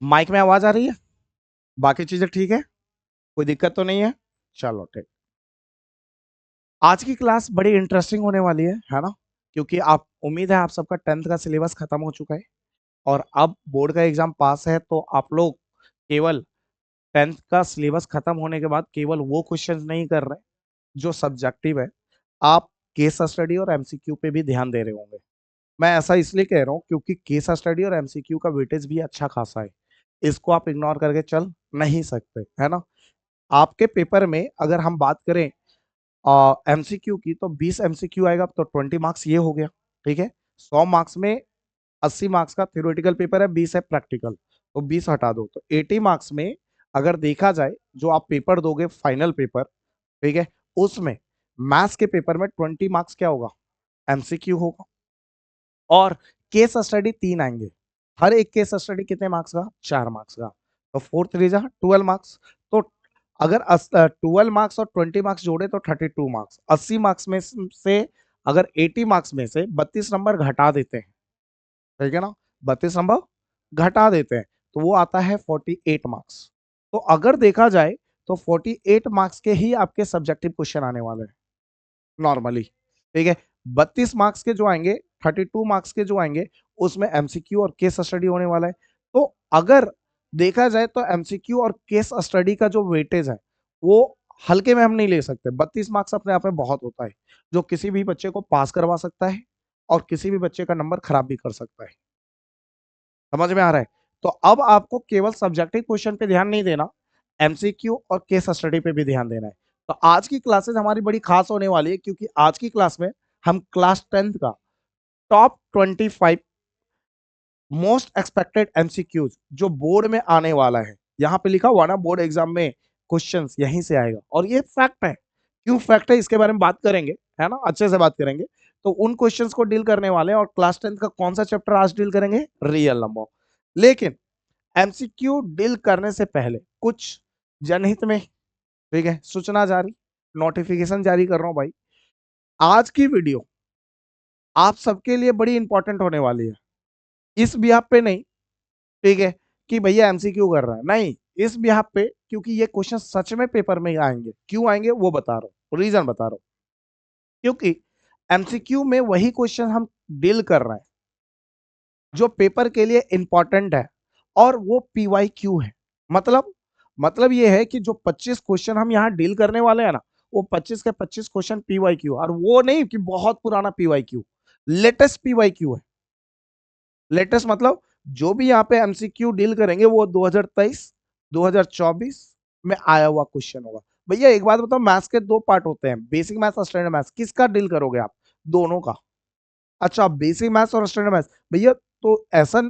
Mic में आवाज आ रही है? बाकी चीजें ठीक है? कोई दिक्कत तो नहीं है? चलो ठीक। आज की क्लास बड़ी इंटरेस्टिंग होने वाली है ना? क्योंकि आप उम्मीद है आप सबका 10th का सिलेबस खत्म हो चुका है और अब बोर्ड का एग्जाम पास है, तो आप लोग केवल 10th का सिलेबस खत्म होने के बाद केवल वो क्वेश्चंस नहीं कर रहे जो सब्जेक्टिव है। आप केस स्टडी और एमसीक्यू पे भी ध्यान दे रहे होंगे। मैं ऐसा इसलिए कह रहा हूँ क्योंकि केस स्टडी और एमसीक्यू का वेटेज भी अच्छा खासा है। इसको आप इग्नोर करके चल नहीं सकते, है ना? आपके पेपर में अगर हम बात करें एमसीक्यू की, तो 20 एमसीक्यू आएगा, तो 20 मार्क्स ये हो गया। ठीक है। 100 मार्क्स में 80 मार्क्स का थ्योरेटिकल पेपर है, 20 है प्रैक्टिकल, तो 20 हटा दो तो 80 मार्क्स में अगर देखा जाए जो आप पेपर दोगे फाइनल पेपर, ठीक है, उसमें मैथ्स के पेपर में 20 मार्क्स क्या होगा? एमसीक्यू होगा। और केस स्टडी 3 आएंगे। हर एक केस स्टडी कितने मार्क्स का? 4 मार्क्स का। तो 4 3 12 मार्क्स। तो अगर 12 मार्क्स और 20 मार्क्स जोड़े तो 32 मार्क्स। 80 मार्क्स में से अगर 80 मार्क्स में से 32 नंबर घटा देते हैं, ठीक है ना, 32 नंबर घटा देते हैं, तो वो आता है 48 मार्क्स। तो अगर देखा जाए तो 48 मार्क्स के ही आपके सब्जेक्टिव क्वेश्चन आने वाले हैं नॉर्मली। ठीक है। 32 मार्क्स के जो आएंगे, 32 मार्क्स के जो आएंगे, उसमें एमसीक्यू और केस स्टडी होने वाला है। तो अगर देखा जाए तो एमसीक्यू और केस स्टडी का जो वेटेज है वो हल्के में हम नहीं ले सकते। 32 मार्क्स अपने आप में बहुत होता है, जो किसी भी बच्चे को पास करवा सकता है और किसी भी बच्चे का नंबर खराब भी कर सकता है। समझ में आ रहा है? तो अब आपको केवल सब्जेक्टिव क्वेश्चन पे ध्यान नहीं देना, एमसीक्यू और केस स्टडी पे भी ध्यान देना है। तो आज की क्लासेस हमारी बड़ी खास होने वाली है, क्योंकि आज की क्लास में हम क्लास 10th का टॉप 25 मोस्ट एक्सपेक्टेड एमसीक्यूज जो बोर्ड में आने वाला है, यहाँ पे लिखा हुआ ना बोर्ड एग्जाम में क्वेश्चंस यहीं से आएगा, और ये फैक्ट है। क्यों फैक्ट है इसके बारे में बात करेंगे, है ना, अच्छे से बात करेंगे। तो उन क्वेश्चंस को डील करने वाले हैं। और क्लास 10th का कौन सा चैप्टर आज डील करेंगे? Real number. लेकिन एमसीक्यू डील करने से पहले कुछ जनहित में, ठीक है, सूचना जारी, नोटिफिकेशन जारी कर रहा हूं भाई। आज की वीडियो आप सबके लिए बड़ी इंपॉर्टेंट होने वाली है। इस बिहाफ पे नहीं, ठीक है, कि भैया एमसीक्यू कर रहा है, नहीं, इस बिहाफ पे क्योंकि ये क्वेश्चन सच में पेपर में आएंगे। क्यों आएंगे वो बता रहा हूँ, रीजन बता रहा हूँ। क्योंकि एमसीक्यू में वही क्वेश्चन हम डील कर रहे हैं जो पेपर के लिए इंपॉर्टेंट है, और वो पीवाई क्यू है। मतलब ये है कि जो 25 क्वेश्चन हम यहाँ डील करने वाले हैं ना, वो 25 के 25 क्वेश्चन पीवाई क्यू, और वो नहीं कि बहुत पुराना P Y Q, latest P Y Q है। लेटेस्ट मतलब जो भी यहाँ पे एमसीक्यू डील करेंगे वो 2023 2024 में आया हुआ क्वेश्चन होगा। भैया एक बात बताओ, मैथ्स के दो पार्ट होते हैं, बेसिक मैथ्स और स्टैंडर्ड मैथ्स, किसका डील करोगे आप? दोनों का। अच्छा, बेसिक मैथ्स और स्टैंडर्ड मैथ्स भैया, तो ऐसा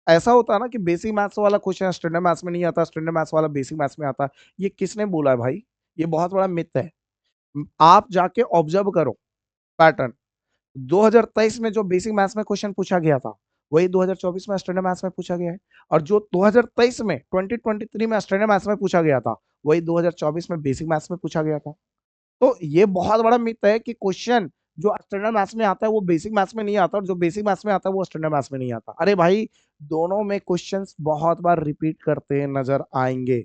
ऐसा होता है ना कि बेसिक मैथ्स वाला क्वेश्चन स्टैंडर्ड मैथ्स में नहीं आता, स्टैंडर्ड मैथ्स वाला बेसिक मैथ्स में आता। ये किसने बोला है भाई? ये बहुत बड़ा मिथ है। आप जाके ऑब्जर्व करो पैटर्न। 2023 में जो बेसिक मैथ्स में क्वेश्चन पूछा गया था, वही 2024 में स्टैंडर्ड मैथ्स में पूछा गया है। और जो 2023 में 2023 में स्टैंडर्ड मैथ्स में पूछा गया था, वही 2024 में बेसिक मैथ्स में पूछा गया था। तो ये बहुत बड़ा मिथ है कि क्वेश्चन जो स्टैंडर्ड मैथ्स में आता है वो बेसिक मैथ्स में नहीं आता, और जो बेसिक मैथ्स में आता है वो स्टैंडर्ड मैथ्स में नहीं आता। अरे भाई, दोनों में क्वेश्चंस बहुत बार रिपीट करते नजर आएंगे,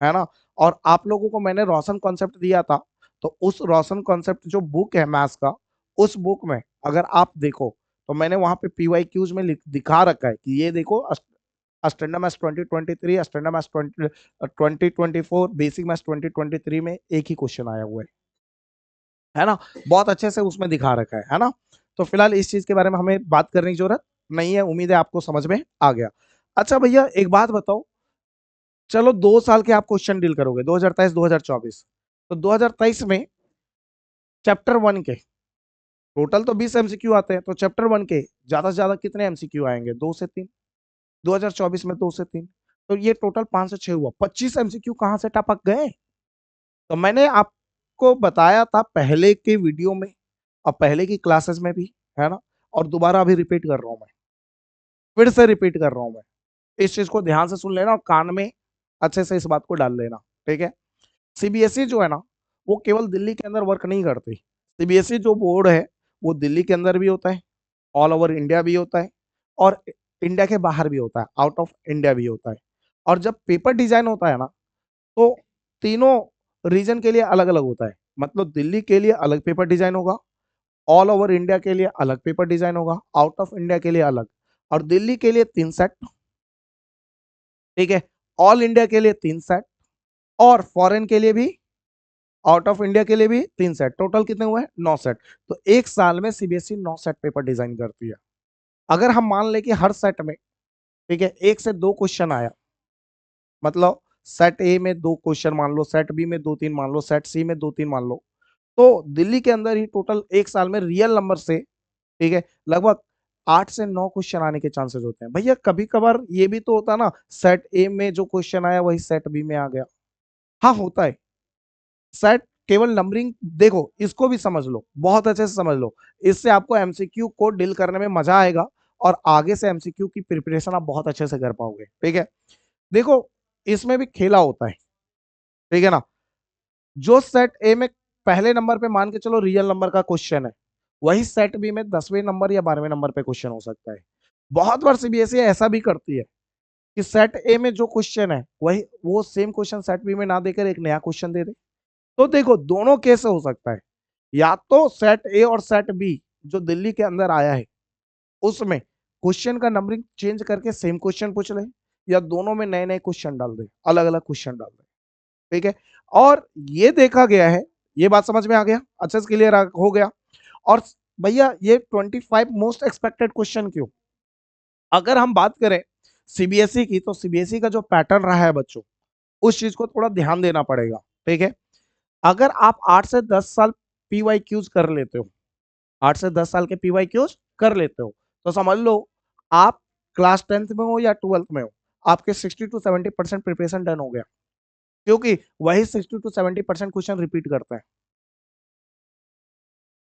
है ना? और आप लोगों को मैंने रोशन कॉन्सेप्ट दिया था, तो उस रोशन कॉन्सेप्ट जो बुक है मैथ्स का, उस बुक में अगर आप देखो तो मैंने वहां पे पीवाई क्यूज में दिखा रखा है कि ये देखो, standard maths 2023, standard maths 2024, basic maths 2023 में एक ही क्वेश्चन आया हुआ है ना? बहुत अच्छे से उसमें दिखा रखा है ना? तो फिलहाल इस चीज के बारे में हमें बात करने की जरूरत नहीं है। उम्मीद है आपको समझ में आ गया। अच्छा भैया एक बात बताओ, चलो 2 साल के आप क्वेश्चन डील करोगे, 2023 2024, तो 2023 में चैप्टर 1 के टोटल तो 20 एमसीक्यू आते हैं, तो चैप्टर 1 के ज्यादा से ज्यादा कितने एमसीक्यू आएंगे? 2 से 3। 2024 में 2 से 3, तो ये टोटल 5 से 6 हुआ। 25 एमसीक्यू कहां से टपक गए? तो मैंने आपको बताया था पहले के वीडियो में और पहले की क्लासेस में भी, है ना? और दोबारा अभी रिपीट कर रहा हूं मैं, फिर से रिपीट कर रहा हूं मैं। इस चीज को ध्यान से सुन लेना और कान में अच्छे से इस बात को डाल लेना, ठीक है? सीबीएसई जो है ना, वो केवल दिल्ली के अंदर वर्क नहीं करती। सीबीएसई जो बोर्ड है वो दिल्ली के अंदर भी होता है, ऑल ओवर इंडिया भी होता है, और इंडिया के बाहर भी होता है, आउट ऑफ इंडिया भी होता है। और जब पेपर डिजाइन होता है ना, तो तीनों रीजन के लिए अलग अलग होता है। मतलब दिल्ली के लिए अलग पेपर डिजाइन होगा, ऑल ओवर इंडिया के लिए अलग पेपर डिजाइन होगा, आउट ऑफ इंडिया के लिए अलग। और दिल्ली के लिए 3 सेट, ठीक है, ऑल इंडिया के लिए 3 सेट, और फॉरेन के लिए भी, आउट ऑफ इंडिया के लिए भी 3 सेट। टोटल कितने हुए? 9 सेट। तो एक साल में सीबीएसई 9 सेट पेपर डिजाइन करती है। अगर हम मान लें कि हर सेट में, ठीक है, 1 से 2 क्वेश्चन आया, मतलब सेट ए में 2 क्वेश्चन मान लो, सेट बी में 2-3 मान लो, सेट सी में 2-3 मान लो, तो दिल्ली के अंदर ही टोटल एक साल में रियल नंबर से, ठीक है, लगभग 8 से 9 क्वेश्चन आने के चांसेस होते हैं। भैया कभी कभार ये भी तो होता है ना, सेट ए में जो क्वेश्चन आया वही सेट बी में आ गया। हाँ होता है। सेट केवल नंबरिंग, देखो इसको भी समझ लो, बहुत अच्छे से समझ लो, इससे आपको एमसीक्यू को डील करने में मजा आएगा और आगे से एमसीक्यू की प्रिपरेशन आप बहुत अच्छे से कर पाओगे। ठीक है, देखो इसमें भी खेला होता है, ठीक है ना। जो सेट ए में पहले नंबर पे मान के चलो रियल नंबर का क्वेश्चन है, वही सेट बी में 10वें नंबर या 12वें नंबर पे क्वेश्चन हो सकता है। बहुत बार सीबीएसई ऐसा भी करती है कि सेट ए में जो क्वेश्चन है वही वो सेम क्वेश्चन सेट बी में ना देकर एक नया क्वेश्चन दे दे। तो देखो दोनों केस हो सकता है, या तो सेट ए और सेट बी जो दिल्ली के अंदर आया है उसमें क्वेश्चन का नंबरिंग चेंज करके सेम क्वेश्चन पूछ ले, या दोनों में नए नए क्वेश्चन डाल दे, अलग अलग क्वेश्चन डाल दे। ठीक है, और ये देखा गया है, ये बात समझ में आ गया, अच्छे से क्लियर हो गया। और भैया ये 25 मोस्ट एक्सपेक्टेड क्वेश्चन क्यों? अगर हम बात करें सीबीएसई की, तो सीबीएसई का जो पैटर्न रहा है बच्चों, उस चीज को थोड़ा ध्यान देना पड़ेगा। ठीक है, अगर आप 8 से 10 साल पीवाई क्यूज कर लेते हो, 8 से 10 साल के पीवाई क्यूज कर लेते हो, तो समझ लो आप क्लास 10th में हो या 12th में हो, आपके 60 to 70% प्रिपरेशन डन हो गया, क्योंकि वही 60 to 70% क्वेश्चन रिपीट करते हैं।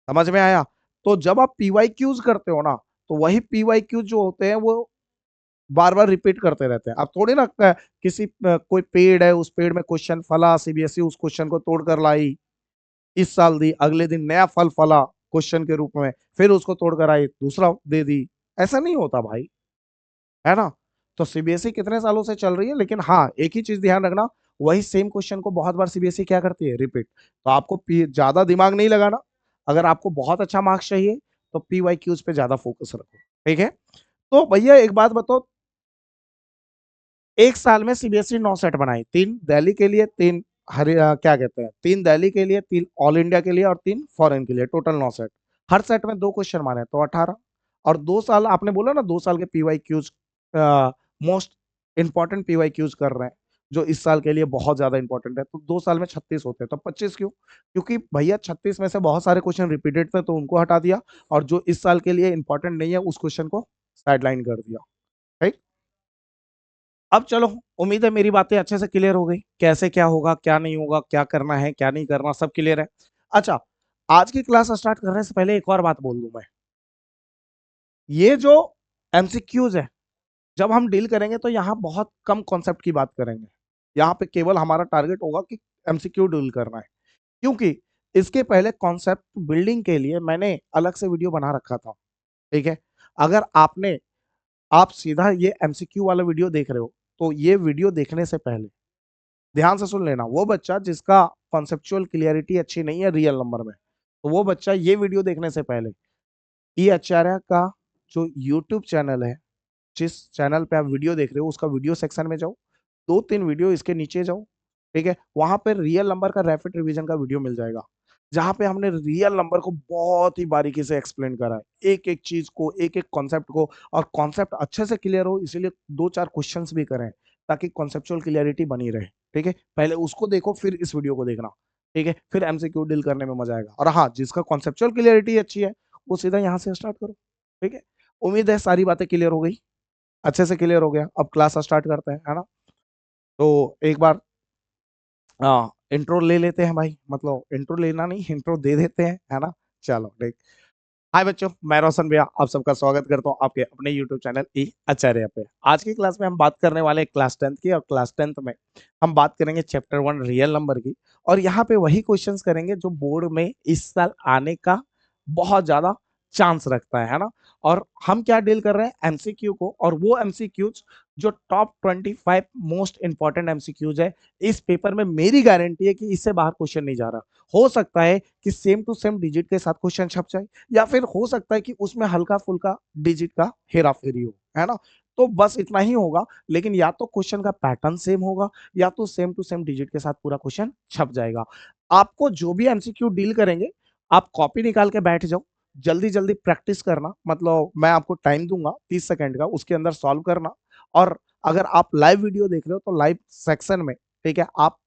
समझ में आया? तो जब आप पीवाई क्यूज करते हो ना, तो वही पीवाई क्यूज जो होते हैं वो बार बार रिपीट करते रहते हैं। अब थोड़ी ना किसी कोई पेड़ है, उस पेड़ में क्वेश्चन फला, सीबीएसई उस क्वेश्चन को तोड़ कर लाई, इस साल दी, अगले दिन नया फल फला क्वेश्चन के रूप में, फिर उसको तोड़ कर आई दूसरा दे दी। ऐसा नहीं होता भाई, है ना। तो सीबीएसई कितने सालों से चल रही है, लेकिन हाँ एक ही चीज ध्यान रखना, वही सेम क्वेश्चन को बहुत बार सीबीएसई क्या करती है? रिपीट। तो आपको ज्यादा दिमाग नहीं लगाना, अगर आपको बहुत अच्छा मार्क्स चाहिए तो पीवाई क्यूज पे ज्यादा फोकस रखो। ठीक है, तो भैया एक बात बताओ, एक साल में सीबीएसई 9 सेट बनाई, 3 दिल्ली के लिए, क्या कहते हैं, 3 दिल्ली के लिए, 3 ऑल इंडिया के लिए और 3 फॉरेन के लिए, टोटल 9 सेट। हर सेट में 2 क्वेश्चन माने तो 18। और 2 साल आपने बोला ना, 2 साल के P Y Qs, most important P Y Qs कर रहे हैं जो इस साल के लिए बहुत ज्यादा इंपॉर्टेंट है, तो 2 साल में 36 होते हैं, तो 25 क्यों? क्योंकि भैया 36 में से बहुत सारे क्वेश्चन रिपीटेड थे तो उनको हटा दिया, और जो इस साल के लिए इंपॉर्टेंट नहीं है उस क्वेश्चन को साइडलाइन कर दिया। राइट। अब चलो, उम्मीद है मेरी बातें अच्छे से क्लियर हो गई, कैसे क्या होगा क्या नहीं होगा, क्या करना है क्या नहीं करना, सब क्लियर है। अच्छा, आज की क्लास स्टार्ट करने से पहले एक और बात बोल दूं मैं, ये जो एमसीक्यूज है, जब हम डील करेंगे तो यहाँ बहुत कम कॉन्सेप्ट की बात करेंगे। यहाँ पे केवल हमारा टारगेट होगा कि एमसीक्यू डील करना है, क्योंकि इसके पहले कॉन्सेप्ट बिल्डिंग के लिए मैंने अलग से वीडियो बना रखा था। ठीक है, अगर आप सीधा ये एमसीक्यू वाला वीडियो देख रहे हो, तो ये वीडियो देखने से पहले ध्यान से सुन लेना, वो बच्चा जिसका कॉन्सेप्चुअल क्लियरिटी अच्छी नहीं है रियल नंबर में, तो वो बच्चा ये वीडियो देखने से पहले ई आचार्य का जो यूट्यूब चैनल है, जिस चैनल पे आप वीडियो देख रहे हो, उसका वीडियो सेक्शन में जाओ, 2-3 वीडियो इसके नीचे जाओ। ठीक है, वहां पर रियल नंबर का रैपिड रिवीजन का वीडियो मिल जाएगा, जहां पे हमने रियल नंबर को बहुत ही बारीकी से एक्सप्लेन करा है, एक एक चीज को, एक एक कॉन्सेप्ट को, और कॉन्सेप्ट अच्छे से क्लियर हो, इसीलिए 2-4 क्वेश्चंस भी करें ताकि कॉन्सेप्चुअल क्लियरिटी बनी रहे। ठीक है, पहले उसको देखो फिर इस वीडियो को देखना। ठीक है, फिर एमसीक्यू डील करने में मजा आएगा। और हाँ, जिसका कॉन्सेप्चुअल क्लियरिटी अच्छी है वो सीधा यहाँ से स्टार्ट करो। ठीक है, उम्मीद है सारी बातें क्लियर हो गई, अच्छे से क्लियर हो गया। अब क्लास स्टार्ट करते हैं, है ना। तो एक बार इंट्रो ले लेते हैं भाई, मतलब इंट्रो लेना नहीं, इंट्रो दे देते हैं, है ना। चलो ठीक। हाय बच्चों, मैं रोशन भैया आप सबका स्वागत करता हूँ आपके अपने यूट्यूब चैनल ई आचार्य पे। आज की क्लास में हम बात करने वाले हैं क्लास 10th की, और क्लास 10th में हम बात करेंगे चैप्टर 1 रियल नंबर की। और यहाँ पे वही क्वेश्चंस करेंगे जो बोर्ड में इस साल आने का बहुत ज्यादा चांस रखता है ना। और हम क्या डील कर रहे हैं? एमसीक्यू को, और वो एमसीक्यूज जो टॉप 25 मोस्ट इंपॉर्टेंट एमसीक्यूज है इस पेपर में, मेरी गारंटी है कि इससे बाहर क्वेश्चन नहीं जा रहा। हो सकता है कि सेम टू सेम डिजिट के साथ क्वेश्चन छप जाए, या फिर हो सकता है कि उसमें हल्का फुल्का डिजिट का हेरा फेरी हो, है ना। तो बस इतना ही होगा, लेकिन या तो क्वेश्चन का पैटर्न सेम होगा, या तो सेम टू सेम डिजिट के साथ पूरा क्वेश्चन छप जाएगा। आपको जो भी एमसीक्यू डील करेंगे, आप कॉपी निकाल के बैठ जाओ, जल्दी जल्दी प्रैक्टिस करना। मतलब मैं आपको टाइम दूंगा 30 सेकंड का, उसके अंदर सॉल्व करना। और अगर आप लाइव वीडियो देख रहे हो तो लाइव सेक्शन में, ठीक है, आप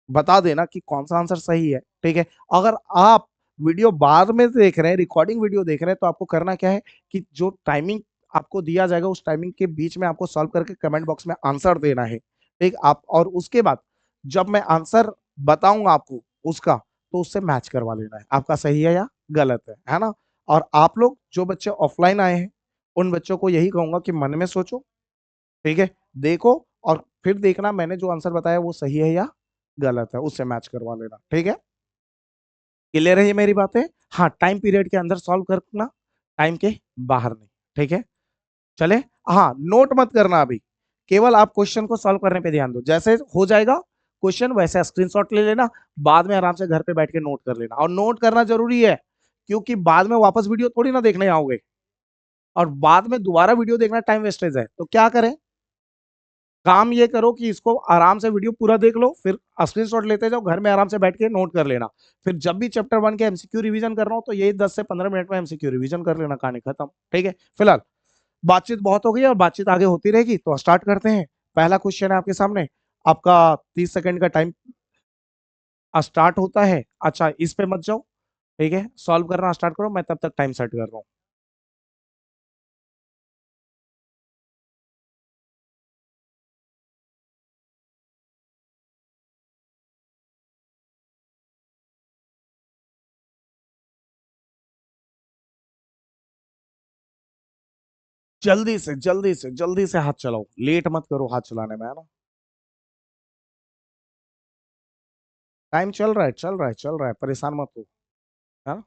बता देना कि कौन सा आंसर सही है, ठीक है। अगर आप वीडियो बाद में देख रहे हैं, रिकॉर्डिंग वीडियो देख रहे हैं, तो आपको करना क्या है कि जो टाइमिंग आपको दिया जाएगा उस टाइमिंग के बीच में आपको सॉल्व करके कमेंट बॉक्स में आंसर देना है, ठीक। आप और उसके बाद जब मैं आंसर बताऊंगा आपको उसका, तो उससे मैच करवा लेना है आपका सही है या गलत है ना। और आप लोग जो बच्चे ऑफलाइन आए हैं, उन बच्चों को यही कहूंगा कि मन में सोचो, ठीक है, देखो, और फिर देखना मैंने जो आंसर बताया वो सही है या गलत है, उससे मैच करवा लेना, ठीक है। क्लियर है ये मेरी बातें? हाँ, टाइम पीरियड के अंदर सॉल्व करना, टाइम के बाहर नहीं, ठीक है। चले। हाँ, नोट मत करना अभी, केवल आप क्वेश्चन को सॉल्व करने पे ध्यान दो। जैसे हो जाएगा क्वेश्चन वैसे स्क्रीनशॉट ले लेना, बाद में आराम से घर पे बैठ के नोट कर लेना। और नोट करना जरूरी है, क्योंकि बाद में वापस वीडियो थोड़ी ना देखने आओगे, और बाद में दोबारा वीडियो देखना टाइम वेस्टेज है। तो क्या करें, काम ये करो कि इसको आराम से वीडियो पूरा देख लो, फिर स्क्रीनशॉट लेते जाओ, घर में आराम से बैठ के नोट कर लेना। फिर जब भी चैप्टर 1 के एमसीक्यू रिवीजन कर रहा हूं, तो यही 10 से 15 मिनट में एमसीक्यू रिवीजन कर लेना, कहानी खत्म, ठीक है। फिलहाल बातचीत बहुत हो गई और बातचीत आगे होती रहेगी, तो स्टार्ट करते हैं। पहला क्वेश्चन है आपके सामने, आपका 30 सेकंड का टाइम स्टार्ट होता है। अच्छा, इस पे मत जाओ, ठीक है, सॉल्व करना स्टार्ट करो, मैं तब तक टाइम सेट कर रहा हूँ। जल्दी से हाथ चलाओ, लेट मत करो हाथ चलाने में, है ना। टाइम चल रहा है, चल रहा है, चल रहा है, परेशान मत हो, है ना।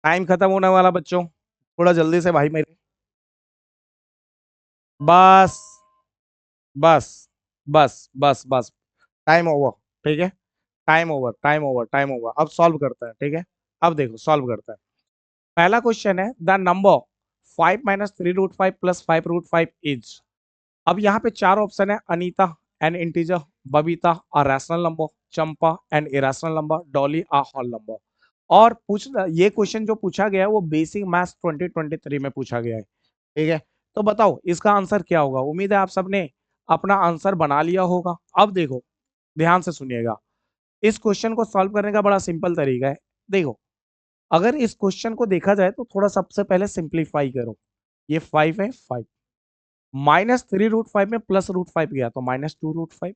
टाइम खत्म होने वाला बच्चों, थोड़ा जल्दी से भाई मेरे। बस बस बस, टाइम ओवर, ठीक है। Time over, time over, time over. अब सॉल्व करता है, ठीक है। अब देखो सॉल्व करता है। पहला क्वेश्चन है, द नंबर 5 - 3√5 + 5√5 इज। अब यहाँ पे चार ऑप्शन है, Anita an integer, Babita a rational number, Champa an irrational number, Dolly a whole number. और पूछ ये क्वेश्चन जो पूछा गया है वो बेसिक मैथ्स 2023 में पूछा गया है, ठीक है। तो बताओ इसका आंसर क्या होगा। उम्मीद है आप सबने अपना आंसर बना लिया होगा। अब देखो, ध्यान से सुनिएगा, इस क्वेश्चन को सॉल्व करने का बड़ा सिंपल तरीका है। देखो, अगर इस क्वेश्चन को देखा जाए तो थोड़ा सबसे पहले सिंप्लीफाई करो। ये 5 है, 5 -3√5 में +√5 गया तो -2√5।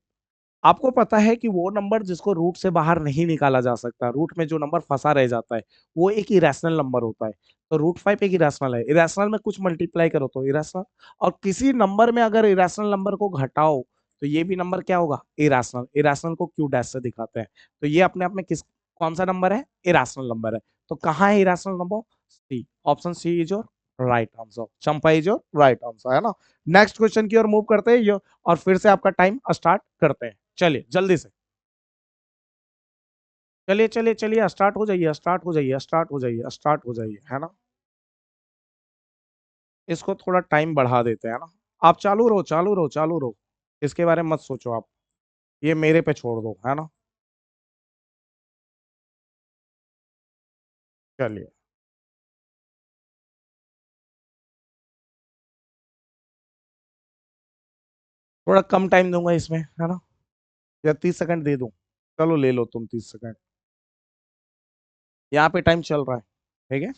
आपको पता है कि वो नंबर जिसको रूट से बाहर नहीं निकाला जा सकता, रूट में जो नंबर फंसा रह जाता है, वो एक इरेशनल नंबर होता है। तो √5 एक इरेशनल है, इरेशनल में कुछ मल्टीप्लाई करो तो इरेशनल। और किसी नंबर में अगर इरेशनल नंबर को घटाओ, तो ये भी नंबर क्या होगा, इरेशनल। इरेशनल को क्यू डैश से दिखाते हैं। तो ये अपने आप में किस कौन सा नंबर है, इरेशनल नंबर है। तो कहाँ है irrational number, C, option C is your right answer, Champa is your right answer, है ना। नेक्स्ट क्वेश्चन की ओर मूव करते हैं, और फिर से आपका टाइम स्टार्ट करते हैं। चलिए जल्दी से, चलिए चलिए चलिए, स्टार्ट हो जाइए, स्टार्ट हो जाइए, स्टार्ट हो जाइए, स्टार्ट हो जाइए, है ना। इसको थोड़ा टाइम बढ़ा देते हैं ना। आप चालू रहो, चालू रहो, चालू रहो, इसके बारे में मत सोचो आप, ये मेरे पे छोड़ दो, है ना। चलिए, थोड़ा कम टाइम दूंगा इसमें, है ना, या 30 सेकंड दे दूं। चलो ले लो तुम 30 सेकंड, यहाँ पे टाइम चल रहा है, ठीक है।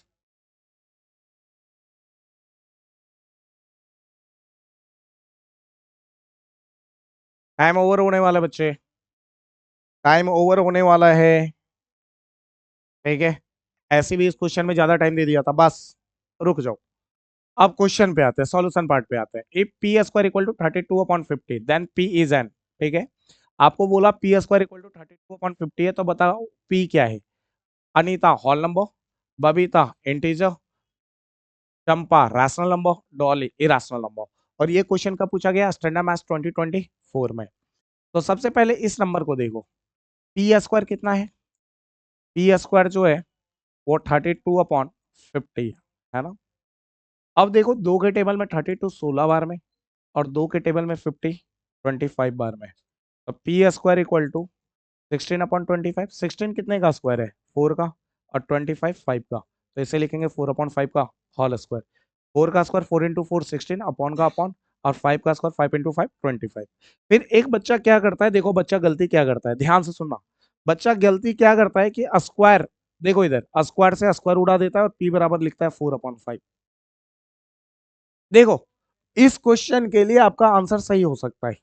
टाइम ओवर होने वाला है बच्चे, टाइम ओवर होने वाला है, ठीक है। ऐसे भी इस क्वेश्चन में ज्यादा टाइम दे दिया था, बस रुक जाओ। अब क्वेश्चन पे आते हैं, सॉल्यूशन पार्ट पे आते हैं। If P square equal to 32/50 then P is an, ठीक है। आपको बोला पी स्क्वायर इक्वल टू 32/50 है, तो बताओ पी क्या है। Anita whole number, Babita integer, Champa rational number, Dolly irrational number. और ये क्वेश्चन कब पूछा गया? स्टैंडर्ड मैथ्स 2024 में। तो सबसे पहले इस नंबर को देखो, पी स्क्वायर कितना है? पी स्क्वायर जो है वो 32/50 है ना। अब देखो दो के टेबल में 32 16 बार में, और दो के टेबल में 50 25 बार में। तो पी स्क्वायर इक्वल टू 16/25। 16 कितने का स्क्वायर है? 4 का, और 25 5 का। तो इसे लिखेंगे 4/5 का होल स्क्वायर। 4 का स्क्वायर 4 इंटू 4 16, अपॉन का अपॉन, और 5 का स्क्वायर 5 इंटू 5 25। फिर एक बच्चा क्या करता है, देखो बच्चा गलती क्या करता है, ध्यान से सुनना। बच्चा गलती क्या करता है कि स्क्वायर, देखो इधर स्क्वायर से स्क्वायर उड़ा देता है और पी बराबर लिखता है 4/5। देखो इस क्वेश्चन के लिए आपका आंसर सही हो सकता है,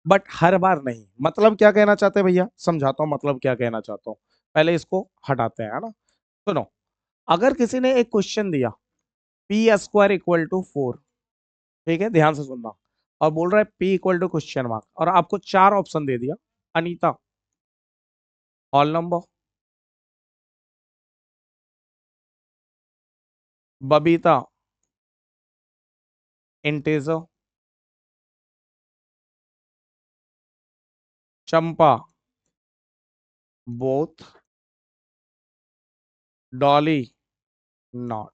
बट हर बार नहीं। मतलब क्या कहना चाहते हैं भैया, समझाता हूं मतलब क्या कहना चाहता हूं। पहले इसको हटाते हैं, है ना। सुनो, अगर किसी ने एक क्वेश्चन दिया पी स्क्वायर इक्वल टू 4, ठीक है, ध्यान से सुनना, और बोल रहा है P equal to question mark, और आपको चार ऑप्शन दे दिया, Anita whole number, Babita integer, Champa both, Dolly not.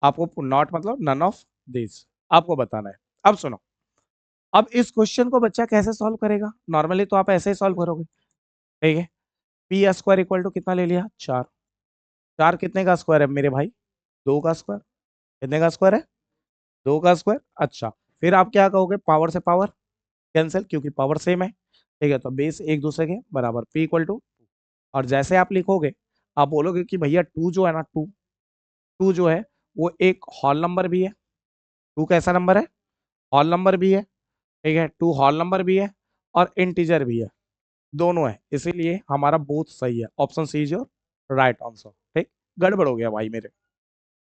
आपको नॉट मतलब नन ऑफ दिस आपको बताना है। अब सुनो, अब इस क्वेश्चन को बच्चा कैसे सॉल्व करेगा? नॉर्मली तो आप ऐसे ही सॉल्व करोगे, ठीक है। पी स्क्वायर इक्वल टू कितना ले लिया? 4। 4 कितने का स्क्वायर है मेरे भाई? 2 का स्क्वायर। कितने का स्क्वायर है? 2 का स्क्वायर। अच्छा, फिर आप क्या कहोगे? पावर से पावर कैंसिल, क्योंकि पावर सेम है, ठीक है। तो बेस एक दूसरे के बराबर, पी इक्वल टू, और जैसे आप लिखोगे, आप बोलोगे कि भैया टू जो है ना, टू, टू जो है वो एक हॉल नंबर भी है। टू कैसा नंबर है? हॉल नंबर भी है, ठीक है। टू हॉल नंबर भी है और इंटीजर भी है, दोनों है, इसीलिए हमारा बोथ सही है। Option C is your right answer. ठीक, गड़बड़ हो गया भाई मेरे,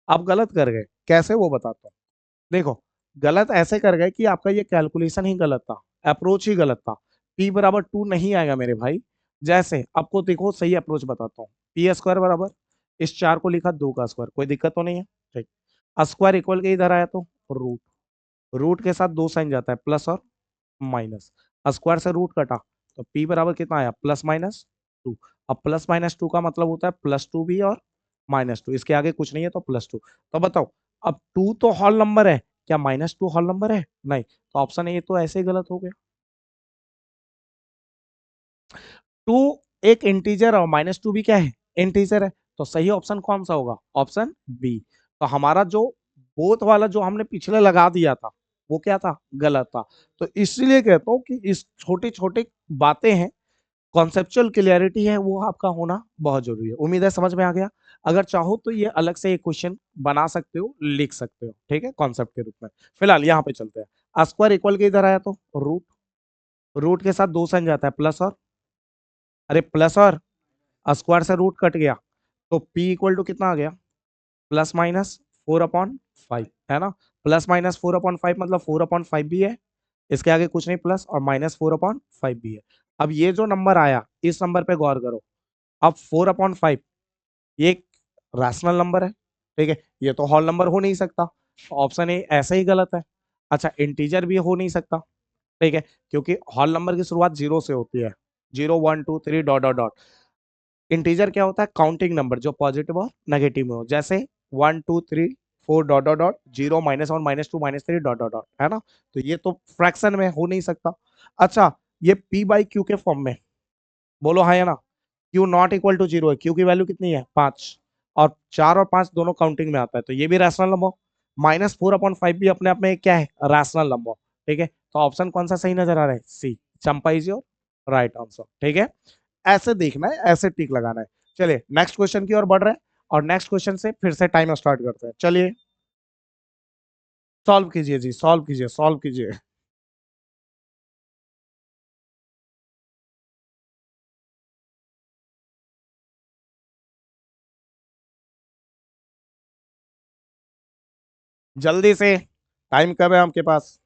आप गलत कर गए। कैसे वो बताता हूँ। देखो, गलत ऐसे कर गए कि आपका ये कैलकुलेशन ही गलत था, अप्रोच ही गलत था। पी बराबर टू नहीं आएगा मेरे भाई। जैसे आपको देखो सही अप्रोच बताता हूँ। पी स्क्वायर बराबर, इस चार को लिखा 2 का स्क्वायर, कोई दिक्कत तो नहीं है, ठीक। स्क्वायर इक्वल के इधर आया तो रूट, रूट के साथ दो साइन जाता है, प्लस और माइनस। स्क्वायर से रूट कटा, तो पी बराबर कितना आया? +-2। अब +-2 का मतलब होता है +2 भी और -2, इसके आगे कुछ नहीं है तो +2। तो बताओ, अब 2 तो हॉल नंबर है, क्या -2 हॉल नंबर है? नहीं, तो ऑप्शन ए तो ऐसे ही गलत हो गया। 2 एक इंटीजर और -2 भी क्या है? इंटीजर है। तो सही ऑप्शन कौन सा होगा? Option B. तो हमारा जो बोथ वाला जो हमने पिछले लगा दिया था, वो क्या था? गलत था। तो इसलिए कहता हूं कि इस छोटी छोटी बातें हैं, कॉन्सेप्चुअल क्लियरिटी है, वो आपका होना बहुत जरूरी है। उम्मीद है समझ में आ गया। अगर चाहो तो ये अलग से एक क्वेश्चन बना सकते हो, लिख सकते हो, ठीक है, कॉन्सेप्ट के रूप में। फिलहाल यहाँ पे चलते हैं। स्क्वायर इक्वल के इधर आया तो रूट, रूट के साथ दो साइन जाता है, प्लस और, अरे प्लस और, स्क्वायर से रूट कट गया, तो पी इक्वल टू कितना आ गया? +-4/5, है ना। +-4/5 मतलब 4/5 भी है, इसके आगे कुछ नहीं, प्लस और -4/5 भी है। अब ये जो नंबर आया, इस नंबर पे गौर करो। अब 4/5 ये एक रैशनल नंबर है, ठीक है, ये तो होल नंबर हो नहीं सकता, ऑप्शन ए ऐसे ही गलत है। अच्छा, इंटीजर भी हो नहीं सकता, ठीक है, क्योंकि होल नंबर की शुरुआत जीरो से होती है, 0 1 2 3 डॉट डॉट डॉट। इंटीजर क्या होता है? काउंटिंग नंबर जो पॉजिटिव और नेगेटिव में हो, जैसे 1 2 3 4 dot dot dot, 0 -1 -2 -3 dot dot dot, है ना। तो ये तो फ्रैक्शन में हो नहीं सकता। अच्छा, ये पी बाई क्यू के फॉर्म में, बोलो हाँ या ना। Q not equal to zero है, क्यू की वैल्यू कितनी है? 5, और 4 और 5 दोनों काउंटिंग में आता है, तो ये भी रैशनल नंबर। -4/5 भी अपने आप में क्या है? रैशनल नंबर, ठीक है। तो ऑप्शन कौन सा सही नजर आ रहा है? सी, चंपा इज योर राइट आंसर, ठीक है। ऐसे देखना है, ऐसे टिक लगाना है। चलिए नेक्स्ट क्वेश्चन की ओर बढ़ रहे हैं, और नेक्स्ट क्वेश्चन से फिर से टाइम स्टार्ट करते हैं। चलिए सॉल्व कीजिए जी, सॉल्व कीजिए, सॉल्व कीजिए। जल्दी से, टाइम कब है आपके पास?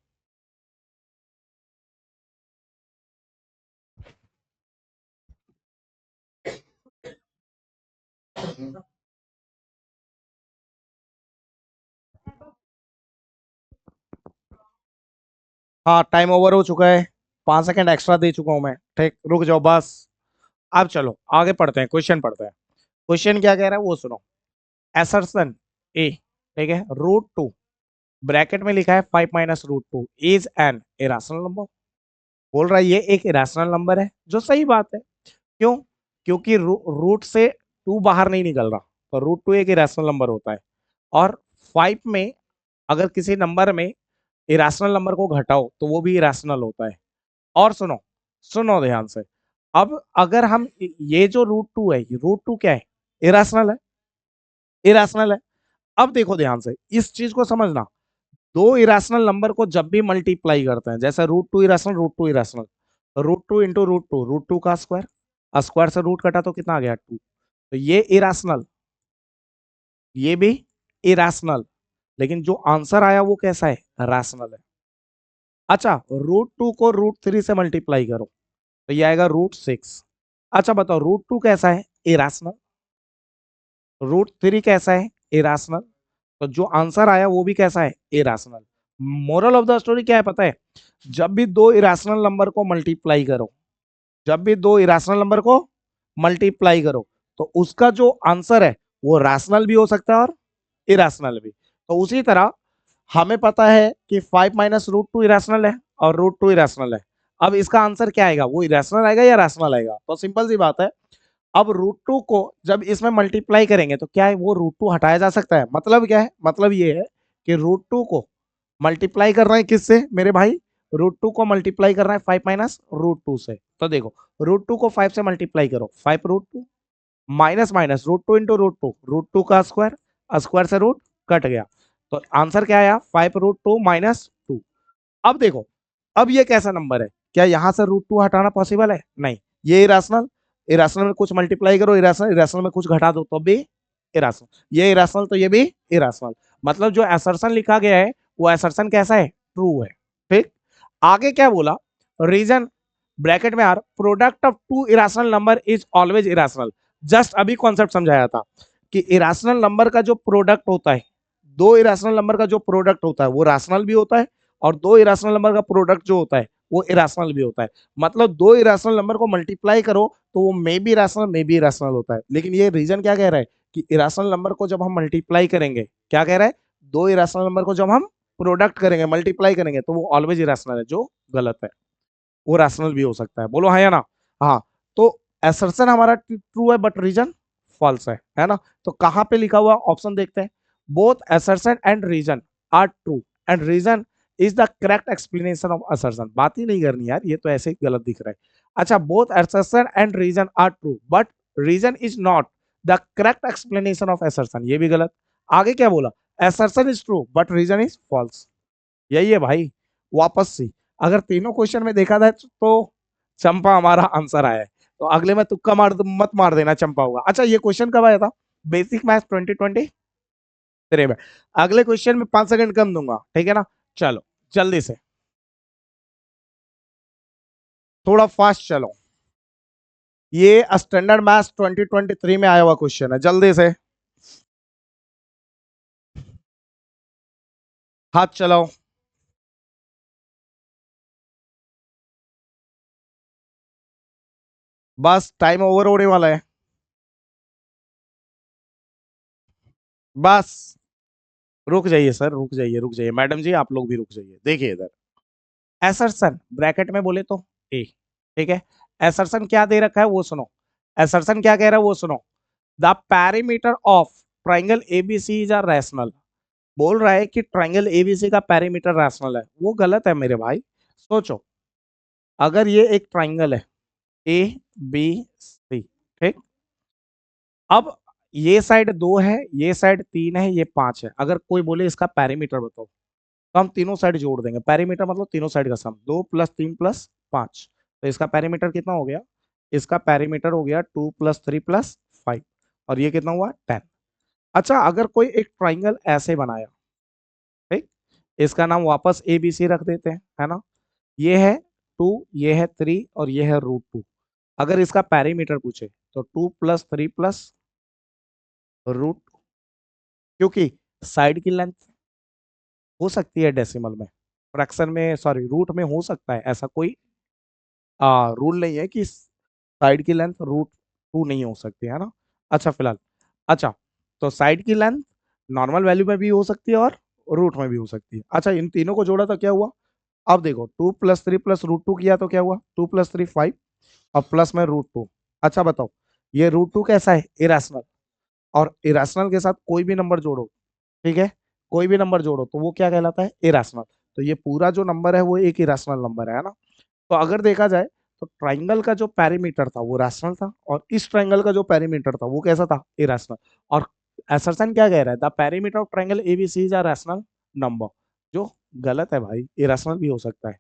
हाँ टाइम ओवर हो चुका है, 5 सेकंड एक्स्ट्रा दे चुका हूं मैं, ठीक रुक जाओ बस। अब चलो आगे पढ़ते हैं, क्वेश्चन पढ़ते हैं। क्वेश्चन क्या कह रहा है वो सुनो। एसर्शन ए, ठीक है, रूट 2 ब्रैकेट में लिखा है 5 - root 2 is an irrational number. बोल रहा है ये एक इरेशनल नंबर है, जो सही बात है। क्यों? क्योंकि रूट से 2 बाहर नहीं निकल रहा, तो रूट 2 एक इरेशनल नंबर होता है। और 5 में अगर किसी नंबर में इरेशनल नंबर को घटाओ तो वो भी इरेशनल होता है। और सुनो, सुनो ध्यान से। अब अगर हम ये जो रूट 2 है, रूट 2 क्या है? इरेशनल है, इरेशनल है। अब देखो ध्यान से इस चीज को समझना। दो इरेशनल नंबर को जब भी मल्टीप्लाई करते हैं, जैसे root 2 irrational, root 2 irrational, root 2 into root 2, root 2 का स्क्वायर, स्क्वायर से रूट कटा तो कितना आ गया? 2। तो ये इरेशनल, ये भी इरेशनल, लेकिन जो आंसर आया वो कैसा है? रैशनल है। अच्छा, रूट 2 को रूट 3 से मल्टीप्लाई करो तो ये आएगा रूट 6। अच्छा बताओ, रूट 2 कैसा है? इरेशनल। रूट 3 कैसा है? इरेशनल। तो जो आंसर आया वो भी कैसा है? Irrational. Moral of the story क्या है पता है? जब भी दो इरेशनल नंबर को मल्टीप्लाई करो, जब भी दो इरेशनल नंबर को मल्टीप्लाई करो, तो उसका जो आंसर है वो रैशनल भी हो सकता है और इरेशनल भी। तो उसी तरह हमें पता है कि 5 - रूट 2 इरेशनल है और रूट 2 इरेशनल है। अब इसका आंसर क्या आएगा? वो इरेशनल आएगा या रैशनल आएगा? तो सिंपल सी बात है। अब रूट 2 को जब इसमें मल्टीप्लाई करेंगे तो क्या है? वो रूट 2 हटाया जा सकता है। मतलब क्या है? मतलब ये है कि रूट 2 को मल्टीप्लाई कर रहे हैं किससे मेरे भाई? रूट 2 को मल्टीप्लाई कर रहे हैं 5 - रूट 2 से। तो देखो, रूट 2 को 5 से मल्टीप्लाई करो, 5 root 2, minus minus root 2 into root 2, root 2 का स्क्वायर, स्क्वायर से रूट कट गया। तो आंसर क्या आया? 5 - रूट 2 - 2। अब देखो, अब ये कैसा नंबर है? क्या यहां से रूट 2 हटाना पॉसिबल है? नहीं। ये इरेशनल, इरेशनल में कुछ मल्टीप्लाई करो इरेशनल, इरेशनल में कुछ घटा दो तो भी इरेशनल। ये इरेशनल तो ये भी इरेशनल। मतलब जो असर्शन लिखा गया है वो असर्शन कैसा है? ट्रू है। ठीक। आगे क्या बोला? रीजन ब्रैकेट में are product of two irrational number is always irrational. Just अभी कॉन्सेप्ट समझाया था कि इरेशनल नंबर का जो प्रोडक्ट होता है, दो इरेशनल नंबर का जो प्रोडक्ट होता है वो रैशनल भी होता है, और दो इरेशनल नंबर का प्रोडक्ट जो होता है वो इरेशनल भी होता है। मतलब दो इरेशनल नंबर को मल्टीप्लाई करो तो वो may be rational may be irrational होता है। लेकिन ये रीजन क्या कह रहा है कि इरेशनल नंबर को जब हम मल्टीप्लाई करेंगे, क्या कह रहा है? दो इरेशनल नंबर को जब हम प्रोडक्ट करेंगे, मल्टीप्लाई करेंगे, तो वो ऑलवेज इरेशनल है, जो गलत है। वो रैशनल भी हो सकता है। बोलो हाँ या ना? हाँ। तो असर्शन हमारा ट्रू है बट रीजन फॉल्स है ना? तो कहां पे लिखा हुआ ऑप्शन देखते हैं। Both assertion and reason are true and reason is the correct explanation of assertion. बात ही नहीं करनी यार, ये तो ऐसे ही गलत दिख रहा है। अच्छा, both assertion and reason are true but reason is not the correct explanation of assertion, ये भी गलत। आगे क्या बोला? Assertion is true but reason is false. यही है भाई। वापस से अगर तीनों क्वेश्चन में देखा जाए तो चंपा हमारा आंसर आया है। तो अगले में तुक्का मार मत मार देना, चंपा होगा। अच्छा, ये क्वेश्चन कब आया था? बेसिक मैथ्स 2023 में। अगले क्वेश्चन में 5 सेकंड कम दूंगा, ठीक है ना? चलो जल्दी से, थोड़ा फास्ट चलो। ये स्टैंडर्ड मैथ्स 2023 में आया हुआ क्वेश्चन है, जल्दी से हाथ चलाओ। बस टाइम ओवर होने वाला है। बस रुक जाइए सर, रुक जाइए, रुक जाइए मैडम जी, आप लोग भी रुक जाइए। देखिए इधर, एसरसन ब्रैकेट में बोले तो ए, ठीक है। एसरसन क्या दे रखा है वो सुनो। एसरसन क्या कह रहा है वो सुनो। The perimeter of triangle ABC is irrational. बोल रहा है कि ट्राइंगल एबीसी का पैरीमीटर रैशनल है। वो गलत है मेरे भाई। सोचो, अगर ये एक ट्राइंगल है ए बी सी, ठीक। अब ये साइड 2 है, ये साइड 3 है, ये 5 है। अगर कोई बोले इसका पैरीमीटर बताओ, तो हम तीनों साइड जोड़ देंगे। पैरीमीटर मतलब तीनों साइड का सम, 2 + 3 + 5। तो इसका पैरीमीटर कितना हो गया? इसका पैरीमीटर हो गया 2 + 3 + 5। और ये कितना हुआ? 10। अच्छा, अगर कोई एक ट्राइंगल ऐसे बनाया, ठीक, इसका नाम वापस ए बी सी रख देते हैं, है ना? ये है 2, ये है 3 और ये है रूट 2। अगर इसका पैरीमीटर पूछे तो 2 + 3 + रूट, क्योंकि साइड की लेंथ हो सकती है डेसिमल में, फ्रैक्शन में, सॉरी रूट में हो सकता है, ऐसा कोई रूल नहीं है कि साइड की लेंथ रूट टू नहीं हो सकती है ना। अच्छा फिलहाल, अच्छा तो साइड की लेंथ नॉर्मल वैल्यू में भी हो सकती है और रूट में भी हो सकती है। अच्छा इन तीनों को जोड़ा तो क्या हुआ, अब देखो 2 + 3 + √2 किया तो क्या हुआ, 2 + 3 5 और प्लस में √2। अच्छा बताओ ये √2 कैसा है, इरेशनल, और इरेशनल के साथ कोई भी नंबर जोड़ो, ठीक है, कोई भी नंबर जोड़ो तो वो क्या कहलाता है, इरेशनल। तो ये पूरा जो नंबर है वो एक इरेशनल नंबर है ना। तो अगर देखा जाए तो ट्राइंगल का जो पैरीमीटर था वो रैशनल था, और इस ट्राइंगल का जो पैरीमीटर था वो कैसा था, इरेशनल। और असर्शन क्या कह रहा है, the perimeter of triangle ABC is a rational number, जो गलत है भाई, इरेशनल भी हो सकता है।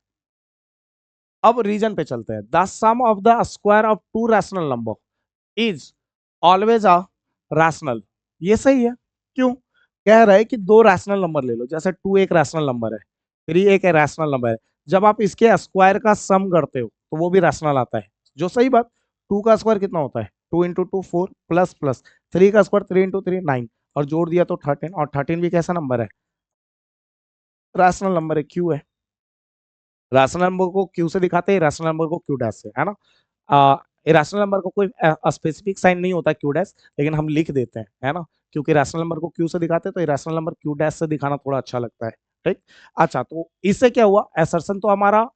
अब रीजन पे चलते हैं, the sum of the square of two rational number is always a rational, ये सही है। क्यों, कह रहा है कि दो रैशनल नंबर ले लो, जैसे 2 एक रैशनल नंबर है, 3 एक रैशनल नंबर है, जब आप इसके स्क्वायर का सम करते हो तो वो भी रैशनल आता है, जो सही बात। 2 का स्क्वायर कितना होता है, 2 × 2 4 प्लस प्लस 3 का स्क्वायर 3 × 3 9, और जोड़ दिया तो 13, और 13 भी कैसा नंबर है, रैशनल नंबर है, क्यू है। रैशनल नंबर को क्यू से दिखाते हैं, रैशनल नंबर को क्यू डैश से, है ना। रैशनल नंबर को कोई स्पेसिफिक साइन नहीं होता क्यू डैश, लेकिन हम लिख देते हैं, है ना, क्योंकि रैशनल नंबर को क्यू से दिखाते हैं तो रैशनल नंबर क्यू डैश से दिखाना थोड़ा अच्छा लगता है, ठीक। अच्छा तो इससे क्या हुआ, एसर्शन तो हमारा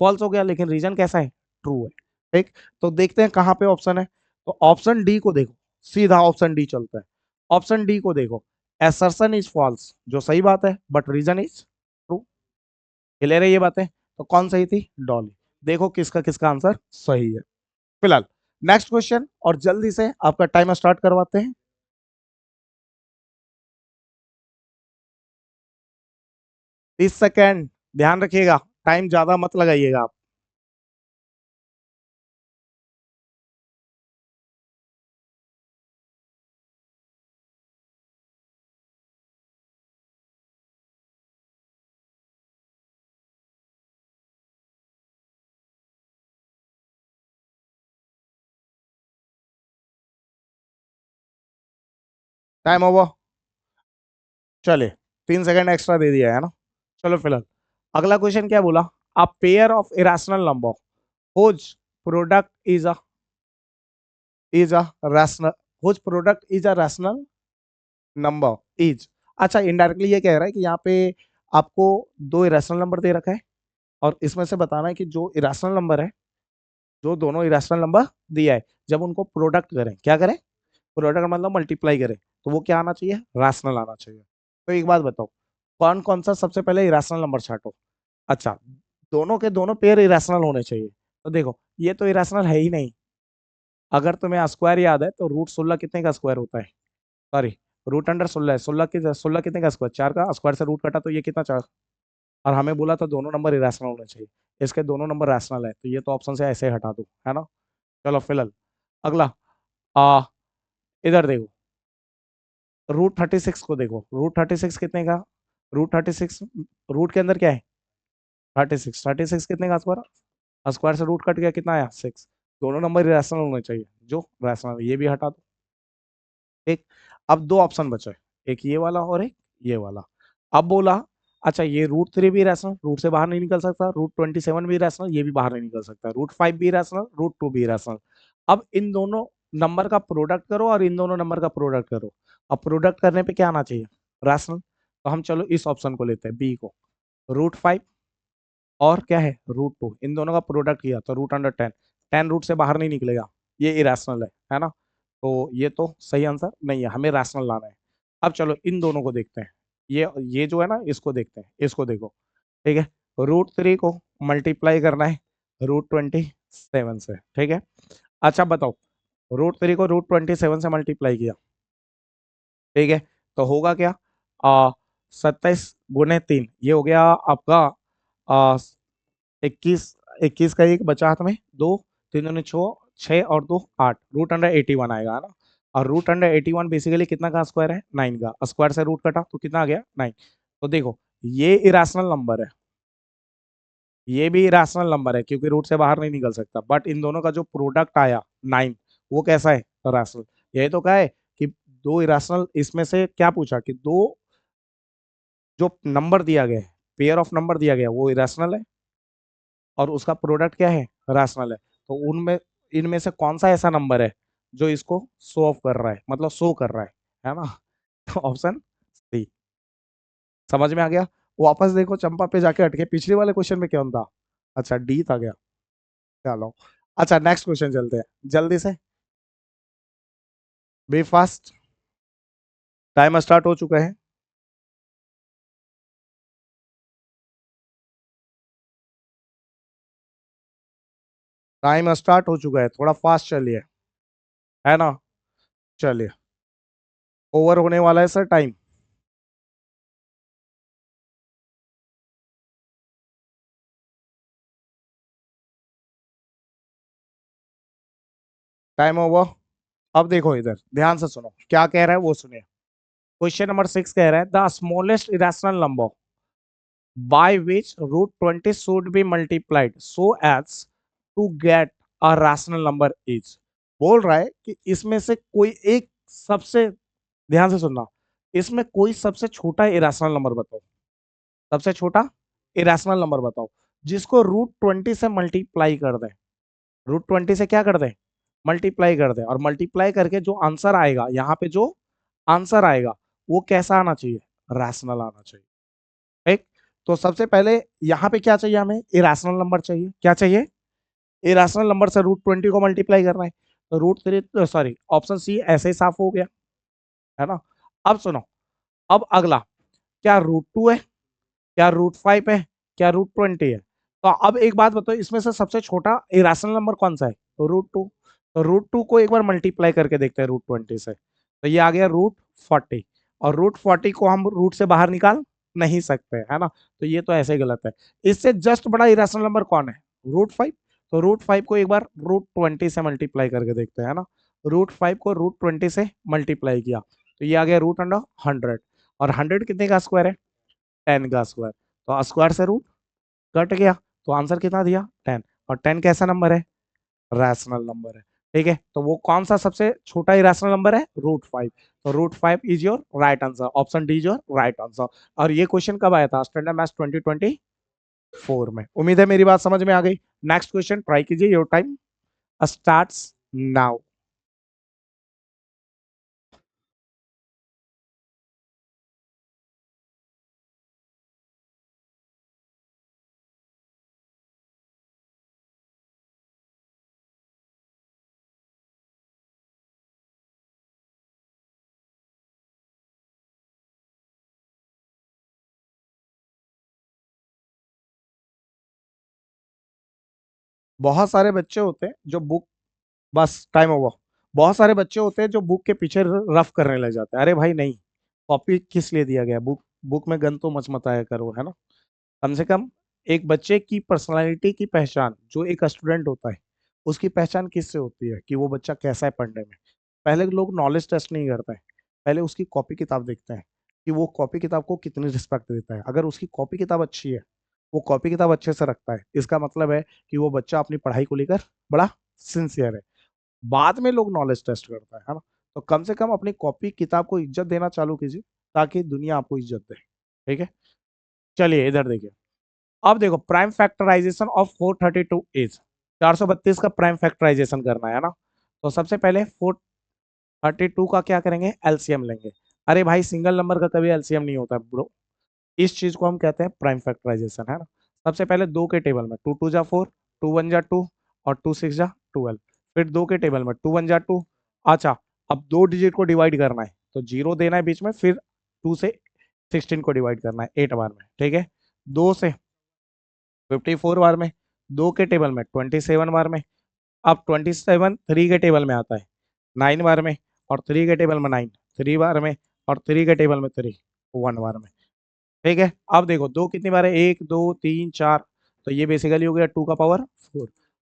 फॉल्स हो गया, लेकिन रीजन कैसा है, ट्रू है, ठीक। तो देखते हैं कहाँ पे ऑप्शन है, तो ऑप्शन डी को देखो, सीधा ऑप्शन डी चलता है। ऑप्शन डी को देखो, एसर्शन इज फॉल्स, जो सही बात है, but reason is true. Clear है ये बातें, तो कौन सही थी, डॉली। देखो किसका किसका आंसर सही है। फिलहाल नेक्स्ट क्वेश्चन, और जल्दी से आपका टाइम स्टार्ट करवाते हैं। 30 सेकेंड, ध्यान रखिएगा, टाइम ज्यादा मत लगाइएगा आप। टाइम ओवर, चले 3 सेकेंड एक्स्ट्रा दे दिया है ना। चलो फिलहाल अगला क्वेश्चन क्या बोला, a pair of irrational number whose product is a rational whose product is a rational number is। अच्छा इनडायरेक्टली ये कह रहा है कि यहाँ पे आपको दो इरेशनल नंबर दे रखा है, और इसमें से बताना है कि जो इरेशनल नंबर है, जो दोनों इरेशनल नंबर दिया है, जब उनको प्रोडक्ट करें, क्या करें, प्रोडक्ट मतलब मल्टीप्लाई करें, तो वो क्या आना चाहिए, रैशनल आना चाहिए। तो एक बात बताओ, कौन कौन सा सबसे पहले इरेशनल नंबर छाटो। अच्छा, दोनों के दोनों पेयर इरेशनल होने चाहिए, तो देखो ये तो इरेशनल है ही नहीं। अगर तुम्हें स्क्वायर याद है तो √16 कितने का स्क्वायर होता है, सॉरी √16 है, 16 कितने का स्क्वायर, 4 का स्क्वायर से रूट कटा तो ये कितना, 4। और हमें बोला था दोनों नंबर इरेशनल होने चाहिए, इसके दोनों नंबर रैशनल है, तो ये तो ऑप्शन से ऐसे ही हटा दो, है ना। चलो फिलहाल अगला, आ इधर देखो, √36 को देखो, √36 कितने का, √36 रूट के अंदर क्या है, 36, 36 कितने का स्क्वायर, स्क्वायर से रूट कट गया, कितना आया 6। दोनों नंबर रैशनल होने चाहिए, जो रैशनल, ये भी हटा दो। एक, अब दो ऑप्शन बचे, एक ये वाला और एक ये वाला। अब बोला, अच्छा ये √3 भी रैशनल, रूट से बाहर नहीं निकल सकता, √27 भी रैशनल, ये भी बाहर नहीं निकल सकता, √5 भी रैशनल, √2 भी रैशनल। अब इन दोनों नंबर का प्रोडक्ट करो और इन दोनों नंबर का प्रोडक्ट करो। अब प्रोडक्ट करने पे क्या आना चाहिए, रैशनल। तो हम चलो इस ऑप्शन को लेते हैं, बी को, √5 और क्या है, √2, इन दोनों का प्रोडक्ट किया तो √10, 10 रूट से बाहर नहीं निकलेगा, ये इरेशनल है ना। तो ये तो सही आंसर नहीं है, हमें रैशनल लाना है। अब चलो इन दोनों को देखते हैं, ये जो है ना, इसको देखते हैं, इसको देखो, ठीक है। √3 को मल्टीप्लाई करना है √27 से, ठीक है। अच्छा बताओ, √3 को √27 से मल्टीप्लाई किया, ठीक है, तो होगा क्या, 27 × 3, ये हो गया आपका 21, 21 का एक बचा हाथ में, दो, तीन दूनी 6, 6 और 2 8, √181 आएगा, है ना। और √181 बेसिकली कितना का स्क्वायर है, 9 का, स्क्वायर से रूट कटा तो कितना आ गया, 9। तो देखो ये इरेशनल नंबर है, ये भी इरेशनल नंबर है, क्योंकि रूट से बाहर नहीं निकल सकता, बट इन दोनों का जो प्रोडक्ट आया 9, वो कैसा है, रैशनल। यही तो कहा है कि दो इरेशनल, इसमें से क्या पूछा कि दो जो नंबर दिया गया है, पेयर ऑफ नंबर दिया गया वो इरेशनल है और उसका प्रोडक्ट क्या है, रैशनल है। तो उनमें इनमें से कौन सा ऐसा नंबर है जो इसको शो ऑफ कर रहा है, मतलब शो कर रहा है ना? तो ऑप्शन सी। समझ में आ गया? वापस देखो चंपा पे जाके अटके, पिछले वाले क्वेश्चन में क्या था? अच्छा डी था क्या? चलो अच्छा नेक्स्ट क्वेश्चन चलते हैं जल्दी से, बी फास्ट। टाइम स्टार्ट हो चुका है। टाइम स्टार्ट हो चुका है, थोड़ा फास्ट चलिए, है ना? चलिए, ओवर होने वाला है सर टाइम। Time over. अब देखो इधर ध्यान से सुनो क्या कह रहा है वो सुनिए। क्वेश्चन नंबर 6 कह रहा है the smallest irrational number by which root 20 should be multiplied so as to get a rational number is। बोल रहा है कि इसमें से कोई एक सबसे, ध्यान से सुनना, इसमें कोई सबसे छोटा इरेशनल नंबर बताओ, सबसे छोटा इरेशनल नंबर बताओ जिसको रूट 20 से मल्टीप्लाई कर दे। रूट 20 से क्या कर दे, मल्टीप्लाई कर दे, और मल्टीप्लाई करके जो आंसर आएगा, यहाँ पे जो आंसर आएगा वो कैसा आना चाहिए, रैशनल आना चाहिए। ठीक। तो सबसे पहले यहाँ पे क्या चाहिए, हमें इरेशनल नंबर चाहिए। क्या चाहिए? इरेशनल नंबर से रूट 20 को मल्टीप्लाई करना है। तो रूट 3, सॉरी ऑप्शन सी ऐसे ही साफ हो गया, है ना? अब सुनो, अब अगला, क्या रूट 2 है, क्या रूट 5 है, क्या रूट 20 है? तो अब एक बात बताओ, इसमें से सबसे छोटा इरेशनल नंबर कौन सा है? तो रूट 2। तो रूट 2 को एक बार मल्टीप्लाई करके देखते हैं रूट 20 से, तो ये आ गया रूट 40। और रूट 40 को हम रूट से बाहर निकाल नहीं सकते, है ना? तो ये तो ऐसे ही गलत है। इससे जस्ट बड़ा इरेशनल नंबर कौन है? रूट 5। तो रूट 5 को एक बार रूट 20 से मल्टीप्लाई करके देखते हैं, है ना? रूट 5 को रूट 20 से मल्टीप्लाई किया तो ये आ गया रूट अंडर 100। और 100 कितने का स्क्वायर है? 10 का स्क्वायर। तो स्क्वायर से रूट कट गया, तो आंसर कितना दिया? 10। और 10 कैसा नंबर है? रैशनल नंबर है। ठीक है, तो वो कौन सा सबसे छोटा ही रैशनल नंबर है? रूट 5। तो root 5 is your right answer, option D is your right answer. और ये क्वेश्चन कब आया था? स्टैंडर्ड मैथ्स 2024 में। उम्मीद है मेरी बात समझ में आ गई। नेक्स्ट क्वेश्चन ट्राई कीजिए, योर टाइम स्टार्ट्स नाउ। बहुत सारे बच्चे होते हैं जो बुक, बस टाइम ओवर। बहुत सारे बच्चे होते हैं जो बुक के पीछे रफ करने लग जाते हैं। अरे भाई नहीं, कॉपी किस लिए दिया गया? बुक, बुक में गन तो मच मचाया करो, है ना? कम से कम एक बच्चे की पर्सनालिटी की पहचान, जो एक स्टूडेंट होता है उसकी पहचान किससे होती है कि वो बच्चा कैसा है पढ़ने में। पहले लोग नॉलेज टेस्ट नहीं करते हैं, पहले उसकी कॉपी किताब देखते हैं कि वो कॉपी किताब को कितनी रिस्पेक्ट देता है। अगर उसकी कॉपी किताब अच्छी है, वो कॉपी किताब अच्छे से रखता है, इसका मतलब है कि वो बच्चा अपनी पढ़ाई को लेकर बड़ा सिंसियर है। बाद में लोग नॉलेज टेस्ट करता है ना? तो कम से कम अपनी कॉपी किताब को इज्जत देना चालू कीजिए, ताकि दुनिया आपको इज्जत दे। ठीक है, चलिए इधर देखिए। अब देखो प्राइम फैक्टराइजेशन ऑफ 432 इज, 432 का प्राइम फैक्टराइजेशन करना है ना? तो सबसे पहले 432 का क्या करेंगे? एलसीएम लेंगे। अरे भाई सिंगल नंबर का कभी एलसीएम नहीं होता ब्रो, इस चीज को हम कहते हैं प्राइम फैक्टराइजेशन, है ना? सबसे पहले दो के टेबल में 2 2 जा 4, 2 1 जा 2 और 2 6 जा 12। फिर दो के टेबल में 2 1 जा 2। अच्छा, अब दो डिजिट को डिवाइड करना है तो जीरो देना है बीच में, फिर 2 से 16 को डिवाइड करना है 8 बार में। ठीक है, 2 से 54 बार में, दो के टेबल में 27 बार में। अब 27 थ्री के टेबल में आता है 9 बार में, और थ्री के टेबल में 9 3 बार में, और थ्री के टेबल में 3 1 बार में। ठीक है, अब देखो दो कितनी बार है? 1 2 3 4। तो ये बेसिकली हो गया 2 का पावर 4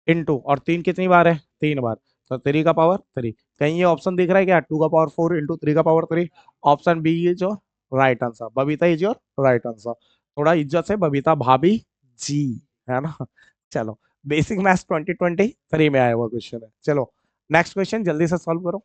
इंटू, और तीन कितनी बार है? 3 बार। तो 3 का पावर 3। कहीं ये ऑप्शन दिख रहा है क्या? 2 का पावर 4 इंटू 3 का power 3। Option B is your right answer, Babita is your right answer. थोड़ा इज्जत से बबीता भाभी जी, है ना? चलो, बेसिक मैथ्स 2023 में आया हुआ क्वेश्चन है। चलो नेक्स्ट क्वेश्चन जल्दी से सॉल्व करो।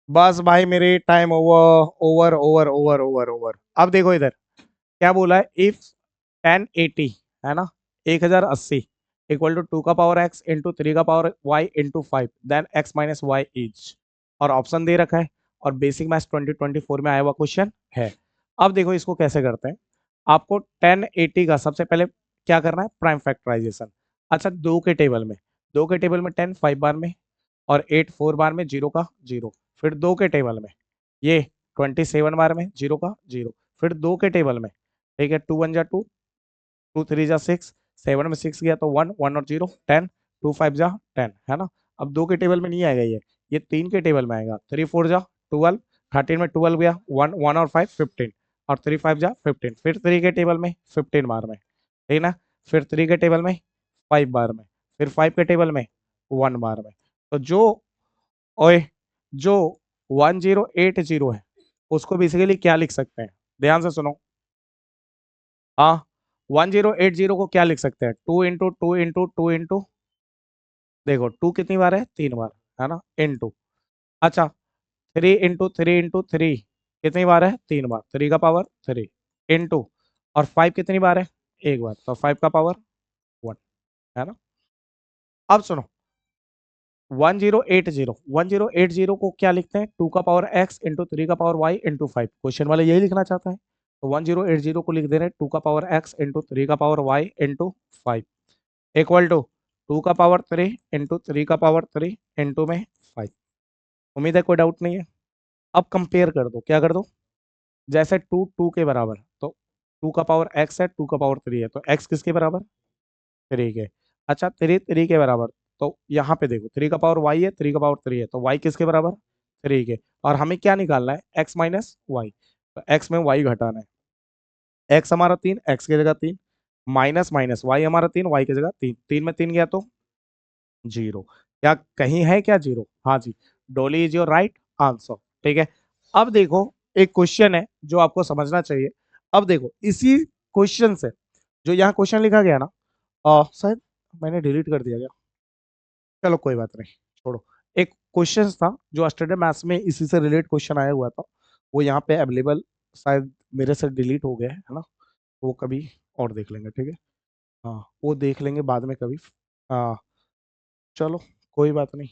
बस भाई मेरी time over over over over over over. अब देखो इधर क्या बोला है, इफ 1080 है ना, 1080 इक्वल टू 2 का पावर x इंटू 3 का power y into 5 then x minus Y is, और ऑप्शन दे रखा है और बेसिक मैथ्स 2024 में आया हुआ क्वेश्चन है। अब देखो इसको कैसे करते हैं। आपको 1080 का सबसे पहले क्या करना है, प्राइम फैक्टराइजेशन। अच्छा, दो के टेबल में 10 5 बार में, और 8 4 बार में, जीरो का जीरो। फिर दो के टेबल में ये 27 बार में, जीरो का जीरो। फिर दो के टेबल में, ठीक है, 2 1 जा 2, 2 3 जा 6, 7 में 6 गया तो 1 1 और 0 10, 2 5 जा 10 है ना। अब दो के टेबल में नहीं आएगा ये तीन के टेबल में आएगा। 3 4 जा 12, 13 में 12 गया, 1 1 और 5 15, और 3 5 जा 15। फिर 3 के टेबल में 15 बार में, ठीक ना। फिर 3 के टेबल में 5 बार में, फिर 5 के टेबल में 1 बार में। तो जो ओए जो 1080 है उसको बेसिकली क्या लिख सकते हैं, ध्यान से सुनो। हाँ, 1080 को क्या लिख सकते हैं, 2 इंटू 2 इंटू 2 इंटू, देखो 2 कितनी बार है, 3 बार है ना, इंटू। अच्छा, 3 इंटू 3 इंटू 3 कितनी बार है, 3 बार, 3 का पावर 3 इंटू, और 5 कितनी बार है, एक बार, तो 5 का पावर 1 है ना। अब सुनो, 1080 को क्या लिखते हैं, 2 का पावर x इंटू 3 का पावर y इंटू 5। क्वेश्चन वाले यही लिखना चाहता है, तो 1080 को लिख दे रहे हैं 2 का पावर x इंटू 3 का power y into 5 equal to 2 का पावर 3 इंटू 3 का पावर 3 इंटू में 5। उम्मीद है कोई डाउट नहीं है। अब कंपेयर कर दो, क्या कर दो, जैसे 2 2 के बराबर, तो 2 का पावर x है, 2 का पावर 3 है, तो x किसके बराबर, 3 के। अच्छा, 3 3 के बराबर, तो यहाँ पे देखो 3 का पावर y है, 3 का पावर 3 है, तो y किसके बराबर, 3 के। और हमें क्या निकालना है, x माइनस वाई, तो x में y घटाना है। x हमारा 3, x की जगह 3, माइनस माइनस y हमारा 3, y की जगह 3, 3 में 3 गया तो जीरो। क्या कहीं है क्या जीरो, हाँ जी, डोली इज योर राइट आंसर। ठीक है। अब देखो एक क्वेश्चन है जो आपको समझना चाहिए। अब देखो इसी क्वेश्चन से, जो यहाँ क्वेश्चन लिखा गया ना, शायद मैंने डिलीट कर दिया गया, चलो कोई बात नहीं, छोड़ो। एक क्वेश्चन था जो स्टैंडर्ड मैथ्स में इसी से रिलेटेड क्वेश्चन आया हुआ था, वो यहाँ पे अवेलेबल, शायद मेरे से डिलीट हो गया है ना, वो कभी और देख लेंगे, ठीक है। हाँ, वो देख लेंगे बाद में कभी। हाँ, चलो कोई बात नहीं।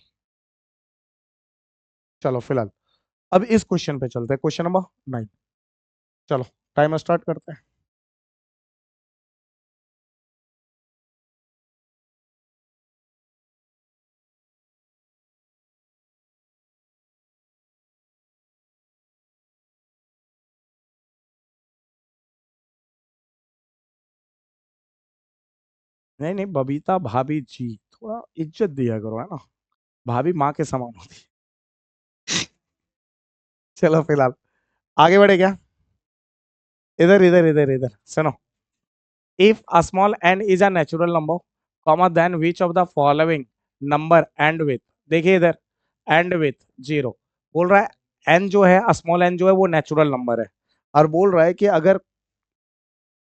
चलो फिलहाल अब इस क्वेश्चन पे चलते हैं, क्वेश्चन नंबर 9। चलो टाइमर स्टार्ट करते हैं। नहीं नहीं, बबीता भाभी जी, थोड़ा इज्जत दिया करो, है ना। भाभी माँ के समान होती है। चलो फिलहाल आगे बढ़े क्या, इधर इधर इधर इधर सुनो। If a small n is a natural number, comma then which of the following number end with, देखिए इधर, एंड विथ जीरो। बोल रहा है n जो है, स्मॉल n जो है वो नेचुरल नंबर है, और बोल रहा है कि अगर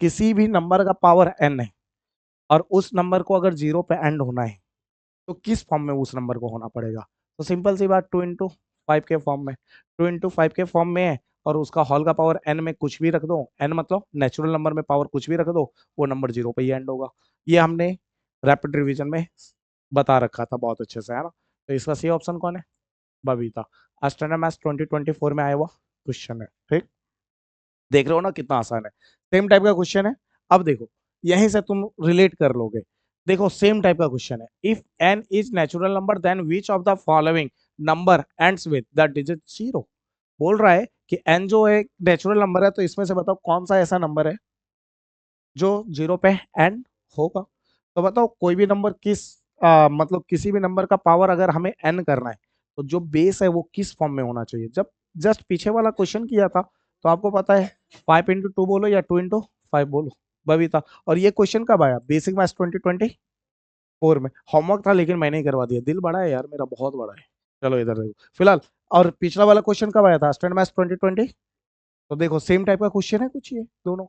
किसी भी नंबर का पावर n है और उस नंबर को अगर जीरो पे एंड होना है तो किस फॉर्म में उस नंबर को होना पड़ेगा। तो सिंपल सी बात, 2 इंटू 5 के फॉर्म में, 2 इंटू 5 के फॉर्म में है, और उसका हॉल का पावर n में कुछ भी रख दो, n मतलब नेचुरल नंबर में पावर कुछ भी रख दो, वो नंबर जीरो पे ही एंड होगा। ये हमने रैपिड रिवीजन में बता रखा था बहुत अच्छे से, है ना। तो इसका सही ऑप्शन कौन है, बबीता। स्टैंडर्ड मैथ्स 2024 में आया हुआ क्वेश्चन है, ठीक। देख रहे हो ना कितना आसान है, सेम टाइप का क्वेश्चन है। अब देखो यहीं से तुम रिलेट कर लोगे। देखो सेम टाइप का क्वेश्चन है, if n is natural number then which of the following number ends with the digit zero. बोल रहा है कि n जो है नेचुरल नंबर है, तो इसमें से बताओ कौन सा ऐसा नंबर है जो जीरो पे एंड होगा। तो बताओ कोई भी नंबर किस, मतलब किसी भी नंबर का पावर अगर हमें n करना है, तो जो बेस है वो किस फॉर्म में होना चाहिए। जब जस्ट पीछे वाला क्वेश्चन किया था तो आपको पता है 5 इंटू 2 बोलो या 2 इंटू 5 बोलो, बबीता। और ये क्वेश्चन कब आया, बेसिक मैथ्स 2024 में। होमवर्क था लेकिन मैंने ही करवा दिया, दिल बड़ा है यार मेरा, बहुत बड़ा है। चलो इधर देखो फिलहाल। और पिछला वाला क्वेश्चन कब आया था, स्टैंडर्ड मैथ्स 2020। तो देखो सेम टाइप का क्वेश्चन है कुछ ये दोनों,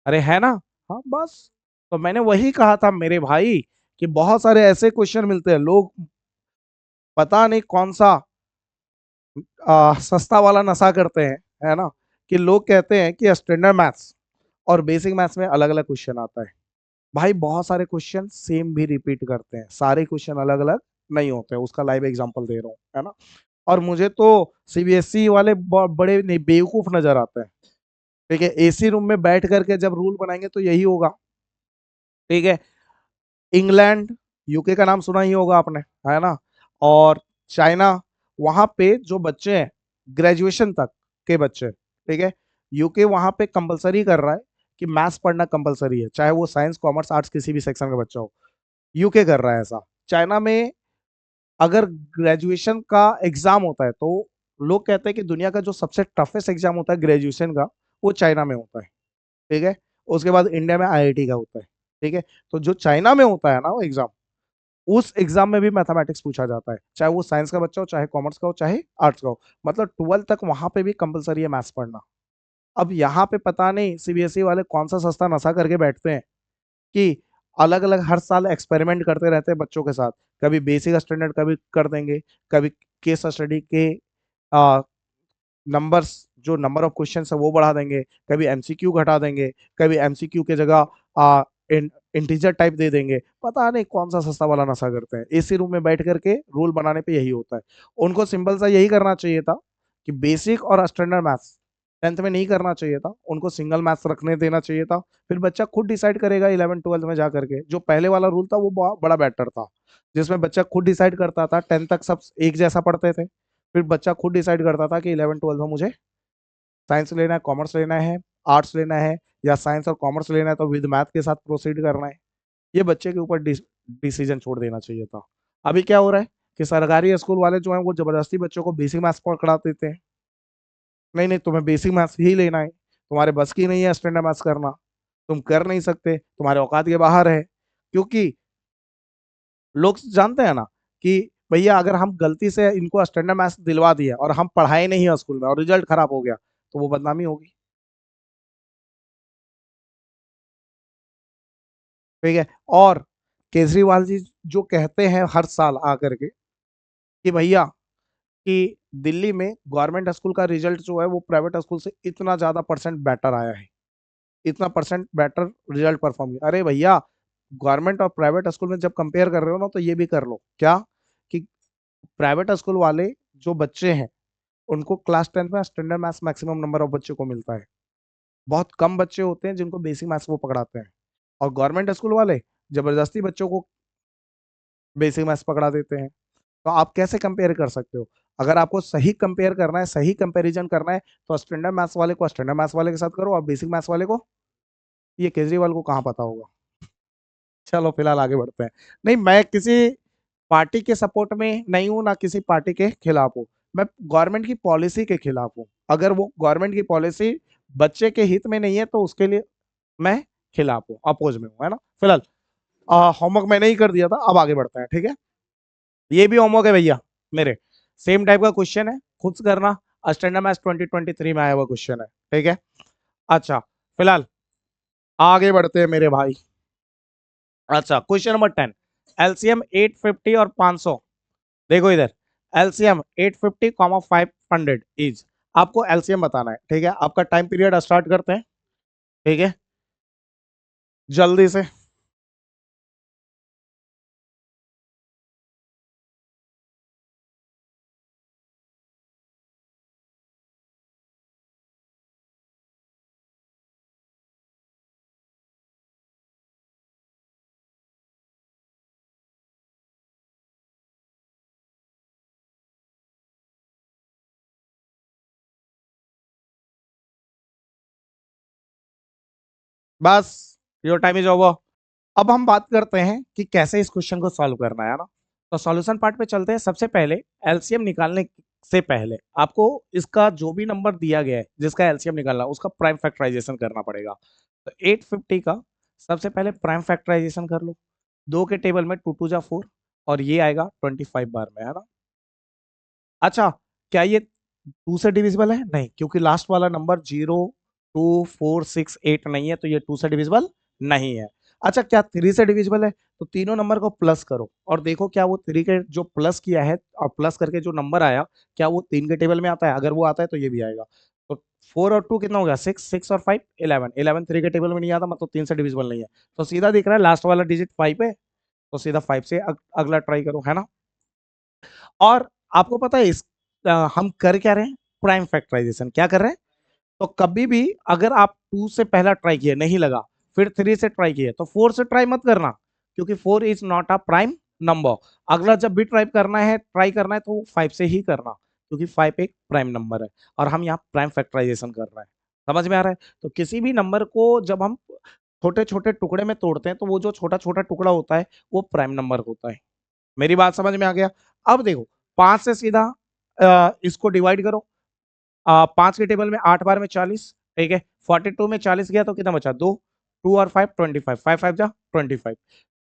अरे है ना। हाँ बस, तो मैंने वही कहा था मेरे भाई कि बहुत सारे ऐसे क्वेश्चन मिलते हैं, लोग पता नहीं कौन सा सस्ता वाला नशा करते हैं, है ना, कि लोग कहते हैं कि स्टैंडर्ड मैथ्स और बेसिक मैथ्स में अलग अलग क्वेश्चन आता है। भाई बहुत सारे क्वेश्चन सेम भी रिपीट करते हैं, सारे क्वेश्चन अलग अलग नहीं होते हैं, उसका लाइव एग्जांपल दे रहा हूँ, है ना। और मुझे तो सीबीएसई वाले बड़े बेवकूफ नजर आते हैं। ठीक है, एसी रूम में बैठ करके जब रूल बनाएंगे तो यही होगा। ठीक है, इंग्लैंड, यूके का नाम सुना ही होगा आपने, है ना, और चाइना, वहां पे जो बच्चे हैं ग्रेजुएशन तक के बच्चे, ठीक है, यूके वहां पे कंपलसरी कर रहा है कि मैथ्स पढ़ना कंपलसरी है, चाहे वो साइंस कॉमर्स आर्ट्स किसी भी सेक्शन का बच्चा हो। यूके कर रहा है ऐसा। चाइना में अगर ग्रेजुएशन का एग्जाम होता है तो लोग कहते हैं कि दुनिया का जो सबसे टफेस्ट एग्जाम होता है ग्रेजुएशन का, वो चाइना में होता है। ठीक है, उसके बाद इंडिया में आईआईटी का होता है। ठीक है, तो जो चाइना में होता है ना वो एग्जाम, उस एग्जाम में भी मैथमेटिक्स पूछा जाता है, चाहे वो साइंस का बच्चा हो, चाहे कॉमर्स का हो, चाहे आर्ट्स का हो। मतलब 12 तक वहां पे भी कंपलसरी है मैथ्स पढ़ना। अब यहाँ पे पता नहीं सीबीएसई वाले कौन सा सस्ता नशा करके बैठते हैं कि अलग अलग हर साल एक्सपेरिमेंट करते रहते हैं बच्चों के साथ। कभी बेसिक स्टैंडर्ड कभी कर देंगे, कभी केस स्टडी के नंबर्स, जो नंबर ऑफ क्वेश्चन है वो बढ़ा देंगे, कभी एमसीक्यू घटा देंगे, कभी एमसीक्यू के जगह इंटीजर टाइप दे देंगे। पता नहीं कौन सा सस्ता वाला नशा करते हैं, एसी रूम में बैठ करके रूल बनाने पे यही होता है। उनको सिंपल सा यही करना चाहिए था कि बेसिक और स्टैंडर्ड मैथ्स 10th में नहीं करना चाहिए था, उनको सिंगल मैथ्स रखने देना चाहिए था। फिर बच्चा खुद डिसाइड करेगा 11 12 में जा करके। जो पहले वाला रूल था वो बड़ा बेटर था, जिसमें बच्चा खुद डिसाइड करता था, 10th तक सब एक जैसा पढ़ते थे। फिर बच्चा खुद डिसाइड करता था कि 11 12 में मुझे साइंस लेना है, कॉमर्स लेना है, आर्ट्स लेना है, या साइंस और कॉमर्स लेना है तो विद मैथ के साथ प्रोसीड करना है। ये बच्चे के ऊपर डिसीजन छोड़ देना चाहिए था। अभी क्या हो रहा है कि सरकारी स्कूल वाले जो हैं वो जबरदस्ती बच्चों को बेसिक मैथ्स पकड़ा देते हैं। नहीं नहीं, तुम्हें बेसिक मैथ्स ही लेना है, तुम्हारे बस की नहीं है स्टैंडर्ड मैथ्स करना, तुम कर नहीं सकते, तुम्हारे औकात के बाहर है। क्योंकि लोग जानते हैं ना कि भैया अगर हम गलती से इनको स्टैंडर्ड मैथ्स दिलवा दिया और हम पढ़ाए नहीं है स्कूल में और रिजल्ट खराब हो गया, तो वो बदनामी होगी। ठीक है, और केजरीवाल जी जो कहते हैं हर साल आकर के कि भैया कि दिल्ली में गवर्नमेंट स्कूल का रिजल्ट जो है वो प्राइवेट स्कूल से इतना ज्यादा परसेंट बेटर आया है, इतना परसेंट बेटर रिजल्ट परफॉर्म किया। अरे भैया, गवर्नमेंट और प्राइवेट स्कूल में जब कंपेयर कर रहे हो ना तो ये भी कर लो क्या कि प्राइवेट स्कूल वाले जो बच्चे हैं उनको क्लास 10th में standard maths maximum number of बच्चों को मिलता है। बहुत कम बच्चे होते हैं जिनको बेसिक मैथ्स वो पकड़ाते हैं। और गवर्नमेंट स्कूल वाले जबरदस्ती बच्चों को बेसिक मैथ्स पकड़ा देते हैं। तो आप कैसे कंपेयर कर सकते हो? अगर आपको सही कंपेयर करना है, सही कंपैरिजन करना है, तो स्टैंडर्ड मैथ्स वाले को स्टैंडर्ड मैथ्स वाले के साथ करो और बेसिक मैथ्स वाले को, ये केजरीवाल को कहाँ पता होगा। चलो फिलहाल आगे बढ़ते हैं। नहीं, मैं किसी पार्टी के सपोर्ट में नहीं हूं, ना किसी पार्टी के खिलाफ हूं। मैं गवर्नमेंट की पॉलिसी के खिलाफ हूं। अगर वो गवर्नमेंट की पॉलिसी बच्चे के हित में नहीं है तो उसके लिए मैं खिलाफ हूँ, अपोज में हूँ, है ना। फिलहाल होमवर्क मैंने ही कर दिया था, अब आगे बढ़ते हैं। ठीक है, ये भी होमवर्क है भैया मेरे, सेम टाइप का क्वेश्चन है, खुद से करना। स्टैंडर्ड मैथ्स 2023 में आया हुआ क्वेश्चन है। ठीक है, अच्छा फिलहाल आगे बढ़ते हैं मेरे भाई। अच्छा, क्वेश्चन नंबर 10, एलसीएम 850 और 500। देखो इधर, एलसीएम 850 कॉमा 500 इज, आपको एलसीएम बताना है। ठीक है, आपका टाइम पीरियड स्टार्ट करते हैं। ठीक है, जल्दी से। बस, योर टाइम इज ओवर। अब हम बात करते हैं कि कैसे इस क्वेश्चन को सॉल्व करना है ना। तो सॉल्यूशन पार्ट पे चलते हैं। सबसे पहले एलसीएम निकालने से पहले आपको इसका जो भी नंबर दिया गया है जिसका एलसीएम निकालना है उसका प्राइम फैक्टराइजेशन करना पड़ेगा। तो 850 का सबसे पहले प्राइम फैक्टराइजेशन कर लो। दो के टेबल में 2 2 जा 4 और ये आएगा 25 बार में, है ना। अच्छा, क्या ये 2 से डिविजिबल है? नहीं, क्योंकि लास्ट वाला नंबर 0 2 4 6 8 नहीं है, तो ये 2 से डिविजिबल नहीं है। अच्छा, क्या 3 से डिविजिबल है? तो तीनों नंबर को प्लस करो और देखो क्या वो 3 के जो प्लस किया है और प्लस करके जो नंबर आया, क्या वो 3 के टेबल में आता है? अगर वो आता है तो ये भी आएगा। तो 4 और 2 कितना हो गया? 6, 6 और 5 11, 11 3 के टेबल में नहीं आता, मतलब 3 से डिविजिबल नहीं है। तो सीधा दिख रहा है लास्ट वाला डिजिट 5 है, तो सीधा 5 से अगला ट्राई करो, है ना? और आपको पता है हम कर क्या रहे हैं? Prime factorization. क्या कर रहे हैं? तो कभी भी अगर आप 2 से पहला ट्राई किए नहीं लगा, फिर 3 से ट्राई किए, तो 4 से ट्राई मत करना, क्योंकि 4 is not a prime number. अगला जब भी ट्राई करना है तो 5 से ही करना, क्योंकि 5 एक प्राइम नंबर है और हम यहाँ प्राइम फैक्टराइजेशन कर रहे हैं। समझ में आ रहा है? तो किसी भी नंबर को जब हम छोटे छोटे टुकड़े में तोड़ते हैं, तो वो जो छोटा छोटा टुकड़ा होता है वो प्राइम नंबर होता है। मेरी बात समझ में आ गया? अब देखो, 5 से सीधा इसको डिवाइड करो। 5 के टेबल में 8 बार में 40, ठीक है। 42 में 40 गया तो कितना बचा? 2, 2 और 5 25, 5 5 जा 25।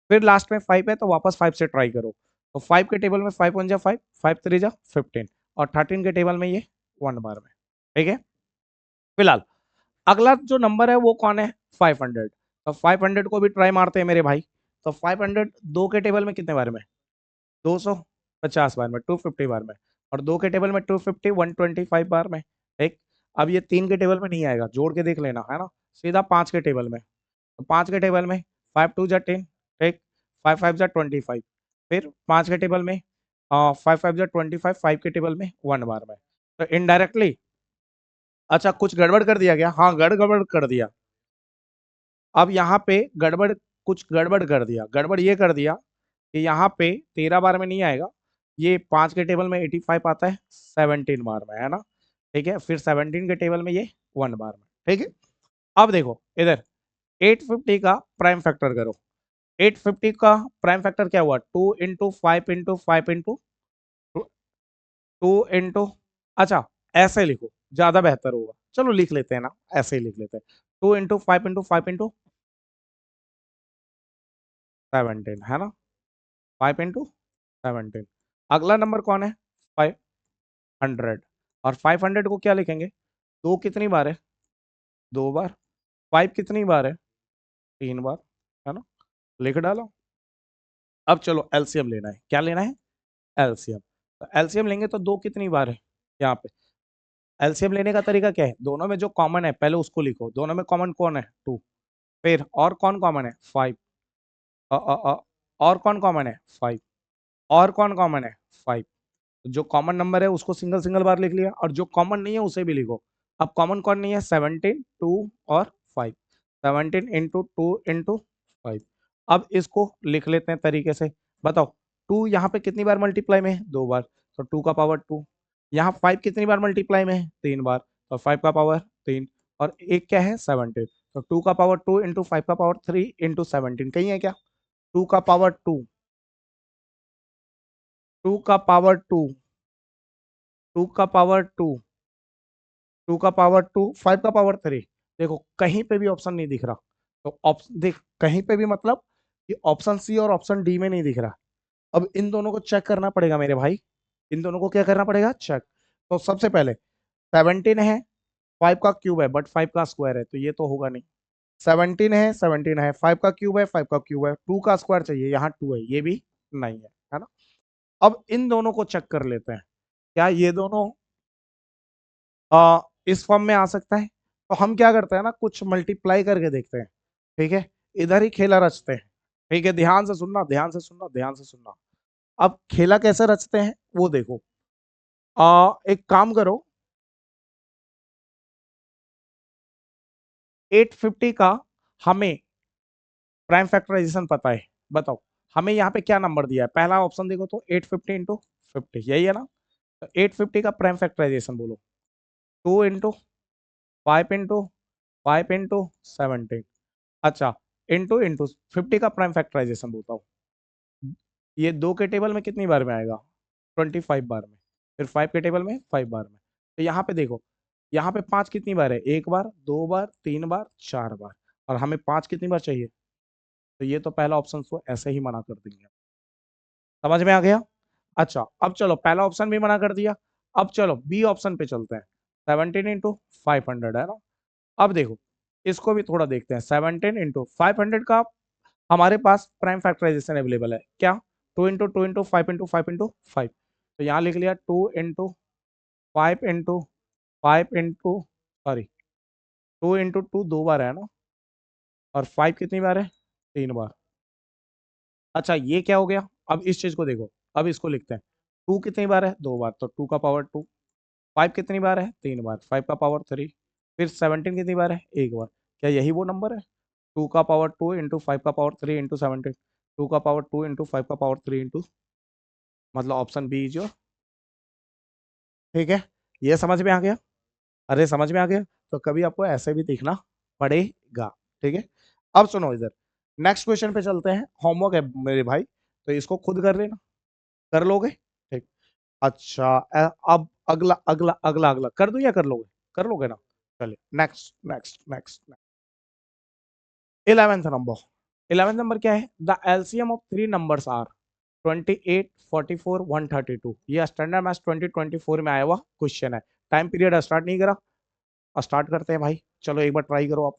फिर लास्ट में 5 है तो वापस 5 से ट्राई करो। तो 5 के टेबल में 5 1 जा 5, 5 3 जा 15 और 13 के टेबल में ये 1 बार में, ठीक है। फिलहाल अगला जो नंबर है वो कौन है? 500। तो 500 को भी ट्राई मारते हैं मेरे भाई। तो 500 2 के टेबल में कितने बार में? 250 बार में, 250 बार में। और 2 के टेबल में 250 125 बार में, ठीक। अब ये 3 के टेबल में नहीं आएगा, जोड़ के देख लेना, है ना? सीधा 5 के टेबल में। तो 5 के टेबल में 5 2 जा 10, ठीक। 5 5 जा 25। फिर 5 के टेबल में 5 5 जा 25, 5 के टेबल में 1 बार में। तो इनडायरेक्टली, अच्छा कुछ गड़बड़ कर दिया क्या? हाँ, गड़बड़ कर दिया। अब यहाँ पे कुछ गड़बड़ कर दिया। गड़बड़ ये कर दिया कि यहाँ पे 13 बार में नहीं आएगा, ये 5 के टेबल में 85 आता है 17 बार में, है ना? ठीक है। फिर 17 के टेबल में ये 1 बार में, ठीक है। अब देखो इधर 850 का प्राइम फैक्टर करो। 850 का प्राइम फैक्टर क्या हुआ? 2 इंटू 5 इंटू 5 इंटू 2 इंटू, अच्छा ऐसे लिखो ज्यादा बेहतर होगा। चलो लिख लेते हैं ना, ऐसे ही लिख लेते हैं। 2 इंटू 5 इंटू 5 इंटू 17, है ना? 5 इंटू 17। अगला नंबर कौन है? 500। और 500 को क्या लिखेंगे? 2 कितनी बार है? 2 बार। 5 कितनी बार है? 3 बार, है ना? लिख डालो। अब चलो एलसीएम लेना है। क्या लेना है? एलसीएम। तो एलसीएम लेंगे तो 2 कितनी बार है यहाँ पे? एलसीएम लेने का तरीका क्या है? दोनों में जो कॉमन है पहले उसको लिखो। दोनों में कॉमन कौन है? 2। फिर और कौन कॉमन है? 5। और कौन कॉमन है? 5। और कौन कॉमन है? 5। जो कॉमन नंबर है उसको सिंगल सिंगल बार लिख लिया, और जो कॉमन नहीं है उसे भी लिखो। अब कॉमन कौन नहीं है? 17, 2 और 5। 17 इंटू 2 इंटू 5। अब इसको लिख लेते हैं तरीके से। बताओ, 2 यहाँ पे कितनी बार मल्टीप्लाई में है? 2 बार, तो 2 का पावर 2। यहाँ 5 कितनी बार मल्टीप्लाई में है? 3 बार, तो 5 का पावर 3। और एक क्या है? 17। तो 2 का पावर 2 इंटू 5 का पावर 3 इंटू 17 कहीं है क्या? 2 का पावर 2, 2 का पावर 2, 2 का पावर 2, 2 का पावर 2, 5 का पावर 3। देखो कहीं पे भी ऑप्शन नहीं दिख रहा। तो ऑप्शन देख, कहीं पे भी मतलब कि ऑप्शन सी और ऑप्शन डी में नहीं दिख रहा। अब इन दोनों को चेक करना पड़ेगा मेरे भाई। इन दोनों को क्या करना पड़ेगा? चेक। तो सबसे पहले 17 है, 5 का क्यूब है बट 5 का स्क्वायर है, तो ये तो होगा नहीं। 17 है, 5 का क्यूब है, 5 का क्यूब है, 2 का स्क्वायर चाहिए, यहाँ 2 है, ये भी नहीं है ना? अब इन दोनों को चेक कर लेते हैं, क्या ये दोनों इस फॉर्म में आ सकता है? तो हम क्या करते हैं ना, कुछ मल्टीप्लाई करके देखते हैं, ठीक है। इधर ही खेला रचते हैं, ठीक है। ध्यान से सुनना, ध्यान से सुनना, ध्यान से सुनना। अब खेला कैसे रचते हैं वो देखो। एक काम करो, 850 का हमें प्राइम फैक्टराइजेशन पता है। बताओ हमें यहाँ पे क्या नंबर दिया है? पहला ऑप्शन देखो तो 850 इंटू 50, यही है ना? तो 850 का प्राइम फैक्टराइजेशन बोलो। 2 इंटू 5 इंटू 5 इंटू 17, अच्छा इंटू इंटू 50 का प्राइम फैक्टराइजेशन बोलता हूँ। ये 2 के टेबल में कितनी बार में आएगा? 25 बार में। फिर 5 के टेबल में 5 बार में। तो यहाँ पे देखो, यहाँ पे 5 कितनी बार है? 1 बार, 2 बार, 3 बार, 4 बार। और हमें 5 कितनी बार चाहिए? तो ये तो पहला ऑप्शन को ऐसे ही मना कर देंगे। समझ में आ गया? अच्छा अब चलो, पहला ऑप्शन भी मना कर दिया। अब चलो बी ऑप्शन पे चलते हैं। 17 इंटू 500, है ना? अब देखो इसको भी थोड़ा देखते हैं। 17 इंटू 500 का हमारे पास प्राइम फैक्टराइजेशन अवेलेबल है क्या, 2 इंटू 5 तो यहाँ लिख लिया 2 into 5 into 5 into sorry 2 into 2 दो बार है ना, और 5 कितनी बार है, 3 बार। अच्छा ये क्या हो गया, अब इस चीज को देखो, अब इसको लिखते हैं, 2 कितनी बार है, 2 बार, तो 2 का पावर 2। 5 कितनी बार है, 3 बार, 5 का पावर 3। फिर 17 कितनी बार है, 1 बार। क्या यही वो नंबर है, 2 का पावर 2 इंटू 5 का पावर 3 इंटू 17, 2 का पावर 2 इंटू 5 का पावर 3 इंटू, मतलब ऑप्शन बी इज योर। ठीक है, ये समझ में आ गया, अरे समझ में आ गया, तो कभी आपको ऐसे भी देखना पड़ेगा। ठीक है, अब सुनो इधर, नेक्स्ट क्वेश्चन पे चलते हैं, होमवर्क है मेरे भाई, तो इसको खुद कर लेना, कर लोगे, ठीक। अच्छा अब अगला अगला अगला अगला कर दूं या कर लोगे, कर लोगे ना, चलिए next next next. 11th number, 11th number क्या है, the LCM of three numbers are 28, 44, 132। ये स्टैंडर्ड मैथ्स 2024 में आया हुआ क्वेश्चन है। टाइम पीरियड स्टार्ट नहीं करा, स्टार्ट करते हैं भाई, चलो एक बार ट्राई करो आप।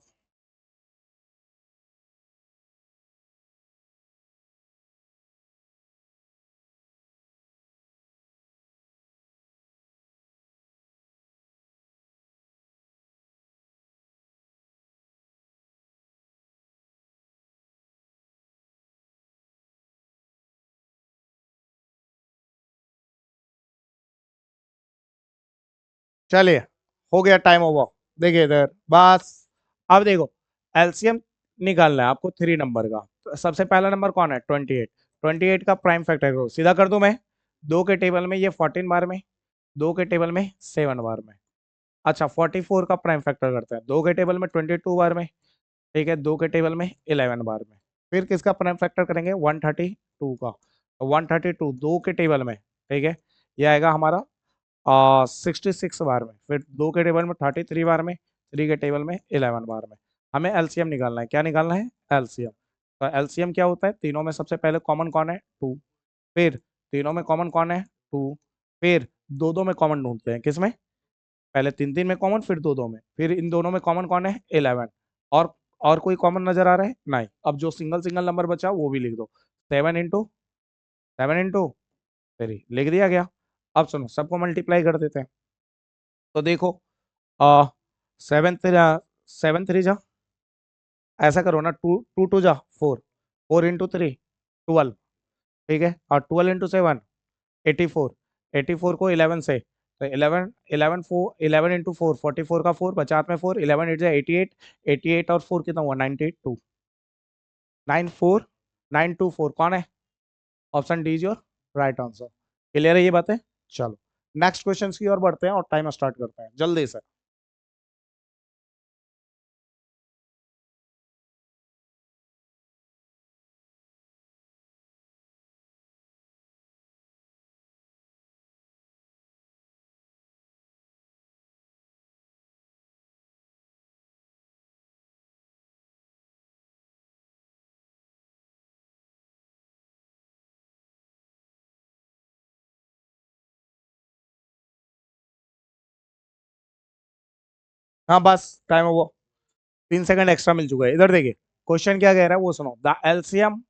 चलिए, हो गया टाइम ओवर। देखिए इधर बस, अब देखो एलसीएम निकालना है आपको थ्री नंबर का, तो सबसे पहला नंबर कौन है, 28। 28 का प्राइम फैक्टर करो, सीधा कर दूं मैं, दो के टेबल में ये 14 बार में, दो के टेबल में 7 बार में। अच्छा 44 का प्राइम फैक्टर करते हैं, दो के टेबल में 22 बार में, ठीक है, दो के टेबल में 11 बार में। फिर किसका प्राइम फैक्टर करेंगे, 132 का, तो 132 दो के टेबल में, ठीक है, ये आएगा हमारा 66 बार में। फिर दो के टेबल में 33 बार में, थ्री के टेबल में 11 बार में। हमें एलसीएम निकालना है, क्या निकालना है, एलसीएम। तो एलसीएम क्या होता है, तीनों में सबसे पहले कॉमन कौन है, 2। फिर तीनों में कॉमन कौन है, 2। फिर दो दो में कॉमन ढूंढते हैं, किसमें, पहले तीन तीन में कॉमन, फिर दो दो में, फिर इन दोनों में कॉमन कौन है, 11। और और कोई कॉमन नजर आ रहा है, नहीं, अब जो सिंगल सिंगल नंबर बचा वो भी लिख दो, 7 इंटू 3 लिख दिया गया। अब सुनो सबको मल्टीप्लाई कर देते हैं, तो देखो आ 7 3 जा, ऐसा करो ना, टू टू टू जा 4, 4 इंटू 3 12, ठीक है, और 12 इंटू 7 84, 84 को 11 से, तो 11 11 4 11 इंटू 4 44 का 4 बचा हाथ में 4, 11 8 जा 88, 88 और 4 कितना हुआ 92, 94 924 कौन है, option D is your right answer. Clear है ये बातें, चलो नेक्स्ट क्वेश्चन की ओर बढ़ते हैं और टाइम स्टार्ट करते हैं जल्दी से। हाँ बस टाइम वो 3 सेकंड एक्स्ट्रा मिल चुका है, इधर देखिए क्वेश्चन क्या कह रहा है वो सुनो, the LCM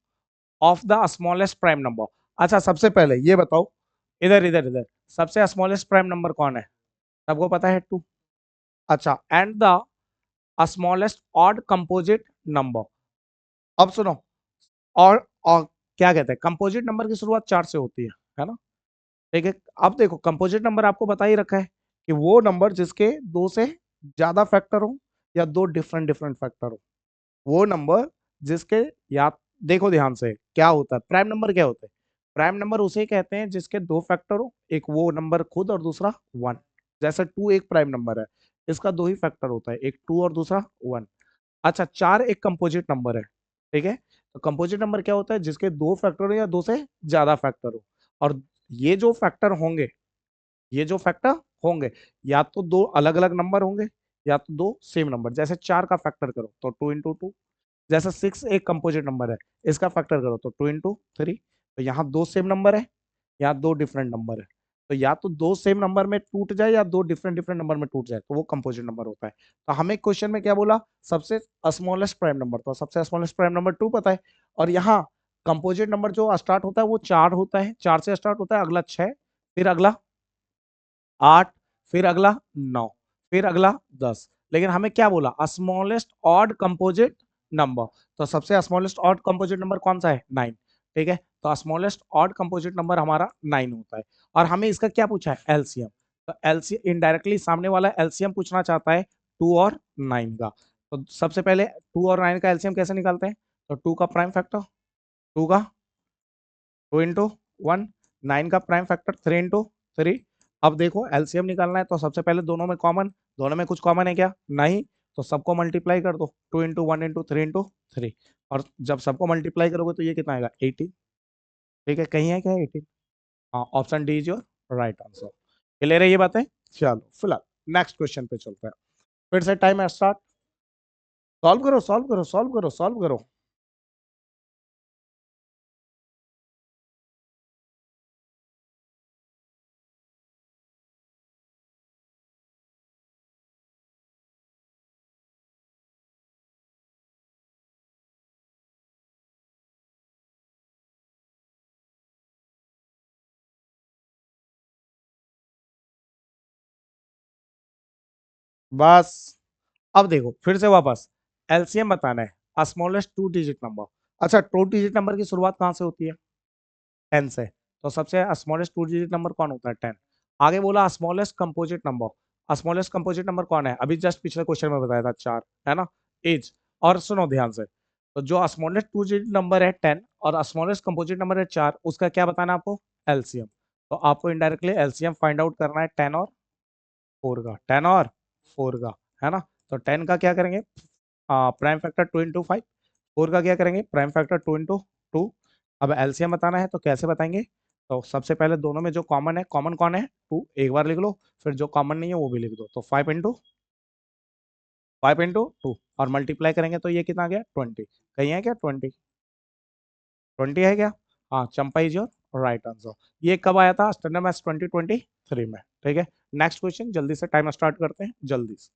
of the smallest prime number. अच्छा सबसे पहले ये बताओ, इधर इधर इधर सबसे स्मॉलेस्ट प्राइम नंबर कौन है, सबको पता है 2। अच्छा and the smallest odd composite number. अब सुनो, और क्या कहते हैं, कंपोजिट नंबर की शुरुआत 4 से होती है ना, ठीक है। अब देखो कंपोजिट नंबर आपको बता ही रखा है कि वो नंबर जिसके दो से ज्यादा फैक्टर हो या दो डिफरेंट डिफरेंट फैक्टर हो, वो नंबर जिसके, या देखो ध्यान से क्या होता है, प्राइम नंबर क्या होता है, प्राइम नंबर उसे कहते हैं जिसके दो फैक्टर हो, एक वो नंबर खुद और दूसरा 1। जैसे 2 एक प्राइम नंबर है, इसका दो ही फैक्टर होता है, एक 2 और दूसरा 1। अच्छा 4 एक कंपोजिट नंबर है, ठीक है, तो कंपोजिट नंबर क्या होता है, जिसके दो फैक्टर हो या दो से ज्यादा फैक्टर हो, और ये जो फैक्टर होंगे, ये जो फैक्टर होंगे, या तो दो अलग अलग नंबर होंगे या तो दो सेम नंबर। जैसे 4 का फैक्टर करो तो 2 इंटू 2, जैसे 6 एक कंपोजिट नंबर है, इसका फैक्टर करो तो 2 इंटू 3, तो यहाँ दो सेम नंबर है, यहाँ दो डिफरेंट नंबर है। तो या तो दो सेम नंबर में टूट जाए या दो डिफरेंट डिफरेंट नंबर में टूट जाए, तो वो कंपोजिट नंबर होता है। तो हमें क्वेश्चन में क्या बोला, सबसे स्मॉलेस्ट प्राइम नंबर, तो सबसे स्मॉलेस्ट प्राइम नंबर 2 पता है। और यहाँ कंपोजिट नंबर जो स्टार्ट होता है वो 4 होता है, 4 से स्टार्ट होता है, अगला 6, फिर अगला 8, फिर अगला 9, फिर अगला 10। लेकिन हमें क्या बोला, स्मॉलेस्ट ऑड कंपोजिट नंबर, तो सबसे स्मॉलेस्ट ऑड कंपोजिट नंबर कौन सा है, 9। ठीक है, तो स्मॉलेस्ट ऑड कंपोजिट नंबर हमारा 9 होता है। और हमें इसका क्या पूछा है, एलसीएम। तो एलसीएम इनडायरेक्टली सामने वाला एलसीएम पूछना चाहता है 2 और 9 का। तो सबसे पहले 2 और 9 का एलसीएम कैसे निकालते हैं, तो 2 का प्राइम फैक्टर, 2 का 2 इंटू 1, 9 का प्राइम फैक्टर 3 इंटू 3। अब देखो एलसीएम निकालना है, तो सबसे पहले दोनों में कॉमन, दोनों में कुछ कॉमन है क्या, नहीं, तो सबको मल्टीप्लाई कर दो, 2 इंटू 1 इंटू 3 इंटू 3। और जब सबको मल्टीप्लाई करोगे तो ये कितना आएगा, 18। ठीक है, कहीं है क्या 18, हाँ, option D is your right answer. Clear है ये बातें। चलो फिलहाल नेक्स्ट क्वेश्चन पे चलते हैं, फिर से टाइम स्टार्ट, सॉल्व करो सॉल्व करो सॉल्व करो सॉल्व करो। बस अब देखो फिर से वापस, एलसीएम बताना है, स्मॉलेस्ट 2 डिजिट नंबर। अच्छा, 2 डिजिट नंबर की शुरुआत कहाँ से होती है, 10 से। तो सबसे स्मॉलेस्ट 2 डिजिट नंबर कौन होता है, 10। आगे बोला smallest composite number, smallest composite number कौन है, अभी जस्ट पिछले क्वेश्चन में बताया था 4, है ना, एज। और सुनो ध्यान से, तो जो स्मॉलेस्ट 2 डिजिट नंबर है 10 और स्मॉलेस्ट कंपोजिट नंबर है 4, उसका क्या बताना है आपको, एलसीएम। तो आपको इनडायरेक्टली एलसीएम फाइंड आउट करना है 10 और 4 का, 10 और 4 का, है ना। तो 10 का क्या करेंगे, प्राइम फैक्टर 2 इंटू 5, 4 का क्या करेंगे, प्राइम फैक्टर 2 इंटू 2। अब एलसीएम बताना है तो कैसे बताएंगे, तो सबसे पहले दोनों में जो कॉमन है, कॉमन कौन है, 2, एक बार लिख लो, फिर जो कॉमन नहीं है वो भी लिख दो, तो 5 इंटू 2, और मल्टीप्लाई करेंगे तो ये कितना आ गया, 20। कहीं है क्या 20, 20 है क्या, हाँ, चंपा इज योर राइट आंसर। ये कब आया था, स्टैंडर्ड मैथ्स 2023 में। ठीक है, नेक्स्ट क्वेश्चन, जल्दी से टाइम स्टार्ट करते हैं जल्दी से।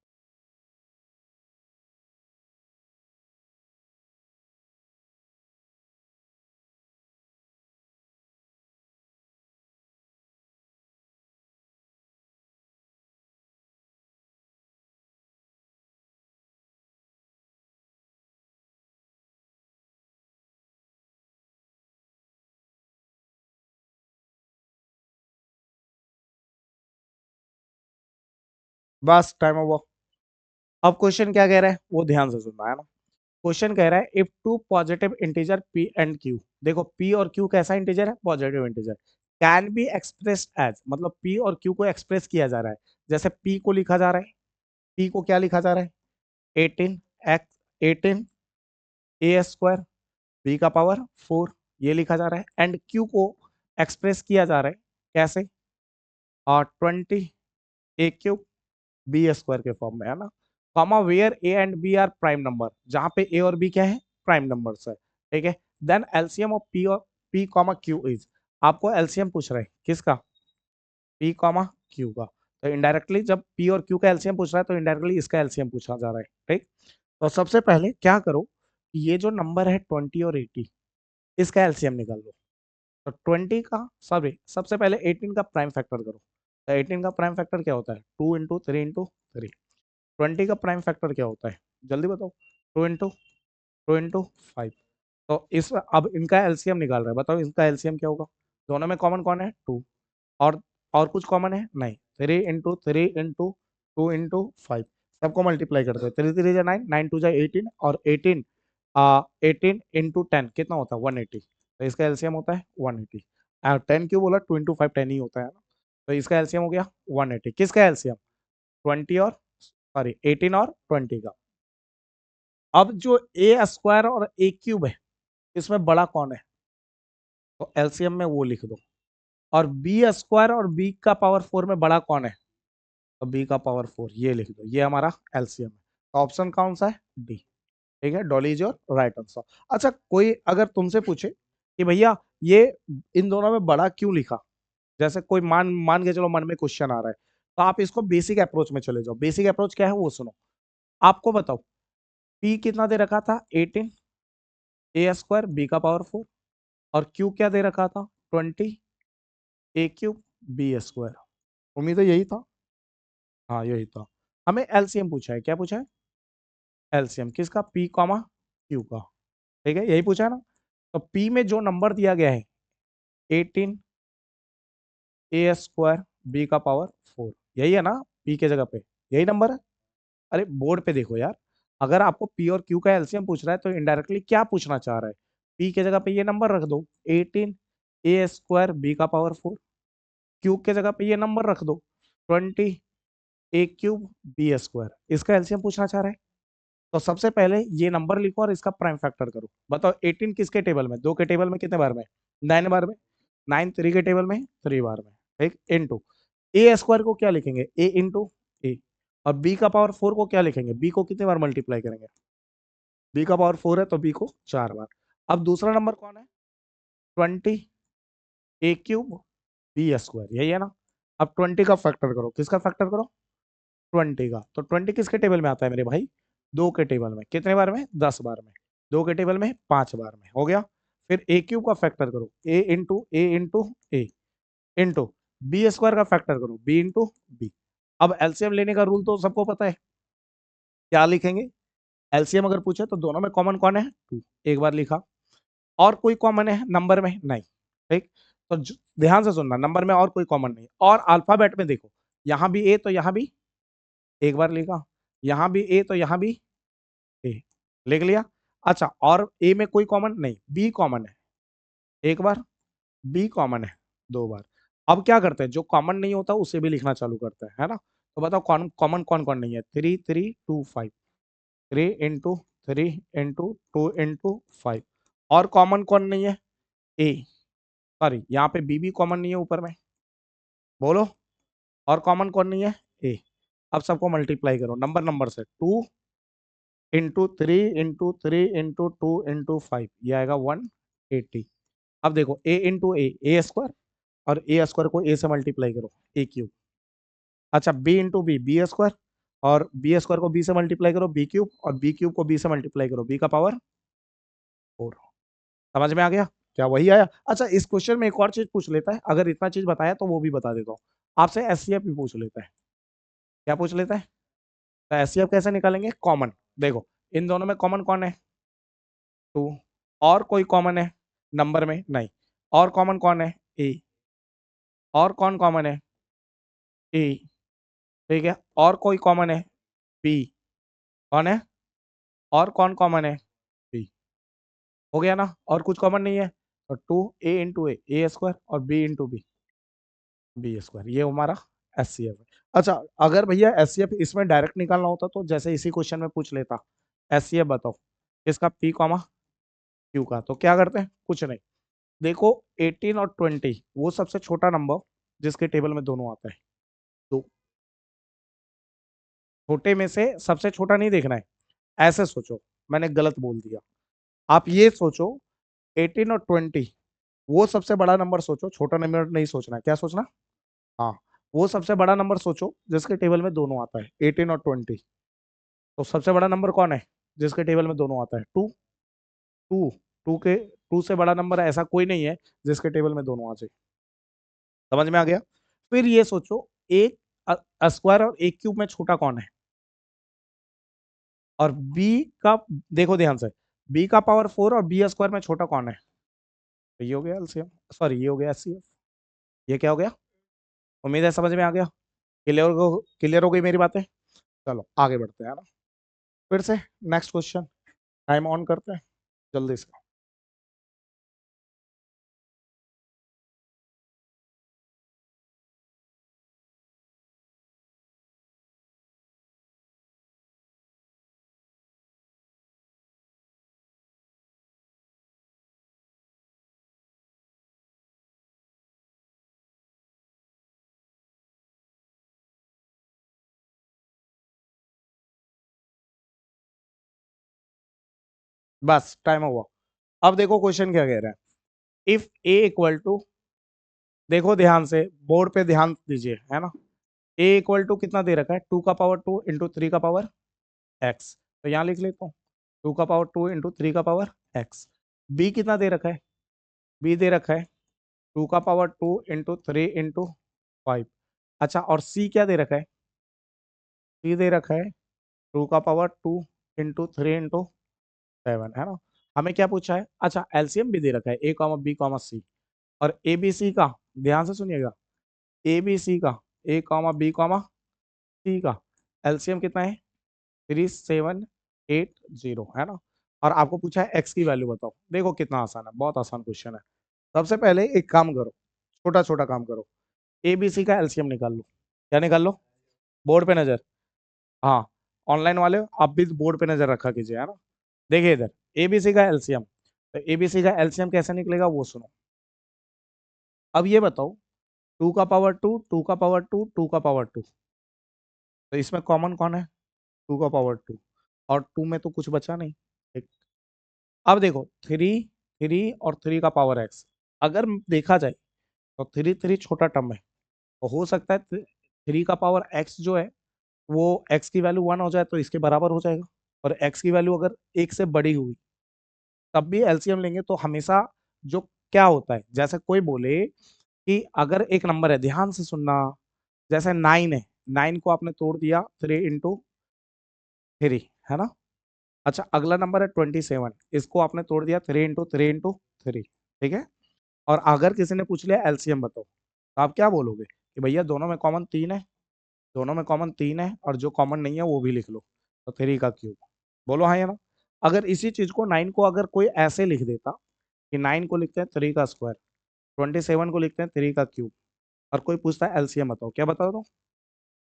बस टाइम ओवर। अब क्वेश्चन क्या कह रहा है वो ध्यान से सुनना है ना। क्वेश्चन कह रहा है if two positive integer P and Q, देखो पी और क्यू कैसा इंटीजर है, positive integer, can be expressed as, मतलब पी और क्यू को एक्सप्रेस किया जा रहा है। जैसे पी को लिखा जा रहा है, पी को क्या लिखा जा रहा है, 18 ए स्क्वायर, बी का पावर 4, ये लिखा जा रहा है। एंड क्यू को एक्सप्रेस किया जा रहा है कैसे, और 20 ए क्यूब बी स्क्वायर के फॉर्म में, है ना। Comma where A and B are prime number, जहां पे ए और बी क्या है, प्राइम नंबर्स है। ठीक है, देन एलसीएम ऑफ पी और पी कॉमा क्यू इज, आपको एलसीएम पूछ रहे हैं किसका, पी कॉमा क्यू का। तो इनडायरेक्टली जब पी और क्यू का एलसीएम पूछ रहा है तो इनडायरेक्टली इसका एलसीएम पूछा जा रहा है। ठीक, तो सबसे पहले क्या करो, ये जो नंबर है 20 और 80, इसका एलसीएम निकाल लो। तो 20 का, सॉरी, सबसे पहले 18 का प्राइम फैक्टर करो। तो 18 का प्राइम फैक्टर क्या होता है, 2 इंटू 3 इंटू 3। 20 का प्राइम फैक्टर क्या होता है, जल्दी बताओ, 2 इंटू 5। तो इस अब इनका एलसीएम निकाल रहा है, बताओ इनका एलसीएम क्या होगा, दोनों में कॉमन कौन है, 2, और और कुछ कॉमन है नहीं, 3 इंटू 3 इंटू 2 इंटू 5, सबको मल्टीप्लाई करते हैं, 3 3 जा 9, 9 2 जा 18, और 18 इंटू 10 कितना होता है, 180। तो इसका एलसीएम होता है 180। 10 क्यों बोला, 2 इंटू 5 10 ही होता है ना। तो इसका एलसीएम हो गया 180, किसका एलसीएम, 20 और, सॉरी, 18 और 20 का। अब जो ए स्क्वायर और ए क्यूब है, इसमें बड़ा कौन है, तो एलसीएम में वो लिख दो। और बी स्क्वायर और बी का पावर 4 में बड़ा कौन है, तो बी का पावर 4, ये लिख दो, ये हमारा एलसीएम है। तो ऑप्शन कौन सा है, डी। ठीक है, Dolly is your right answer. अच्छा, कोई अगर तुमसे पूछे कि भैया ये इन दोनों में बड़ा क्यों लिखा, जैसे कोई मान मान के चलो मन में क्वेश्चन आ रहा है, तो आप इसको बेसिक अप्रोच में चले जाओ। बेसिक अप्रोच क्या है वो सुनो। आपको बताओ, पी कितना दे रखा था, 18 ए स्क्वायर बी का पावर 4, और क्यू क्या दे रखा था, 20 ए क्यूब बी स्क्वायर। उम्मीद है यही था। हाँ यही था। हमें एलसीएम पूछा है। क्या पूछा है? एलसीएम किसका, पी कॉमा क्यू का। ठीक है, यही पूछा है ना। तो पी में जो नंबर दिया गया है 18 ए स्क्वायर बी का पावर 4, यही है ना, पी के जगह पे यही नंबर है। अरे बोर्ड पे देखो यार, अगर आपको पी और क्यू का एलसीएम पूछ रहा है तो इनडायरेक्टली क्या पूछना चाह रहा है, पी के जगह पे ये नंबर रख दो 18 ए स्क्वायर बी का पावर 4, क्यू के जगह पे ये नंबर रख दो 20 ए क्यूब बी स्क्वायर। इसका एलसीएम पूछना चाह रहा है। तो सबसे पहले ये नंबर लिखो और इसका प्राइम फैक्टर करो। बताओ 18 किसके टेबल में, दो के टेबल में कितने बार में, 9 बार में। 9 3 के टेबल में 3 बार में। ठीक, इनटू ए स्क्वायर को क्या लिखेंगे, ए इंटू ए, और बी का पावर 4 को क्या लिखेंगे, बी को कितने बार मल्टीप्लाई करेंगे, बी का पावर 4 है तो बी को 4 बार। अब दूसरा नंबर कौन है, 20 ए क्यूब बी स्क्वायर, यही है ना। अब 20 का फैक्टर करो, किसका फैक्टर करो, 20 का। तो 20 किसके टेबल में आता है मेरे भाई, दो के टेबल में, कितने बार में, 10 बार में। दो के टेबल में 5 बार में, हो गया। फिर ए क्यूब का फैक्टर करो, ए इंटू ए इंटू बी स्क्वायर का फैक्टर करो, बी इंटू बी। अब एलसीएम लेने का रूल तो सबको पता है, क्या लिखेंगे, एलसीएम अगर पूछे तो दोनों में कॉमन कौन है, 2, एक बार लिखा। और कोई कॉमन है नंबर में, नहीं। ठीक, तो ध्यान से सुनना, नंबर में और कोई कॉमन नहीं। और अल्फाबेट में देखो, यहां भी ए तो यहां भी, एक बार लिखा, यहां भी ए तो यहां भी ए, लिख लिया। अच्छा, और ए में कोई कॉमन नहीं, बी कॉमन है, एक बार, बी कॉमन है, दो बार। अब क्या करते हैं, जो कॉमन नहीं होता उसे भी लिखना चालू करते हैं, है ना। तो बताओ कौन कॉमन कौन कौन नहीं है, 3 3 2 5, 3 इंटू 3 इंटू 2 इंटू 5। और कॉमन कौन नहीं है, ए, सॉरी यहाँ पे बी भी कॉमन नहीं है ऊपर में, बोलो। और कॉमन कौन नहीं है, ए। अब सबको मल्टीप्लाई करो नंबर नंबर से, 2 इंटू 3 इंटू 3 इंटू 2 इंटू 5, ये आएगा 180। अब देखो ए इंटू ए स्क्वायर, और ए स्क्वायर को ए से मल्टीप्लाई करो, ए क्यूब। अच्छा, बी इंटू बी स्क्वायर, और बी स्क्वायर को बी से मल्टीप्लाई करो, बी क्यूब, और बी क्यूब को बी से मल्टीप्लाई करो, बी का पावर 4। समझ में आ गया, क्या वही आया। अच्छा, इस क्वेश्चन में एक और चीज पूछ लेता है, अगर इतना चीज बताया तो वो भी बता देता हूँ। आपसे एससीएफ भी पूछ लेता है। क्या पूछ लेता है, तो एससीएफ कैसे निकालेंगे, कॉमन। देखो इन दोनों में कॉमन कौन है, 2। और कोई कॉमन है नंबर में, नहीं। और कॉमन कौन है, ए। और कौन कॉमन है, ए। ठीक है, और कोई कॉमन है, बी। कौन है, और कौन कॉमन है, बी। हो गया ना, और कुछ कॉमन नहीं है। तो 2 ए इंटू ए स्क्वायर, और बी स्क्वायर, ये हमारा एससीएफ है। अच्छा, अगर भैया एससीएफ इसमें डायरेक्ट निकालना होता तो जैसे इसी क्वेश्चन में पूछ लेता, एससीएफ बताओ इसका, पी कॉमा क्यू का, तो क्या करते हैं, कुछ नहीं। देखो 18 और 20 वो सबसे छोटा नंबर जिसके टेबल में दोनों आता है, तो छोटे में से सबसे छोटा नहीं देखना है, ऐसे सोचो। मैंने गलत बोल दिया, आप ये सोचो 18 और 20 वो सबसे बड़ा नंबर सोचो, छोटा नंबर नहीं सोचना है, क्या सोचना, हाँ, वो सबसे बड़ा नंबर सोचो जिसके टेबल में दोनों आता है, 18 और 20। तो सबसे बड़ा नंबर कौन है जिसके टेबल में दोनों आता है, 2। टू टू से बड़ा नंबर ऐसा कोई नहीं है जिसके टेबल में दोनों आ जाए। समझ में आ गया। फिर ये सोचो, एक स्क्वायर और एक क्यूब में छोटा कौन है, और बी का, देखो ध्यान से, बी का पावर 4 और बी स्क्वायर में छोटा कौन है, तो ये हो गया एलसीएम, सॉरी ये हो गया एचसीएफ। ये क्या हो गया, उम्मीद है समझ में आ गया, क्लियर हो गई मेरी बातें। चलो आगे बढ़ते हैं ना, फिर से नेक्स्ट क्वेश्चन, टाइम ऑन करते हैं जल्दी से। बस टाइम हुआ। अब देखो क्वेश्चन क्या कह रहा है, इफ ए इक्वल टू, देखो ध्यान से, बोर्ड पे ध्यान दीजिए, है ना। ए इक्वल टू कितना दे रखा है, 2 का पावर 2 इंटू 3 का पावर x, तो यहाँ लिख लेता हूँ 2 का पावर 2 इंटू 3 का पावर x। बी कितना दे रखा है, बी दे रखा है 2 का पावर 2 इंटू 3 इंटू 5। अच्छा, और सी क्या दे रखा है, सी दे रखा है 2 का पावर 2 इंटू 3 इंटू 7, है ना। हमें क्या पूछा है, अच्छा एलसीएम भी दे रखा है a, b, c, और ए बी सी का, ध्यान से सुनिएगा, ए बी सी का, a, b, c का एलसीएम कितना है, 3780, है ना। और आपको पूछा है एक्स की वैल्यू बताओ। देखो कितना आसान है, बहुत आसान क्वेश्चन है। सबसे पहले एक काम करो, छोटा छोटा काम करो, एबीसी का एलसीएम निकाल लो। क्या निकाल लो, बोर्ड पे नजर, हाँ, ऑनलाइन वाले आप भी बोर्ड पे नजर रखा कीजिए, है ना। देखिए इधर, एबीसी का एलसीएम, तो एबीसी का एलसीएम कैसे निकलेगा वो सुनो। अब ये बताओ, 2 का पावर 2, 2 का पावर 2, 2 का पावर 2, तो इसमें कॉमन कौन है, 2 का पावर 2, और 2 में तो कुछ बचा नहीं। ठीक। अब देखो, 3 और 3 का पावर x, अगर देखा जाए तो 3 छोटा टर्म है, तो हो सकता है 3 का पावर x जो है वो x की वैल्यू 1 हो जाए तो इसके बराबर हो जाएगा, और x की वैल्यू अगर 1 से बड़ी हुई तब भी एलसीएम लेंगे। तो हमेशा जो क्या होता है, जैसे कोई बोले कि अगर एक नंबर है, ध्यान से सुनना, जैसे 9 है, 9 को आपने तोड़ दिया 3 इंटू 3, है ना। अच्छा, अगला नंबर है 27, इसको आपने तोड़ दिया 3 इंटू 3 इंटू 3, ठीक है। और अगर किसी ने पूछ लिया एलसीएम बताओ, तो आप क्या बोलोगे कि भैया दोनों में कॉमन 3 है, दोनों में कॉमन 3 है, और जो कॉमन नहीं है वो भी लिख लो, तो 3 का क्यूब। बोलो हाँ या ना। अगर इसी चीज को 9 को अगर कोई ऐसे लिख देता कि 9 को लिखते हैं 3 का स्क्वायर, 27 को लिखते हैं 3 का क्यूब, और कोई पूछता है एलसीएम बताओ, क्या बता दो,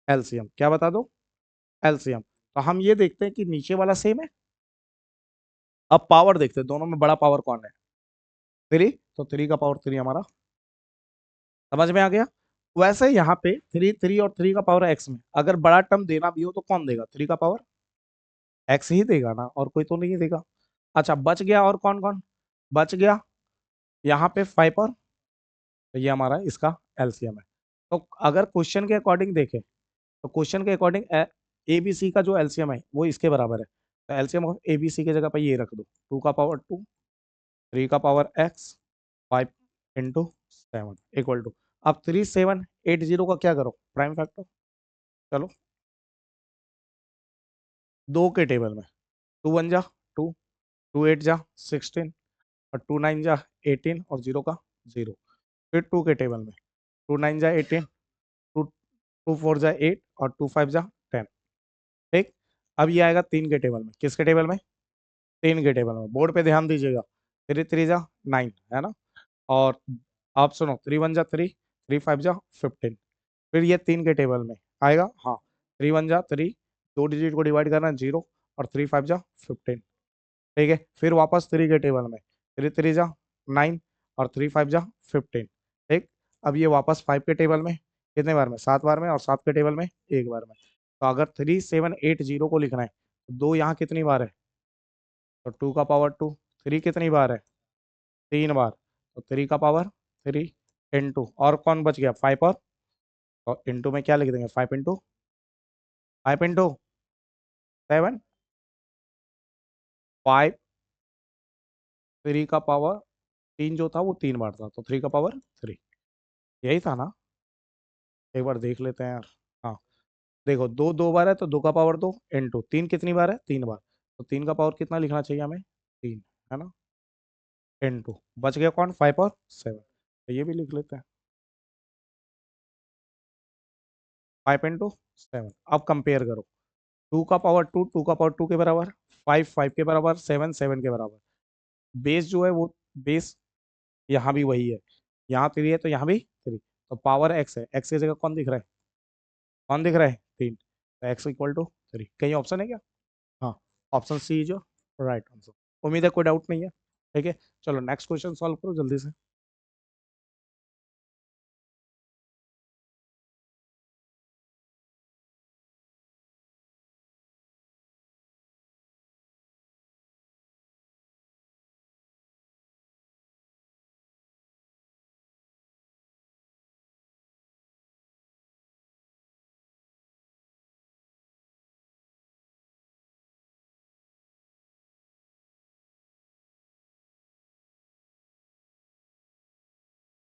एलसीएम क्या बता दो, एलसीएम। तो हम ये देखते हैं कि नीचे वाला सेम है। अब पावर देखते हैं, दोनों में बड़ा पावर कौन है, 3, तो 3 का पावर 3 हमारा, समझ में आ गया। वैसे यहाँ पे 3 और 3 का पावर x में अगर बड़ा टर्म देना भी हो तो कौन देगा, 3 का पावर x ही देगा ना, और कोई तो नहीं देगा। अच्छा, बच गया और कौन कौन बच गया, यहाँ पे 5, और तो ये हमारा इसका एलसीएम है। तो अगर क्वेश्चन के अकॉर्डिंग देखें, तो क्वेश्चन के अकॉर्डिंग ए बी सी का जो एलसीएम है वो इसके बराबर है, तो LCM of A B C की जगह पे ये रख दो, 2 का पावर 2, 3 का power x, 5 into 7 equal to, अब 3780 का क्या करो, प्राइम फैक्टर। चलो, दो के टेबल में, 2 1 जा 2, 2 8 जा 16, और 2 9 जा 18, और 0 का 0। फिर 2 के टेबल में, 2 9 जा 18, 2 4 जा 8, और 2 5 जा 10, ठीक। अब ये आएगा 3 के टेबल में, किसके टेबल में, 3 के टेबल में, बोर्ड पे ध्यान दीजिएगा, 3 3 जा 9, है ना। और आप सुनो, 3 1 जा 3, 3 5 जा 15, फिर ये 3 के टेबल में आएगा, हाँ, 3 1 जा 3, दो डिजिट को डिवाइड करना 0, और 3 5 जा 15, ठीक है। फिर वापस 3 के टेबल में, 3 3 जा 9, और 3 5 जा 15, ठीक। अब ये वापस 5 के टेबल में, कितने बार में, 7 बार में, और 7 के टेबल में 1 बार में। तो अगर 3780 को लिखना है तो दो यहाँ कितनी बार है, तो 2 का पावर 2, 3 कितनी बार है, 3 बार, तो 3 का पावर 3 इंटू, और कौन बच गया, 5, और इंटू में क्या लिख देंगे, 5 इंटू 7, 5, 3 का पावर 3 जो था वो 3 बार था, तो 3 का पावर 3, यही था ना। एक बार देख लेते हैं यार, हाँ, देखो 2 2 बार है तो 2 का पावर 2 इंटू 3 कितनी बार है, 3 बार, तो 3 का पावर कितना लिखना चाहिए हमें, 3, है ना, इंटू बच गया कौन, 5 और 7, तो ये भी लिख लेते हैं, 5 इंटू 7। अब कंपेयर करो, 2 का पावर 2 के बराबर, 5 के बराबर, 7 के बराबर, बेस जो है वो बेस यहाँ भी वही है, यहाँ 3 है तो यहाँ भी 3, तो पावर x है, x की जगह कौन दिख रहा है, कौन दिख रहा है, 3, तो x इक्वल टू 3। कहीं ऑप्शन है क्या, हाँ, ऑप्शन सी जो राइट आंसर। उम्मीद है कोई डाउट नहीं है, ठीक है। चलो नेक्स्ट क्वेश्चन सॉल्व करो जल्दी से।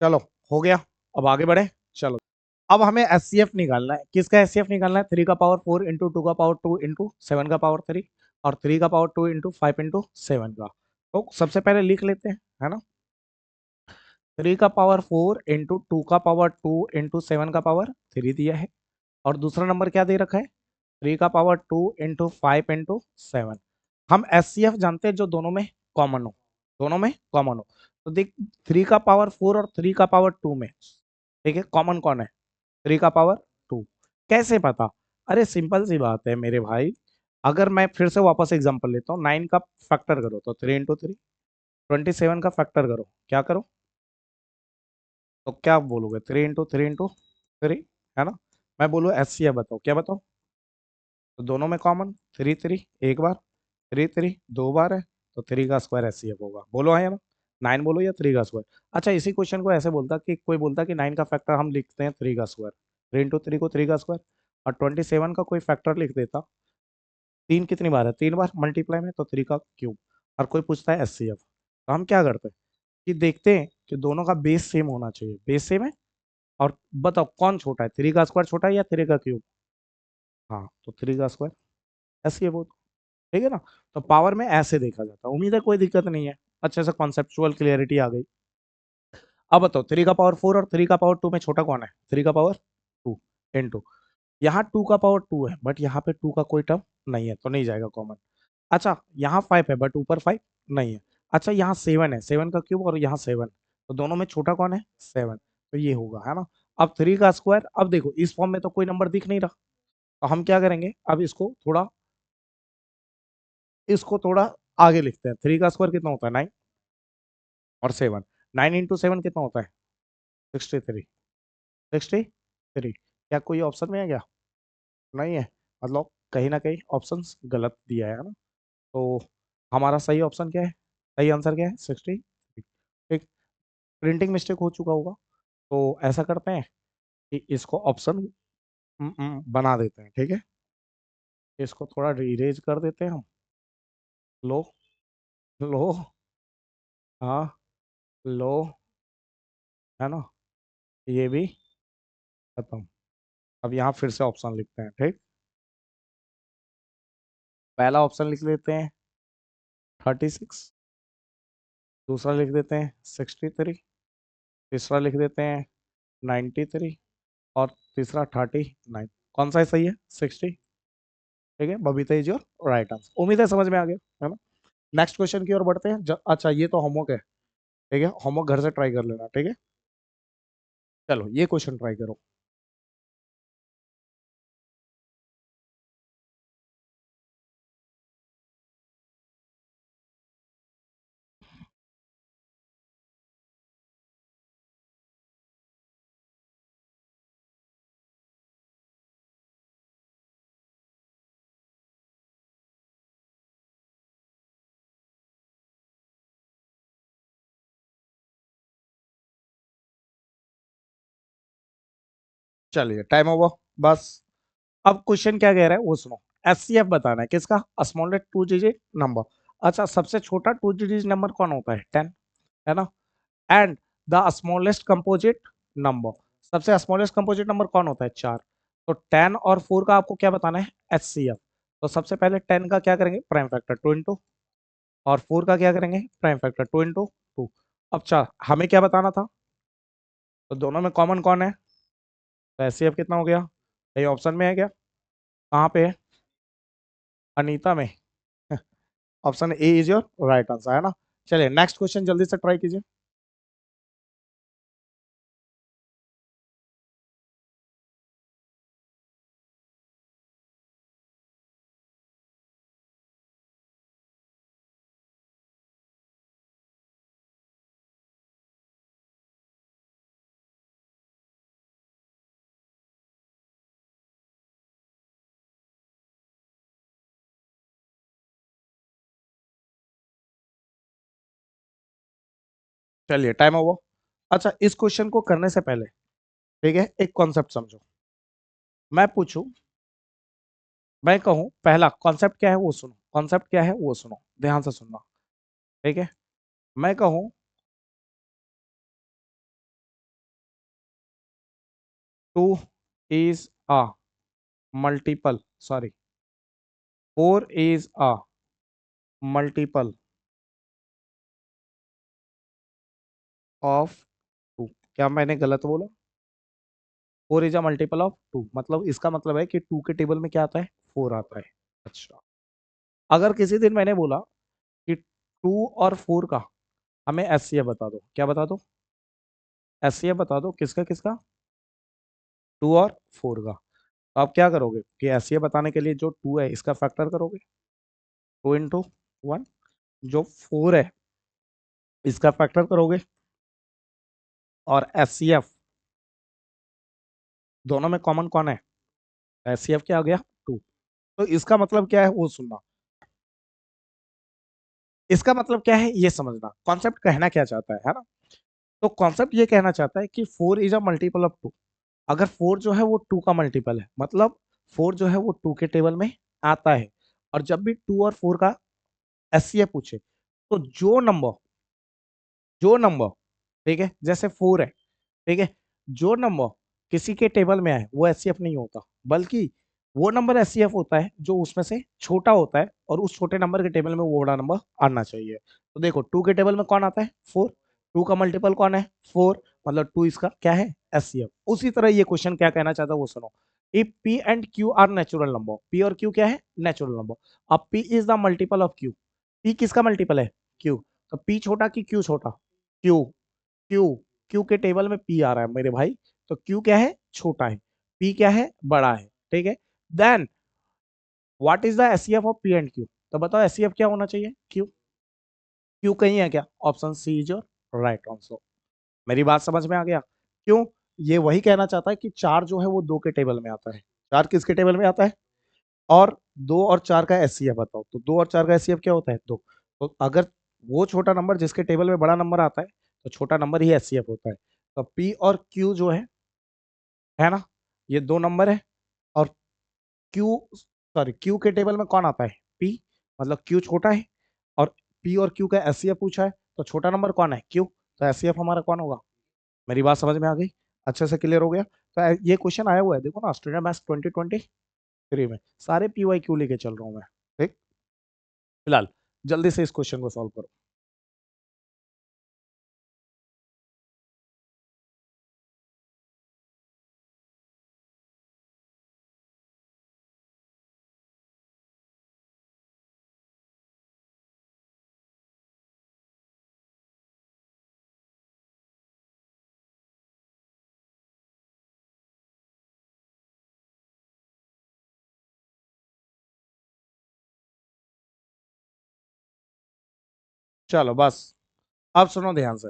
चलो हो गया, अब आगे बढ़े। चलो अब हमें एचसीएफ निकालना है। किसका एचसीएफ निकालना है? 3 का पावर 4 इंटू 2 का पावर 2 इंटू 7 का पावर 3 और 3 का पावर 2 इंटू 5 इंटू 7 का। तो सबसे पहले लिख लेते हैं, है ना। 3 का पावर 4 इंटू 2 का पावर 2 इंटू 7 का पावर 3 दिया है। और दूसरा नंबर क्या दे रखा है? 3 का पावर 2 इंटू 5 इंटू 7। हम एचसीएफ जानते हैं जो दोनों में कॉमन हो, दोनों में कॉमन हो। तो देख, 3 का पावर 4 और 3 का पावर 2 में, ठीक है, कॉमन कौन है? 3 का पावर 2। कैसे पता? अरे सिंपल सी बात है मेरे भाई। अगर मैं फिर से वापस एग्जांपल लेता हूँ, 9 का फैक्टर करो तो 3 इंटू 3, 27 का फैक्टर करो, क्या करो? तो क्या बोलोगे? 3 इंटू 3 इंटू 3, है ना। मैं बोलूँ एचसीएफ बताओ, क्या बताओ? तो दोनों में कॉमन, 3 3 एक बार, 3 3 2 बार है, तो 3 का स्क्वायर एचसीएफ होगा। बोलो है ना। 9 बोलो या 3 का स्क्वायर। अच्छा, इसी क्वेश्चन को ऐसे बोलता कि कोई बोलता कि 9 का फैक्टर हम लिखते हैं 3 का स्क्वायर, 3 इंटू 3 को 3 का स्क्वायर, और 27 का कोई फैक्टर लिख देता। 3 कितनी बार है? 3 बार मल्टीप्लाई में, तो 3 का क्यूब। और कोई पूछता है एचसीएफ, तो हम क्या करते हैं कि देखते हैं कि दोनों का बेस सेम होना चाहिए। बेस सेम है, और बताओ कौन छोटा है, 3 का स्क्वायर छोटा है या 3 का क्यूब? हाँ, तो 3 का स्क्वायर ऐसे ही है वो। ठीक है ना। तो पावर में ऐसे देखा जाता है। उम्मीद है कोई दिक्कत नहीं है, अच्छे से कॉन्सेप्चुअल क्लियरिटी आ गई। अब बताओ 3 का पावर 4 और 3 का पावर 2 में छोटा कौन है? 3 का पावर 2 इंटू, यहाँ 2 का पावर 2 है बट यहाँ पे 2 का कोई टर्म नहीं है तो नहीं जाएगा कॉमन। अच्छा, यहाँ 5 है बट ऊपर 5 नहीं है। अच्छा, यहाँ 7 है, 7 का क्यूब और यहाँ 7, तो दोनों में छोटा कौन है? 7, तो ये होगा, है ना। अब 3 का स्क्वायर, अब देखो इस फॉर्म में तो कोई नंबर दिख नहीं रहा, तो हम क्या करेंगे, अब इसको थोड़ा आगे लिखते हैं। 3 का स्क्वायर कितना होता है? 9, और 7, 9 इंटू 7 कितना होता है? 63, 63। क्या कोई ऑप्शन में है क्या? नहीं है। मतलब कहीं ना कहीं ऑप्शंस गलत दिया है ना। तो हमारा सही ऑप्शन क्या है? सही आंसर क्या है? 60। ठीक, प्रिंटिंग मिस्टेक हो चुका होगा। तो ऐसा करते हैं कि इसको ऑप्शन बना देते हैं, ठीक है। इसको थोड़ा इरेज कर देते हैं हम। लो, लो, हाँ, लो, है ना, ये भी खत्म। अब यहाँ फिर से ऑप्शन लिखते हैं, ठीक। पहला ऑप्शन लिख लेते हैं 36, दूसरा लिख देते हैं 63, तीसरा लिख देते हैं 93, और तीसरा 39। कौन सा सही है? 60। ठीक है, Babita is your right answer. उम्मीद है समझ में आ गया, है ना। नेक्स्ट क्वेश्चन की ओर बढ़ते हैं। अच्छा, ये तो होमवर्क है, ठीक है, होमवर्क घर से ट्राई कर लेना, ठीक है। चलो ये क्वेश्चन ट्राई करो। चलिए टाइम ओवर, बस। अब क्वेश्चन क्या कह रहा है वो सुनो। एचसीएफ बताना है किसका? Smallest 2 digit number. अच्छा, सबसे छोटा 2 डिजिट नंबर कौन होता है? 10, है ना। And the smallest composite number, सबसे स्मॉलेस्ट कंपोजिट नंबर कौन होता है? 4। तो 10 और 4 का आपको क्या बताना है? एचसीएफ। तो सबसे पहले 10 का क्या करेंगे? प्राइम फैक्टर 2 इंटू, और 4 का क्या करेंगे? Prime factor 2 into 2। अब 4 हमें क्या बताना था? तो दोनों में कॉमन कौन है? तो एचसीएफ कितना हो गया? ये ऑप्शन में है क्या? कहाँ पे है? अनीता में। Option A is your right answer, है ना। चलिए नेक्स्ट क्वेश्चन जल्दी से ट्राई कीजिए। चलिए टाइम ओवर। अच्छा, इस क्वेश्चन को करने से पहले, ठीक है, एक कॉन्सेप्ट समझो। मैं पूछूं, मैं कहूं, पहला कॉन्सेप्ट क्या है वो सुनो, कॉन्सेप्ट क्या है वो सुनो, ध्यान से सुनना, ठीक है। मैं कहूं two is a multiple, sorry, four is a multiple of two. क्या मैंने गलत बोला? Four is a multiple of two, मतलब इसका मतलब है कि टू के टेबल में क्या आता है? फोर आता है। अच्छा, अगर किसी दिन मैंने बोला कि टू और फोर का हमें एचसीएफ बता दो, क्या बता दो? एचसीएफ बता दो, किसका किसका? टू और फोर का। तो आप क्या करोगे कि एचसीएफ बताने के लिए जो टू है इसका फैक्टर करोगे, टू इंटू वन। जो फोर है इसका फैक्टर करोगे, और एचसीएफ दोनों में कॉमन कौन है? एचसीएफ क्या आ गया? टू। तो इसका मतलब क्या है वो सुनना। इसका मतलब क्या है ये समझना, कॉन्सेप्ट कहना क्या चाहता है ना। तो कॉन्सेप्ट ये कहना चाहता है कि four is a multiple of two. अगर फोर जो है वो टू का मल्टीपल है, मतलब फोर जो है वो टू के टेबल में आता है। और जब भी टू और फोर का एचसीएफ पूछे, तो जो नंबर, ठीक है, जैसे फोर है, ठीक है, जो नंबर किसी के टेबल में आए वो एचसीएफ नहीं होता, बल्कि वो नंबर एचसीएफ होता है जो उसमें से छोटा होता है, और उस छोटे नंबर के टेबल में वो बड़ा नंबर आना चाहिए। तो देखो, टू के टेबल में कौन आता है? फोर। टू का मल्टीपल कौन है? फोर। मतलब टू इसका क्या है? एचसीएफ। उसी तरह ये क्वेश्चन क्या कहना चाहता है वो सुनो। If p and q are natural number, p और क्यू क्या है? Natural number. अब p is the multiple of q. P किसका मल्टीपल है? क्यू। तो पी छोटा कि क्यू छोटा? क्यू। क्यू। क्यू के टेबल में पी आ रहा है मेरे भाई, तो क्यू क्या है? छोटा है। पी क्या है? बड़ा है। ठीक है। Then what is the HCF of P and Q? तो बताओ एचसीएफ क्या होना चाहिए? क्यू। क्यू कहीं है क्या? Option C is your right answer. मेरी बात समझ में आ गया? क्यों? ये वही कहना चाहता है कि चार जो है वो दो के टेबल में आता है। चार किसके टेबल में आता है? और दो और चार का एचसीएफ बताओ। तो दो और चार का एचसीएफ क्या होता है? दो। तो अगर वो छोटा नंबर जिसके टेबल में बड़ा नंबर आता है, तो छोटा नंबर ही एचसीएफ होता है। तो पी और क्यू जो है ना, ये दो नंबर है। और क्यू, सॉरी, क्यू के टेबल में कौन आता है? पी। मतलब क्यू छोटा है, और पी और क्यू का एचसीएफ पूछा है, तो छोटा नंबर कौन है? क्यू। तो एचसीएफ हमारा कौन होगा? मेरी बात समझ में आ गई? अच्छे से क्लियर हो गया? तो ये क्वेश्चन आया हुआ है, देखो ना, स्टूडेंट मैथ्स 2023 में सारे पी वाई क्यू लेके चल रहा हूँ मैं। ठीक, फिलहाल जल्दी से इस क्वेश्चन को सॉल्व करो। चलो बस, अब सुनो ध्यान से।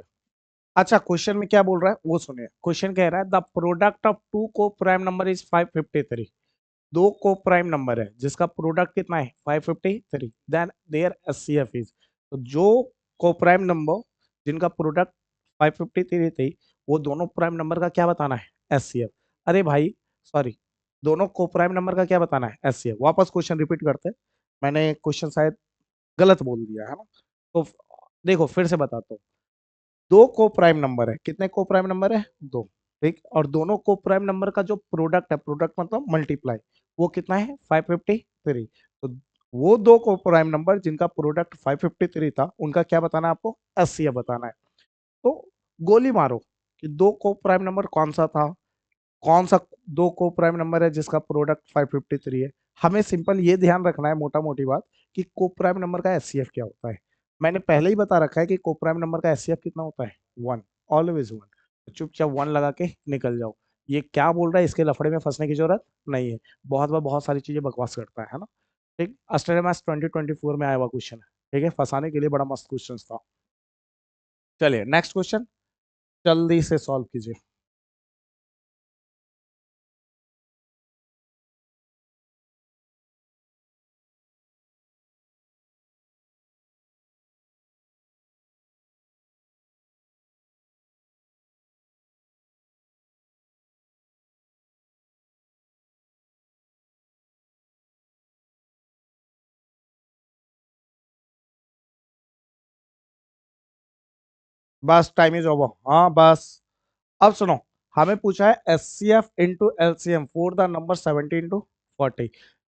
अच्छा, क्वेश्चन में क्या बोल रहा है वो सुनिए। क्वेश्चन कह रहा है द प्रोडक्ट ऑफ टू को प्राइम नंबर इज 553। दो को प्राइम नंबर है जिसका प्रोडक्ट कितना है? 553। Then their HCF is. तो जो को प्राइम नंबर जिनका प्रोडक्ट 553 थी, वो दोनों प्राइम नंबर का क्या बताना है? एचसीएफ। अरे भाई, सॉरी, दोनों को प्राइम नंबर का क्या बताना है? एचसीएफ। वापस क्वेश्चन रिपीट करते हैं, मैंने क्वेश्चन शायद गलत बोल दिया है ना। तो देखो फिर से बताता हूँ। दो को प्राइम नंबर है, कितने को प्राइम नंबर है? दो। ठीक, और दोनों को प्राइम नंबर का जो प्रोडक्ट है, प्रोडक्ट मतलब मल्टीप्लाई, वो कितना है? 553। तो वो दो को प्राइम नंबर जिनका प्रोडक्ट 553 था, उनका क्या बताना है आपको? एचसीएफ बताना है। तो गोली मारो कि दो को प्राइम नंबर कौन सा था, कौन सा दो को प्राइम नंबर है जिसका प्रोडक्ट 553 है। हमें सिंपल ये ध्यान रखना है, मोटा मोटी बात, कि को प्राइम नंबर का एचसीएफ क्या होता है। मैंने पहले ही बता रखा है कि को प्राइम नंबर का एचसीएफ कितना होता है? वन। Always one. चुपचाप वन लगा के निकल जाओ। ये क्या बोल रहा है, इसके लफड़े में फंसने की जरूरत नहीं है। बहुत बार बहुत सारी चीजें बकवास करता है ना। ठीक, अस्टर मैथ्स 2024 में आया हुआ क्वेश्चन है। ठीक है, फंसाने के लिए बड़ा मस्त क्वेश्चन था। चलिए नेक्स्ट क्वेश्चन, जल्दी से सॉल्व कीजिए। बस टाइम इज ओवर, हाँ बस। अब सुनो, हमें पूछा है S C F into LCM for the number 70 into 40।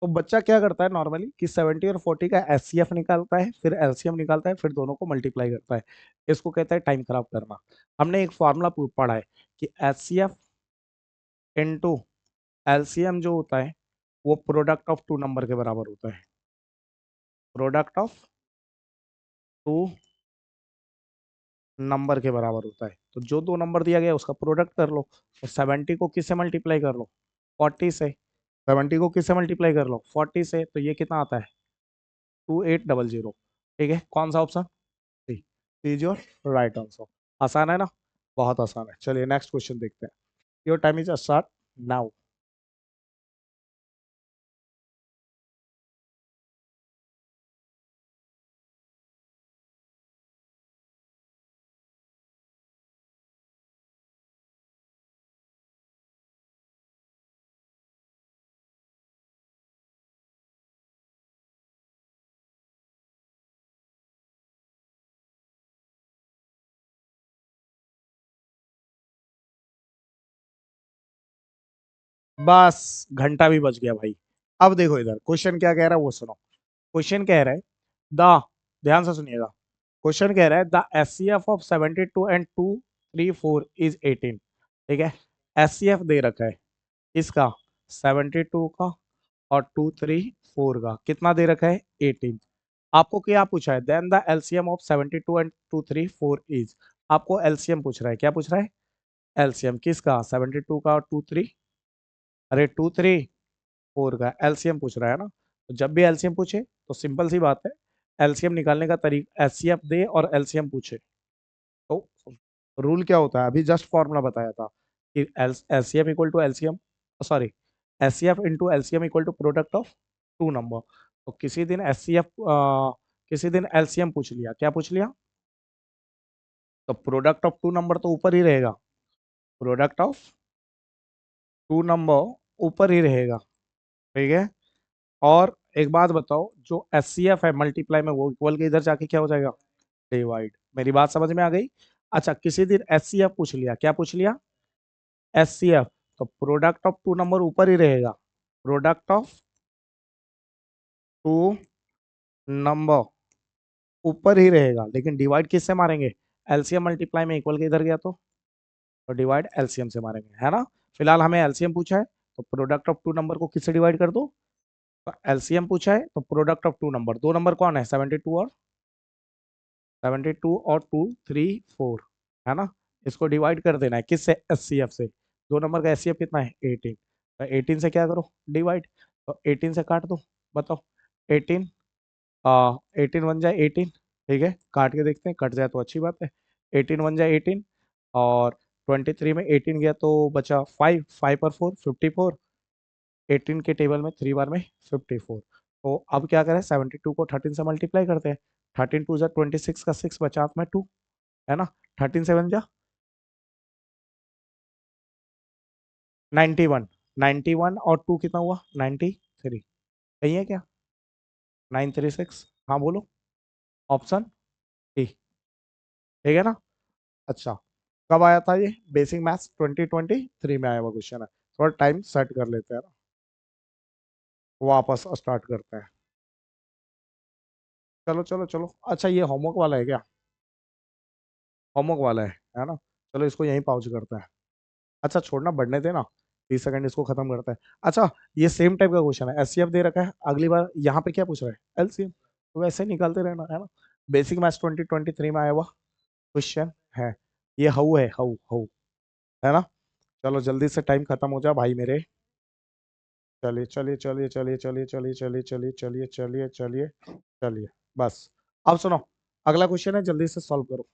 तो बच्चा क्या करता है नॉर्मली कि 70 और 40 का एस सी एफ निकालता है, फिर एलसीएम निकालता है, फिर दोनों को मल्टीप्लाई करता है। इसको कहता है टाइम खराब करना। हमने एक फॉर्मूला पढ़ा है कि H C F into LCM जो होता है वो प्रोडक्ट ऑफ टू नंबर के बराबर होता है। प्रोडक्ट ऑफ टू नंबर के बराबर होता है। तो जो दो नंबर दिया गया है उसका प्रोडक्ट कर लो। तो 70 को किससे मल्टीप्लाई कर लो? 40 से। 70 को किससे मल्टीप्लाई कर लो? 40 से। तो ये कितना आता है? 2800। ठीक है, कौन सा option? C. C is your right answer. आसान है ना? बहुत आसान है। चलिए नेक्स्ट क्वेश्चन देखते हैं। Your time is start now. बस घंटा भी बच गया भाई। अब देखो इधर क्वेश्चन क्या कह रहा है वो सुनो। क्वेश्चन कह रहा है द, ध्यान से सुनिएगा। क्वेश्चन कह रहा है the S C F of 72 and 234 is 18। ठीक है, एस सी एफ दे रखा है इसका 72 का और 234 का कितना दे रखा है? 18। आपको क्या पूछा है? Then the LCM of 72 and 234 is. आपको एलसीएम पूछ रहा है। क्या पूछ रहा है? एलसीएम किसका? 72 का और 23, अरे 234 का एलसीएम पूछ रहा है ना। तो जब भी एलसीएम पूछे तो सिंपल सी बात है, एलसीएम निकालने का तरीका एचसीएफ दे और एलसीएम पूछे तो रूल क्या होता है? अभी जस्ट फॉर्मूला बताया था कि LCM equal to LCM, sorry, HCF into LCM equal to product of two number. तो किसी दिन एचसीएफ, किसी दिन एलसीएम पूछ लिया। क्या पूछ लिया? तो प्रोडक्ट ऑफ टू नंबर तो ऊपर ही रहेगा। प्रोडक्ट ऑफ टू नंबर ऊपर ही रहेगा। ठीक है। और एक बात बताओ, जो एच सी एफ है मल्टीप्लाई में वो इक्वल के इधर जाके क्या हो जाएगा? डिवाइड। मेरी बात समझ में आ गई? अच्छा, किसी दिन एच सी एफ पूछ लिया। क्या पूछ लिया? H C F. तो प्रोडक्ट ऑफ टू नंबर ऊपर ही रहेगा। प्रोडक्ट ऑफ टू नंबर ऊपर ही रहेगा, लेकिन डिवाइड किससे मारेंगे? एलसीएम मल्टीप्लाई में इक्वल के इधर गया तो डिवाइड एलसीएम से मारेंगे, है ना। फिलहाल हमें एलसीएम पूछा है तो प्रोडक्ट ऑफ टू नंबर को किससे डिवाइड कर दो? तो एलसीएम पूछा है तो प्रोडक्ट ऑफ टू नंबर, दो नंबर कौन है? 72 और 72 और 234, है ना। इसको डिवाइड कर देना है किससे? एच सी एफ से। दो नंबर का एच सी एफ कितना है? 18। तो 18 से क्या करो? डिवाइड। तो 18 से काट दो। बताओ। 18, 18 बन जाए 18। ठीक है, काट के देखते हैं, कट जाए तो अच्छी बात है। 18 बन जाए 18, और 23 में 18 गया तो बचा 5, 5 पर 4 54। 18 के टेबल में 3 बार में 54। तो अब क्या करें? 72 को 13 से मल्टीप्लाई करते हैं। 13 टू जा 26 का 6 बचा हाथ में 2, है ना। 13 से बन जा 91। 91 और 2 कितना हुआ? 93। सही है क्या? 936। हाँ बोलो। Option A. ठीक है ना। अच्छा, कब आया था ये? बेसिक मैथ्स 2023 में आया हुआ क्वेश्चन है। थोड़ा टाइम सेट कर लेते हैं ना, वापस स्टार्ट करते हैं। चलो चलो चलो। अच्छा, ये होमवर्क वाला है क्या? होमवर्क वाला है ना। चलो इसको यहीं पहुंच करते हैं। अच्छा छोड़ना, बढ़ने देना। 30 सेकंड इसको खत्म करते हैं। अच्छा, ये सेम टाइप का क्वेश्चन है, एचसीएफ दे रखा है। अगली बार यहाँ पे क्या पूछ रहा है? एलसीएम। तो वैसे ही निकालते रहना, है ना। बेसिक मैथ्स 2023 में आया हुआ क्वेश्चन है। ये हाउ है, हाउ हाउ, है ना। चलो जल्दी से टाइम खत्म हो जा भाई मेरे। चलिए चलिए चलिए चलिए चलिए चलिए चलिए चलिए चलिए चलिए चलिए चलिए। बस। अब सुनो, अगला क्वेश्चन है, जल्दी से सॉल्व करो।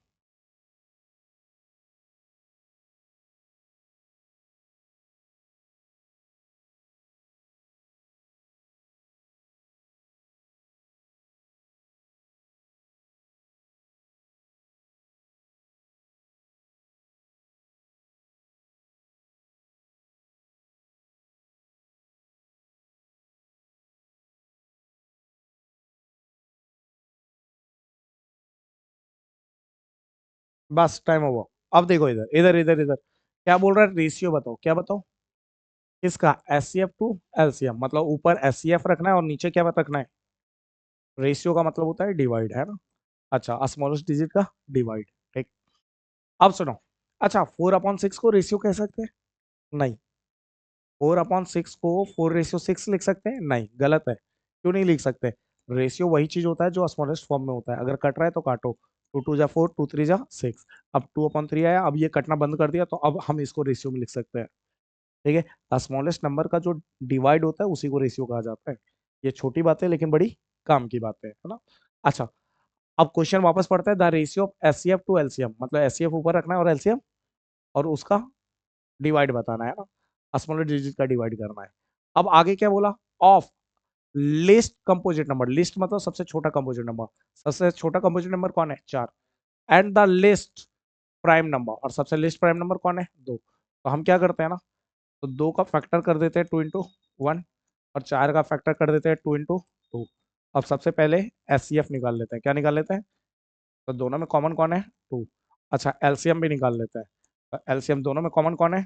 बस टाइम ओवर। अब देखो इधर इधर इधर इधर। क्या बोल रहा है, रेशियो बताओ, क्या बताओ, किसका, एचसीएफ टू एलसीएम, मतलब ऊपर एचसीएफ रखना है और नीचे क्या रखना है, रेशियो का मतलब होता है डिवाइड, है ना। अच्छा, स्मॉलेस्ट डिजिट का डिवाइड, ठीक। अब सुनो, अच्छा 4/6 को रेशियो कह सकते हैं, नहीं। 4/6 को 4:6 लिख सकते हैं, नहीं, गलत है। क्यों नहीं लिख सकते, रेशियो वही चीज होता है जो स्मॉलेस्ट फॉर्म में होता है, अगर कट रहा है तो काटो, 2 2 जा 4, 2 3 जा 6, अब 2/3 आया, अब ये कटना बंद कर दिया, तो अब हम इसको रेशियो में लिख सकते हैं, ठीक है। स्मॉलेस्ट नंबर का जो डिवाइड होता है उसी को रेशियो कहा जाता है। ये छोटी बात है लेकिन बड़ी काम की बात है ना। अच्छा, अब क्वेश्चन वापस पढ़ते हैं, the ratio of HCF to LCM, मतलब एचसीएफ ऊपर रखना है और एलसीएम और उसका डिवाइड बताना है ना, स्मॉलर डिजिट का डिवाइड करना है। अब आगे क्या बोला, of list composite number, list मतलब सबसे छोटा कंपोजिट नंबर, सबसे छोटा कंपोजिट नंबर कौन है, 4, and the list prime number, और सबसे लिस्ट प्राइम नंबर कौन है, 2। तो हम क्या करते हैं ना, तो 2 का फैक्टर कर देते हैं 2 × 1, और 4 का फैक्टर कर देते हैं 2 × 2। अब सबसे पहले एचसीएफ निकाल लेते हैं, क्या निकाल लेते हैं, तो दोनों में कॉमन कौन है, 2। अच्छा, एलसीएम भी निकाल लेते हैं, तो एलसीएम दोनों में कॉमन कौन है,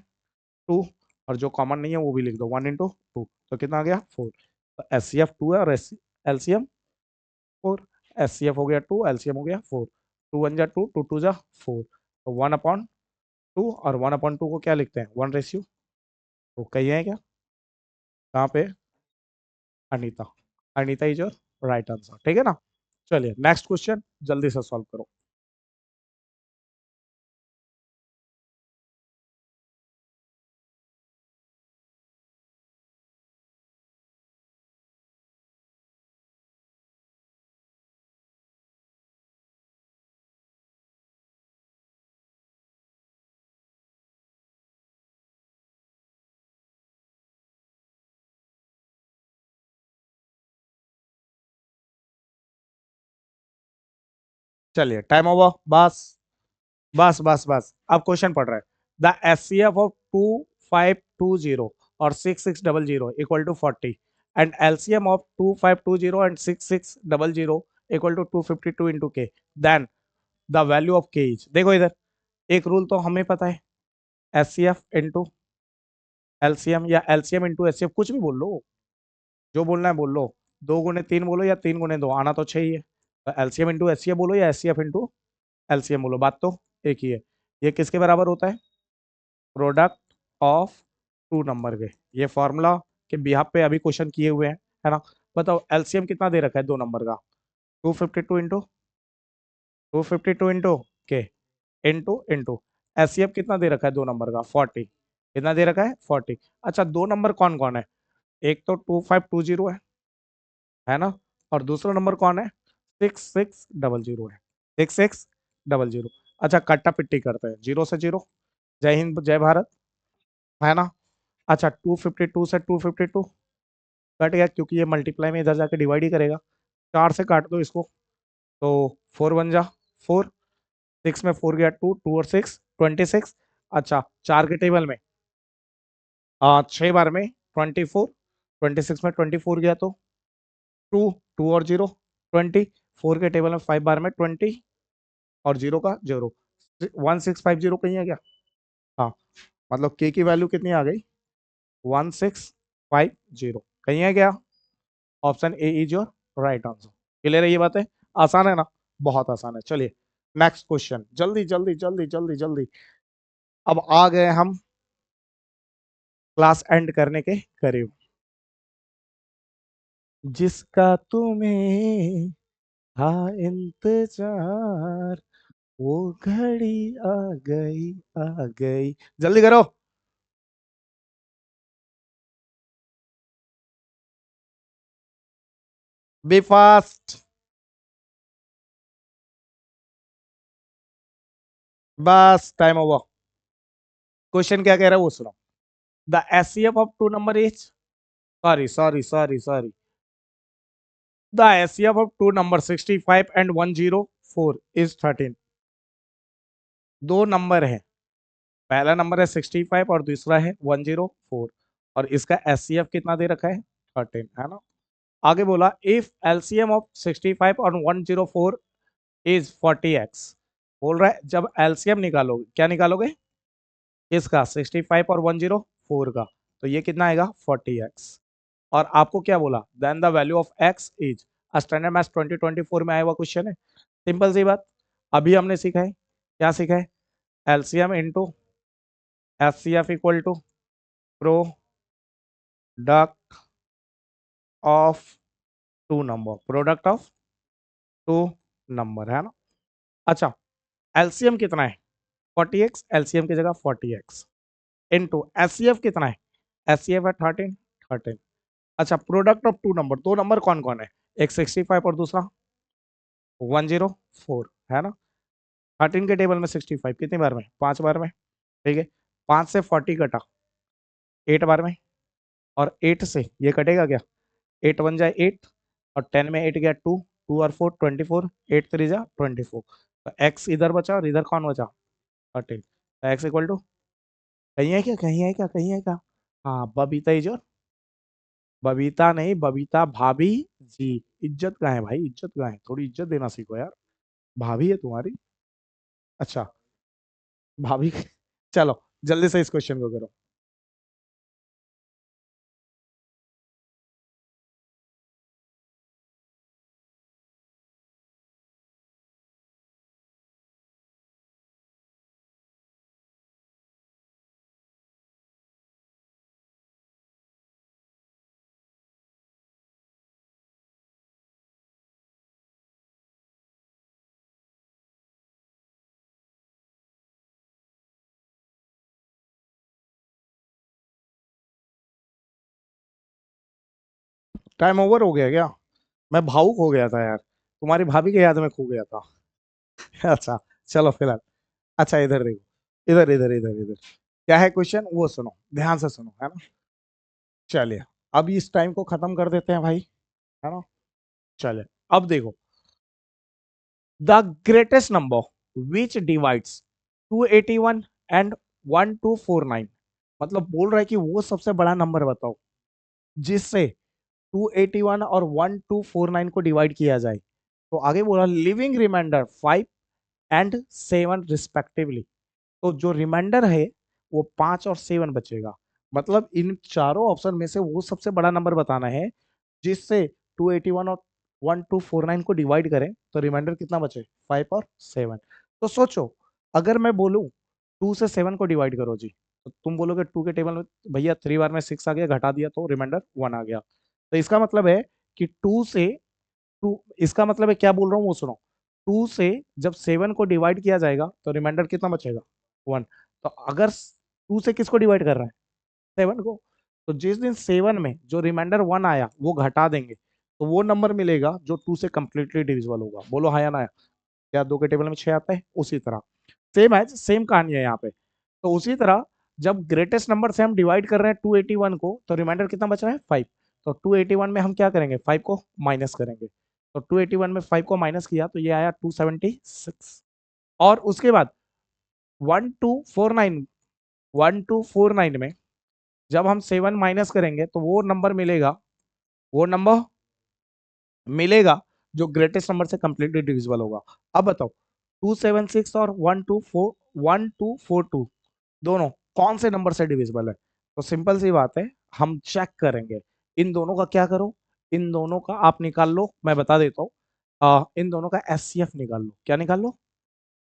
2, और जो कॉमन नहीं है वो भी लिख दो, 1 × 2, तो कितना आ गया, 4। तो एच सी एफ 2 है और एलसीएम 4, एच सी एफ हो गया 2, एलसीएम हो गया 4, 2 1 जा 2, 2 2 जा 4, तो 1/2, और 1/2 को क्या लिखते हैं, 1 रेशियो, तो कही है क्या, कहाँ पे, Anita, Anita is your right answer, ठीक है ना। चलिए नेक्स्ट क्वेश्चन जल्दी से सॉल्व करो। चलिए टाइम ओवर, बस बस बस बस, अब क्वेश्चन पढ़ रहे हैं, द एचसीएफ ऑफ 2520 और 6600 equal to 40, and LCM of 2520 and 6600 equal to 252 into K, then the value of K is, देखो इधर, एक रूल तो हमें पता है, एचसीएफ इंटू एलसीएम या एलसीएम इंटू एचसीएफ, कुछ भी बोल लो, जो बोलना है बोल लो, 2 × 3 बोलो या 3 × 2, आना तो चाहिए है, तो एलसीएम इंटू एचसीएफ बोलो या एचसीएफ इंटू एलसीएम बोलो, बात तो एक ही है। ये किसके बराबर होता है, प्रोडक्ट ऑफ टू नंबर के, ये फॉर्मूला के बिहाफ पे अभी क्वेश्चन किए हुए हैं, है ना। बताओ एलसीएम कितना दे रखा है 2 नंबर का, 252 इंटू के इंटू इंटू, एचसीएफ कितना दे रखा है 2 नंबर का, 40, कितना दे रखा है 40। अच्छा, 2 नंबर कौन कौन है, एक तो 2520 है ना, और दूसरा नंबर कौन है, 6600 है, 6600। अच्छा, कट्टा पिट्टी करते हैं, 0 से 0, जय हिंद जय भारत, है ना। अच्छा, 252 से 252 कट गया, क्योंकि ये मल्टीप्लाई में इधर जाके डिवाइड ही करेगा, 4 से काट दो इसको, तो 4 1 जा 4, 6 में 4 गया 2, 2 और 6 26। अच्छा, 4 के टेबल में 6 बार में 24, 26 में 24 गया तो 2, 2 और 0 20, 4 के टेबल में 5 बार में 20, और 0 का 0, 1650 कहीं है क्या, हाँ, मतलब के की वैल्यू कितनी आ गई, 1650, कहीं है क्या, option A is your right answer. Clear है ये बातें, आसान है ना, बहुत आसान है। चलिए नेक्स्ट क्वेश्चन, जल्दी जल्दी जल्दी जल्दी जल्दी। अब आ गए हम क्लास एंड करने के करीब, जिसका तुम्हें था इंतजार, वो घड़ी आ गई, आ गई, जल्दी करो, बी फास्ट, बस टाइम ओवर। क्वेश्चन क्या कह रहा है वो सुनो, the HCF of two number is, sorry sorry sorry sorry, the HCF of two number 65 and 104 is 13। दो नंबर है, पहला नंबर है 65 और दूसरा है 104, और इसका एचसीएफ कितना दे रखा है 13, है ना। आगे बोला, इफ एलसीएम ऑफ 65 और 104 इज 40x, बोल रहा है जब एलसीएम निकालोगे, क्या निकालोगे, इसका 65 और 104 का, तो ये कितना आएगा 40x। और आपको क्या बोला, then the value of x is, standard maths 2024 में आया हुआ क्वेश्चन है, सिंपल सी बात। अभी हमने सीखा है, क्या सीखा है, LCM into HCF equal to product of two number, product of two number, है ना। अच्छा, एलसीएम कितना है 40x, एलसीएम की जगह 40x इनटू एचसीएफ कितना है, एचसीएफ है 13, 13। अच्छा, प्रोडक्ट ऑफ टू नंबर, दो नंबर कौन कौन है, एक 65 और दूसरा 104, है ना। 13 के टेबल में 65 कितनी बार में, 5 बार में, ठीक है। 5 से 40 कटा 8 बार में, और 8 से ये कटेगा क्या, 8 बन जाए 8, और 10 में 8 गया 2, 2 और 4 24, 8 3 जा 24, तो एक्स इधर बचा और इधर कौन बचा 13, तो एक्स इक्वल टू, कहीं है क्या, कहीं है क्या, कहीं है क्या, हाँ बबीता इज योर, बबीता नहीं, बबीता भाभी जी। इज्जत का है भाई, इज्जत का है, थोड़ी इज्जत देना सीखो यार, भाभी है तुम्हारी। अच्छा, भाभी चलो जल्दी से इस क्वेश्चन को करो। टाइम ओवर हो गया क्या, मैं भावुक हो गया था यार, तुम्हारी भाभी के याद में खो गया था। अच्छा, चलो फिलहाल, अच्छा इधर देखो, इधर इधर इधर इधर, क्या है क्वेश्चन वो सुनो, ध्यान से सुनो, है ना। चलिए, अब इस टाइम को खत्म कर देते हैं भाई, है ना। चलिए, अब देखो, the greatest number which divides 281 and 1249, मतलब बोल रहा है कि वो सबसे बड़ा नंबर बताओ जिससे 281 और 1249 को डिवाइड किया जाए। तो आगे बोला लिविंग रिमाइंडर 5 एंड 7 रिस्पेक्टिवली, तो जो रिमाइंडर है वो 5 और 7 बचेगा। मतलब इन चारों ऑप्शन में से वो सबसे बड़ा नंबर बताना है जिससे 281 और 1249 को डिवाइड करें तो रिमाइंडर कितना बचे, 5 और 7। तो सोचो, अगर मैं बोलूं 2 से 7 को डिवाइड करो जी, तो तुम बोलोगे 2 के टेबल में भैया 3 बार में 6 आ गया, घटा दिया तो रिमाइंडर 1 आ गया। तो इसका मतलब है कि 2 से, टू, इसका मतलब है क्या बोल रहा हूँ वो सुनो, 2 से जब 7 को डिवाइड किया जाएगा तो रिमाइंडर कितना बचेगा, 1। तो अगर 2 से किसको डिवाइड कर रहा है, 7 को, तो जिस दिन 7 में जो रिमाइंडर 1 आया वो घटा देंगे तो वो नंबर मिलेगा जो 2 से कंप्लीटली डिविजिबल होगा। बोलो हाँ या ना, क्या 2 के टेबल में 6 आता है, उसी तरह सेम है, सेम कहानी है यहाँ पे। तो उसी तरह जब ग्रेटेस्ट नंबर से हम डिवाइड कर रहे हैं 281 को, तो रिमाइंडर कितना बच रहा है 5। तो 281 में हम क्या करेंगे, 5 को माइनस करेंगे, तो 281 में 5 को माइनस किया तो ये आया 276। और उसके बाद 1249, 1249 में जब हम 7 माइनस करेंगे तो वो नंबर मिलेगा, वो नंबर मिलेगा जो ग्रेटेस्ट नंबर से कंप्लीटली डिविजिबल होगा। अब बताओ 276 और 1242 दोनों कौन से नंबर से डिविजिबल है। तो सिंपल सी बात है, हम चेक करेंगे, इन दोनों का क्या करो, इन दोनों का आप निकाल लो, मैं बता देता हूँ। इन दोनों का एचसीएफ निकाल लो, क्या निकाल लो,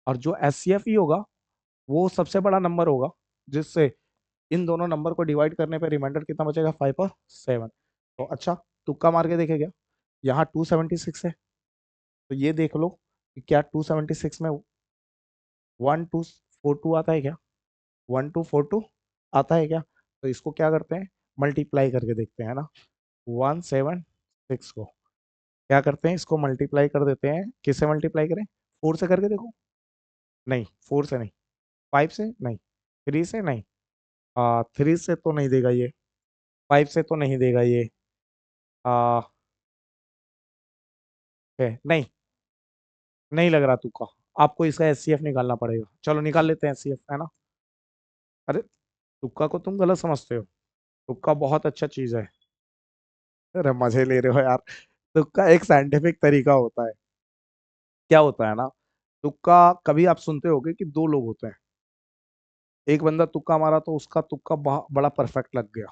और जो एचसीएफ ही होगा वो सबसे बड़ा नंबर होगा जिससे इन दोनों नंबर को डिवाइड करने पे रिमाइंडर कितना बचेगा, 5 और 7। तो अच्छा, तुक्का मार के देखे क्या, यहाँ 276 है, तो ये देख लो कि क्या 276 में 1242 आता है क्या, 1242 आता है क्या। तो इसको क्या करते हैं, मल्टीप्लाई करके देखते हैं ना, 176 को क्या करते हैं, इसको मल्टीप्लाई कर देते हैं, किससे मल्टीप्लाई करें, 4 से करके देखो, नहीं 4 से नहीं, 5 से नहीं, 3 से नहीं, 3 से तो नहीं देगा ये, 5 से तो नहीं देगा ये, आ, नहीं, नहीं लग रहा तुक्का, आपको इसका एचसीएफ निकालना पड़ेगा, चलो निकाल लेते हैं एचसीएफ, है ना। अरे, तुक्का को तुम गलत समझते हो, तुक्का बहुत अच्छा चीज है। अरे मजे ले रहे हो यार, तुक्का एक साइंटिफिक तरीका होता है। क्या होता है ना, तुक्का कभी आप सुनते होगे कि दो लोग होते हैं, एक बंदा तुक्का मारा तो उसका तुक्का बड़ा परफेक्ट लग गया,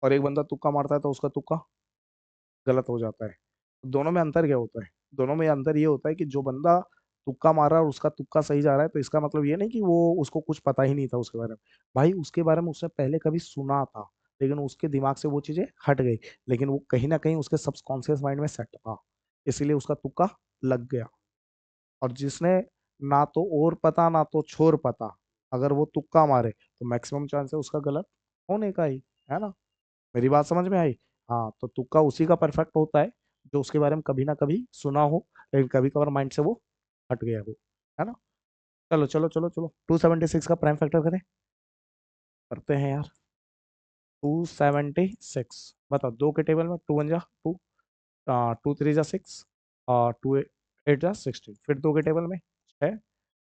और एक बंदा तुक्का मारता है तो उसका तुक्का गलत हो जाता है। दोनों में अंतर क्या होता है? दोनों में अंतर ये होता है कि जो बंदा तुक्का मारा और उसका तुक्का सही जा रहा है, तो इसका मतलब ये नहीं कि वो उसको कुछ पता ही नहीं था उसके बारे में। भाई उसके बारे में उसने पहले कभी सुना था, लेकिन उसके दिमाग से वो चीजें हट गई, लेकिन वो कहीं ना कहीं उसके सबकॉन्शियस माइंड में सेट था, इसीलिए उसका तुक्का लग गया। और जिसने ना तो और पता ना तो छोर पता, अगर वो तुक्का मारे तो मैक्सिमम चांस है उसका गलत होने का ही, है ना? मेरी बात समझ में आई? हाँ, तो तुक्का उसी का परफेक्ट होता है जो उसके बारे में कभी ना कभी सुना हो, लेकिन कभी कभार माइंड से वो हट गया हो, है ना? चलो चलो चलो चलो, 276 का प्राइम फैक्टर करें, करते हैं यार। 276, बताओ, दो के टेबल में, टू वन जा टू, टू थ्री जा सिक्स, और टू एट जा 16, फिर दो के टेबल में 6,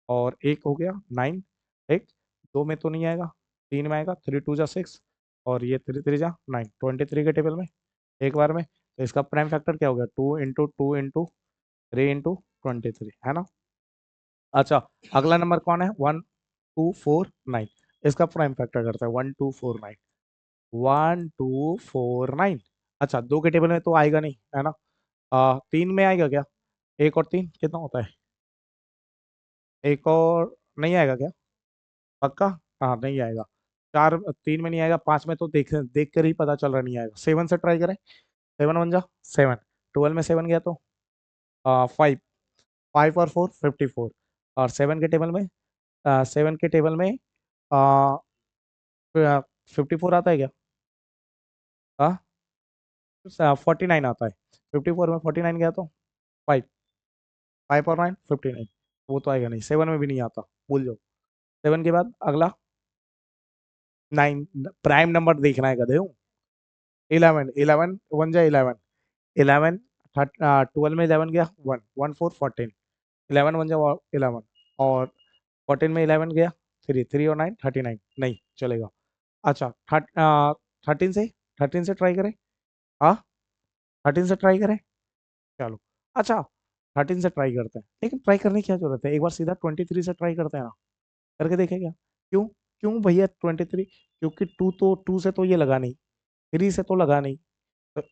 और एक हो गया 9, एक, दो में तो नहीं आएगा, तीन में आएगा, थ्री टू जा सिक्स, और ये थ्री थ्री जा 9, 23 के टेबल में एक बार में। तो इसका प्राइम फैक्टर क्या हो गया? टू इंटू थ्री इंटू 23, है ना? अच्छा, अगला नंबर कौन है? 1249, इसका प्राइम फैक्टर करता है 1249, 1249। अच्छा, दो के टेबल में तो आएगा नहीं, है ना? तीन में आएगा क्या? एक और तीन कितना होता है? एक और नहीं आएगा क्या? पक्का? हाँ, नहीं आएगा। चार, तीन में नहीं आएगा, पांच में तो देख देख कर ही पता चल रहा नहीं आएगा। सेवन से ट्राई करें, सेवन वन जा सेवन, 12 में सेवन गया तो फाइव, फाइव और फोर 54, और सेवन के टेबल में, सेवन के टेबल में आ, 54 आता है क्या? हाँ, 49 आता है। 54 में 49 गया तो फाइव, फाइव और नाइन 59, वो तो आएगा नहीं, सेवन में भी नहीं आता, भूल जाओ। सेवन के बाद अगला नाइन, प्राइम नंबर देखना है गधे। 11, 11 वन जा 11, 11, 12 में 11 गया, वन, वन फोर 14, 11 वन जा 11, और 14 में 11 गया, थ्री, थ्री और नाइन 39, नहीं चलेगा। अच्छा, 13 से, 13 से ट्राई करें। हाँ, 13 से ट्राई करें, चलो। अच्छा, 13 से ट्राई करते हैं, लेकिन ट्राई करने की क्या जरूरत है, एक बार सीधा 23 से ट्राई करते हैं ना, करके देखें क्या? क्यों? क्यों भैया 23? क्योंकि टू, तो टू से तो ये लगा नहीं, थ्री से तो लगा नहीं, तो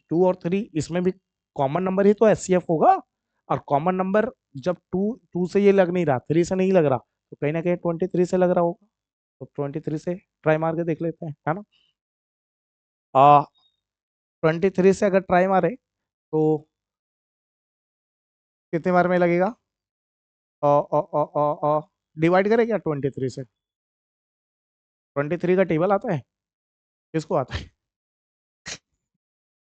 टू और थ्री इसमें भी कॉमन नंबर ही तो एचसीएफ होगा, और कॉमन नंबर जब टू, टू से ये लग नहीं रहा, थ्री से नहीं लग रहा, तो कहीं ना कहीं 23 से लग रहा होगा, तो 23 से ट्राई मार के देख लेते हैं, है ना? 23 से अगर ट्राई मारे तो कितने बार में लगेगा? डिवाइड करें क्या 23 से? 23 का टेबल आता है? किसको आता है?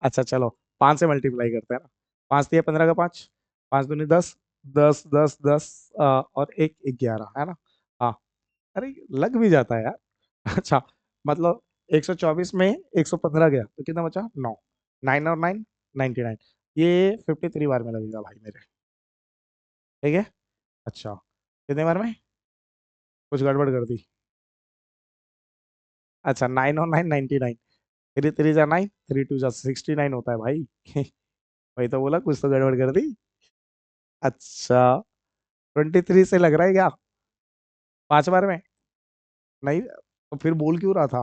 अच्छा चलो, पाँच से मल्टीप्लाई करते हैं ना। पाँच दिए 15 का पाँच, पाँच दूनी 10, 10 10 10, और एक 11, है ना? हाँ, अरे लग भी जाता है यार। अच्छा, मतलब 124 में 115 गया तो कितना बचा? 9, 9 और 9 99, ये 53 बार में लगेगा भाई मेरे, ठीक है? अच्छा, कितने बार में? कुछ गड़बड़ कर दी? अच्छा, 9 और 9 99, थ्री थ्री जा नाइन, थ्री टू जा 69 होता है भाई। वही तो बोला, कुछ तो गड़बड़ कर दी। अच्छा, 23 से लग रहा है क्या? पांच बार में? नहीं, तो फिर बोल क्यों रहा था?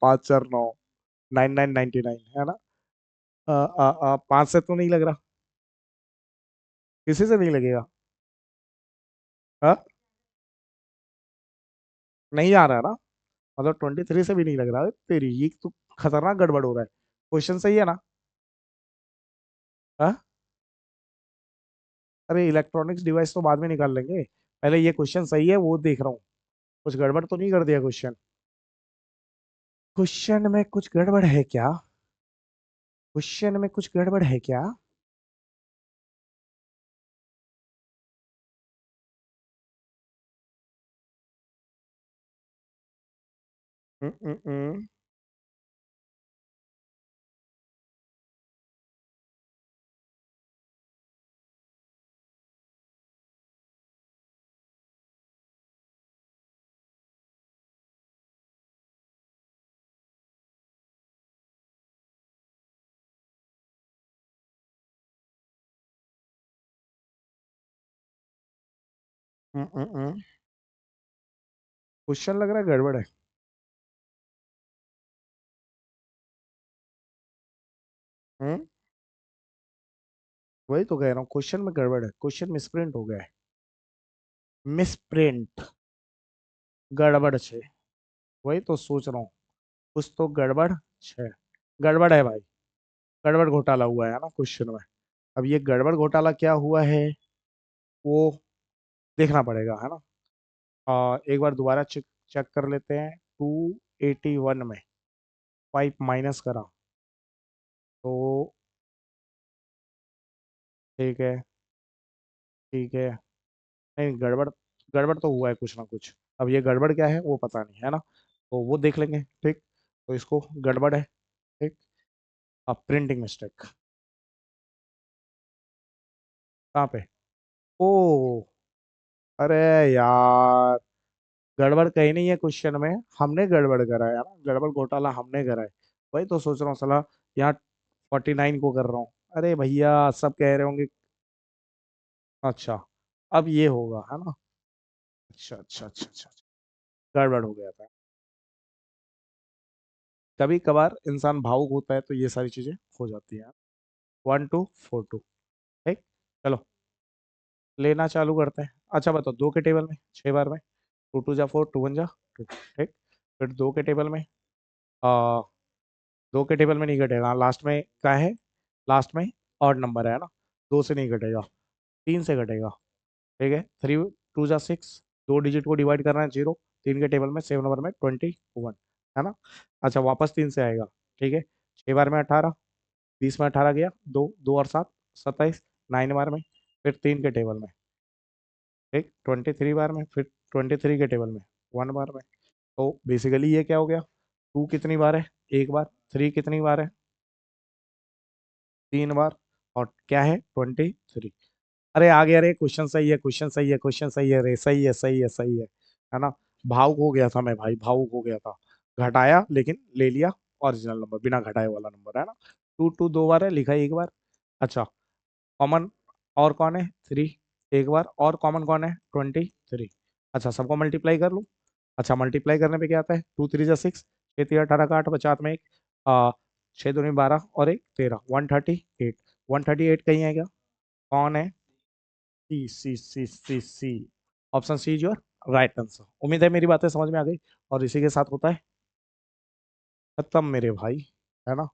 पाँच चार नौ, 9999, है ना? पांच से तो नहीं लग रहा, किसी से नहीं लगेगा। हाँ, नहीं आ रहा ना, मतलब 23 से भी नहीं लग रहा है तेरी, ये तो खतरनाक गड़बड़ हो रहा है। क्वेश्चन सही है ना? हाँ, अरे इलेक्ट्रॉनिक्स डिवाइस तो बाद में निकाल लेंगे, पहले ये क्वेश्चन सही है वो देख रहा हूँ, कुछ गड़बड़ तो नहीं कर दिया क्वेश्चन? क्वेश्चन में कुछ गड़बड़ है क्या? क्वेश्चन में कुछ गड़बड़ है क्या? हम्म, हम्म, हम्म। क्वेश्चन लग रहा है गड़बड़ है। हम्म वही तो कह रहा हूँ, क्वेश्चन में गड़बड़ है, क्वेश्चन मिसप्रिंट हो गया है। मिसप्रिंट, गड़बड़ छे। वही तो सोच रहा हूँ, कुछ तो गड़बड़ छे। गड़बड़ है भाई, गड़बड़ घोटाला हुआ है ना क्वेश्चन में। अब ये गड़बड़ घोटाला क्या हुआ है वो देखना पड़ेगा, है ना। एक बार दोबारा चेक चेक कर लेते हैं। 281 में 5 माइनस करा तो ठीक है, ठीक है। नहीं, गड़बड़, गड़बड़ तो हुआ है कुछ ना कुछ। अब ये गड़बड़ क्या है वो पता नहीं, है ना, तो वो देख लेंगे, ठीक। तो इसको गड़बड़ है, ठीक। अब प्रिंटिंग मिस्टेक कहाँ पे? ओ, अरे यार, गड़बड़ कहीं नहीं है क्वेश्चन में। हमने गड़बड़ करा है ना, गड़बड़ घोटाला हमने करा है। वही तो सोच रहा हूँ साला, यहाँ 49 को कर रहा हूँ। अरे भैया सब कह रहे होंगे। अच्छा, अब ये होगा, है ना। अच्छा अच्छा अच्छा अच्छा अच्छा। गड़बड़ हो गया था। कभी कभार इंसान भावुक होता है तो ये सारी चीजें हो जाती हैं। 1242, ठीक। चलो, लेना चालू करते हैं। अच्छा बताओ, दो के टेबल में 6 बार में, 2 2 जा 4, 2 1 जा 2, ठीक। फिर दो के टेबल में, आ, दो के टेबल में नहीं घटेगा, लास्ट में क्या है, लास्ट में ऑड नंबर है ना, दो से नहीं घटेगा, तीन से घटेगा, ठीक है। 3 2 जा 6, दो डिजिट को डिवाइड करना है 0, तीन के टेबल में सेम नंबर में 21, है ना। अच्छा, वापस तीन से आएगा, ठीक है। 6 बार में 18, 20 में 18 गया, दो दो और सात, 27, 9 बार में, फिर तीन के टेबल में, ठीक। 23 बार में, फिर 23 के टेबल में, 1 बार में। तो बेसिकली ये क्या हो गया, टू कितनी बार है, एक बार, थ्री कितनी बार है, 3 बार, और क्या है 23। अरे आ गया रे, क्वेश्चन सही है, क्वेश्चन सही है, क्वेश्चन सही है रे, सही है सही है सही है ना। भावुक हो गया था मैं भाई, भावुक हो गया था। घटाया लेकिन ले लिया ओरिजिनल नंबर, बिना घटाए वाला नंबर, है ना। टू टू दो बार है, लिखा है एक बार। अच्छा, कॉमन और कौन है, थ्री, एक बार, और कॉमन कौन है, 23। अच्छा, सबको मल्टीप्लाई कर लूँ। अच्छा, मल्टीप्लाई करने पे क्या आता है, 2 3 जा 6, 6 3 18 का 8, 50 में एक, आ, 6 दूनी 12 और एक 13, 138। 138 कहीं है क्या, कौन है, C C C C C, option C is your right answer. उम्मीद है मेरी बातें समझ में आ गई, और इसी के साथ होता है खत्म मेरे भाई, है ना।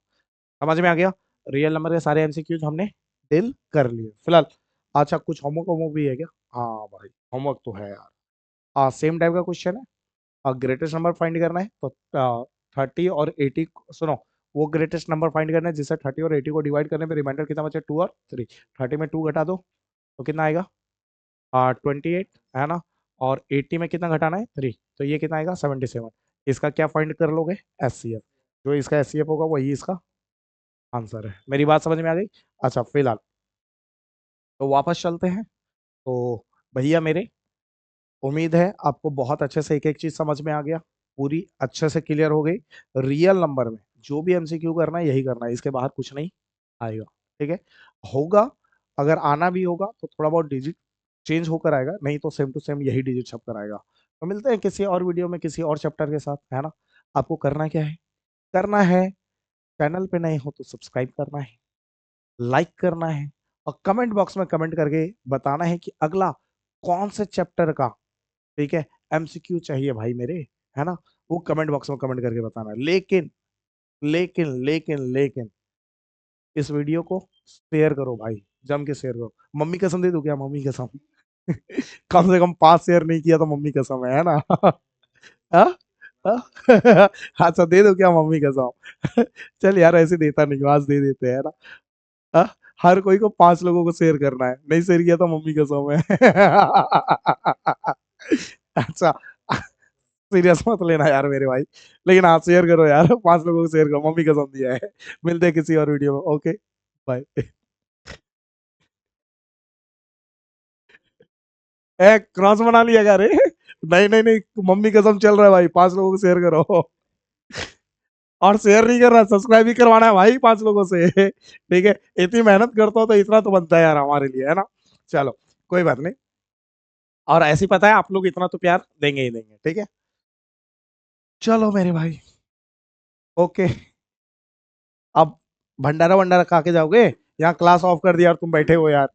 समझ में आ गया, रियल नंबर के सारे एमसीक्यूज हमने डील कर लिए फिलहाल। अच्छा, कुछ होमवर्क होमवर्क भी है क्या? हाँ भाई, होमवर्क तो है यार। सेम टाइप का क्वेश्चन है, ग्रेटेस्ट नंबर फाइंड करना है, तो 30 और 80, सुनो, वो ग्रेटेस्ट नंबर फाइंड करना है जिससे 30 और 80 को डिवाइड करने पे रिमाइंडर कितना बचे, 2 और 3। 30 में 2 घटा दो तो कितना आएगा, 28, है ना। और 80 में कितना घटाना है, 3, तो ये कितना आएगा, 77। इसका क्या फाइंड कर लोगे, एचसीएफ। जो इसका एचसीएफ होगा वही इसका आंसर है। मेरी बात समझ में आ गई। अच्छा, फिलहाल तो वापस चलते हैं। तो भैया मेरे, उम्मीद है आपको बहुत अच्छे से एक एक चीज समझ में आ गया, पूरी अच्छे से क्लियर हो गई। रियल नंबर में जो भी एमसीक्यू करना है यही करना है, इसके बाहर कुछ नहीं आएगा, ठीक है। होगा, अगर आना भी होगा तो थोड़ा बहुत डिजिट चेंज होकर आएगा, नहीं तो सेम टू सेम यही डिजिट छप कर आएगा। तो मिलते हैं किसी और वीडियो में किसी और चैप्टर के साथ, है ना। आपको करना क्या है, करना है, चैनल पे नए हो तो सब्सक्राइब करना है, लाइक करना है, और कमेंट बॉक्स में कमेंट करके बताना है कि अगला कौन से चैप्टर का, ठीक है, एमसीक्यू चाहिए भाई मेरे, है ना। वो कमेंट बॉक्स में कमेंट करके बताना है। लेकिन लेकिन लेकिन लेकिन इस वीडियो को शेयर करो भाई, जम के शेयर करो। मम्मी कसम दे दो क्या, मम्मी कसम। कम से कम 5 शेयर नहीं किया तो मम्मी कसम है ना। हाँ? हाँ? अच्छा, दे दो क्या मम्मी कसम। चल यार, ऐसे देता नहीं हूँ, आज दे देते हैं ना। हाँ? हर कोई को 5 लोगों को शेयर करना है, नहीं शेयर किया तो मम्मी कसम है। अच्छा, सीरियस मत लेना यार मेरे भाई, लेकिन हाँ शेयर करो यार, 5 लोगों को शेयर करो, मम्मी कसम दिया है। मिलते हैं किसी और वीडियो में, ओके, बाय। ए, क्रॉस बना लिया क्या रे? नहीं नहीं नहीं, मम्मी कसम चल रहा है भाई, 5 लोगों को शेयर करो। और शेयर नहीं करना, सब्सक्राइब भी करवाना है भाई 5 लोगों से। ठीक है, इतनी मेहनत करता हो तो इतना तो बनता है यार हमारे लिए, है ना। चलो, कोई बात नहीं। और ऐसी पता है आप लोग इतना तो प्यार देंगे ही देंगे, ठीक है। चलो मेरे भाई, ओके। अब भंडारा वंडारा खा के जाओगे, यहाँ क्लास ऑफ कर दिया और तुम बैठे हो यार।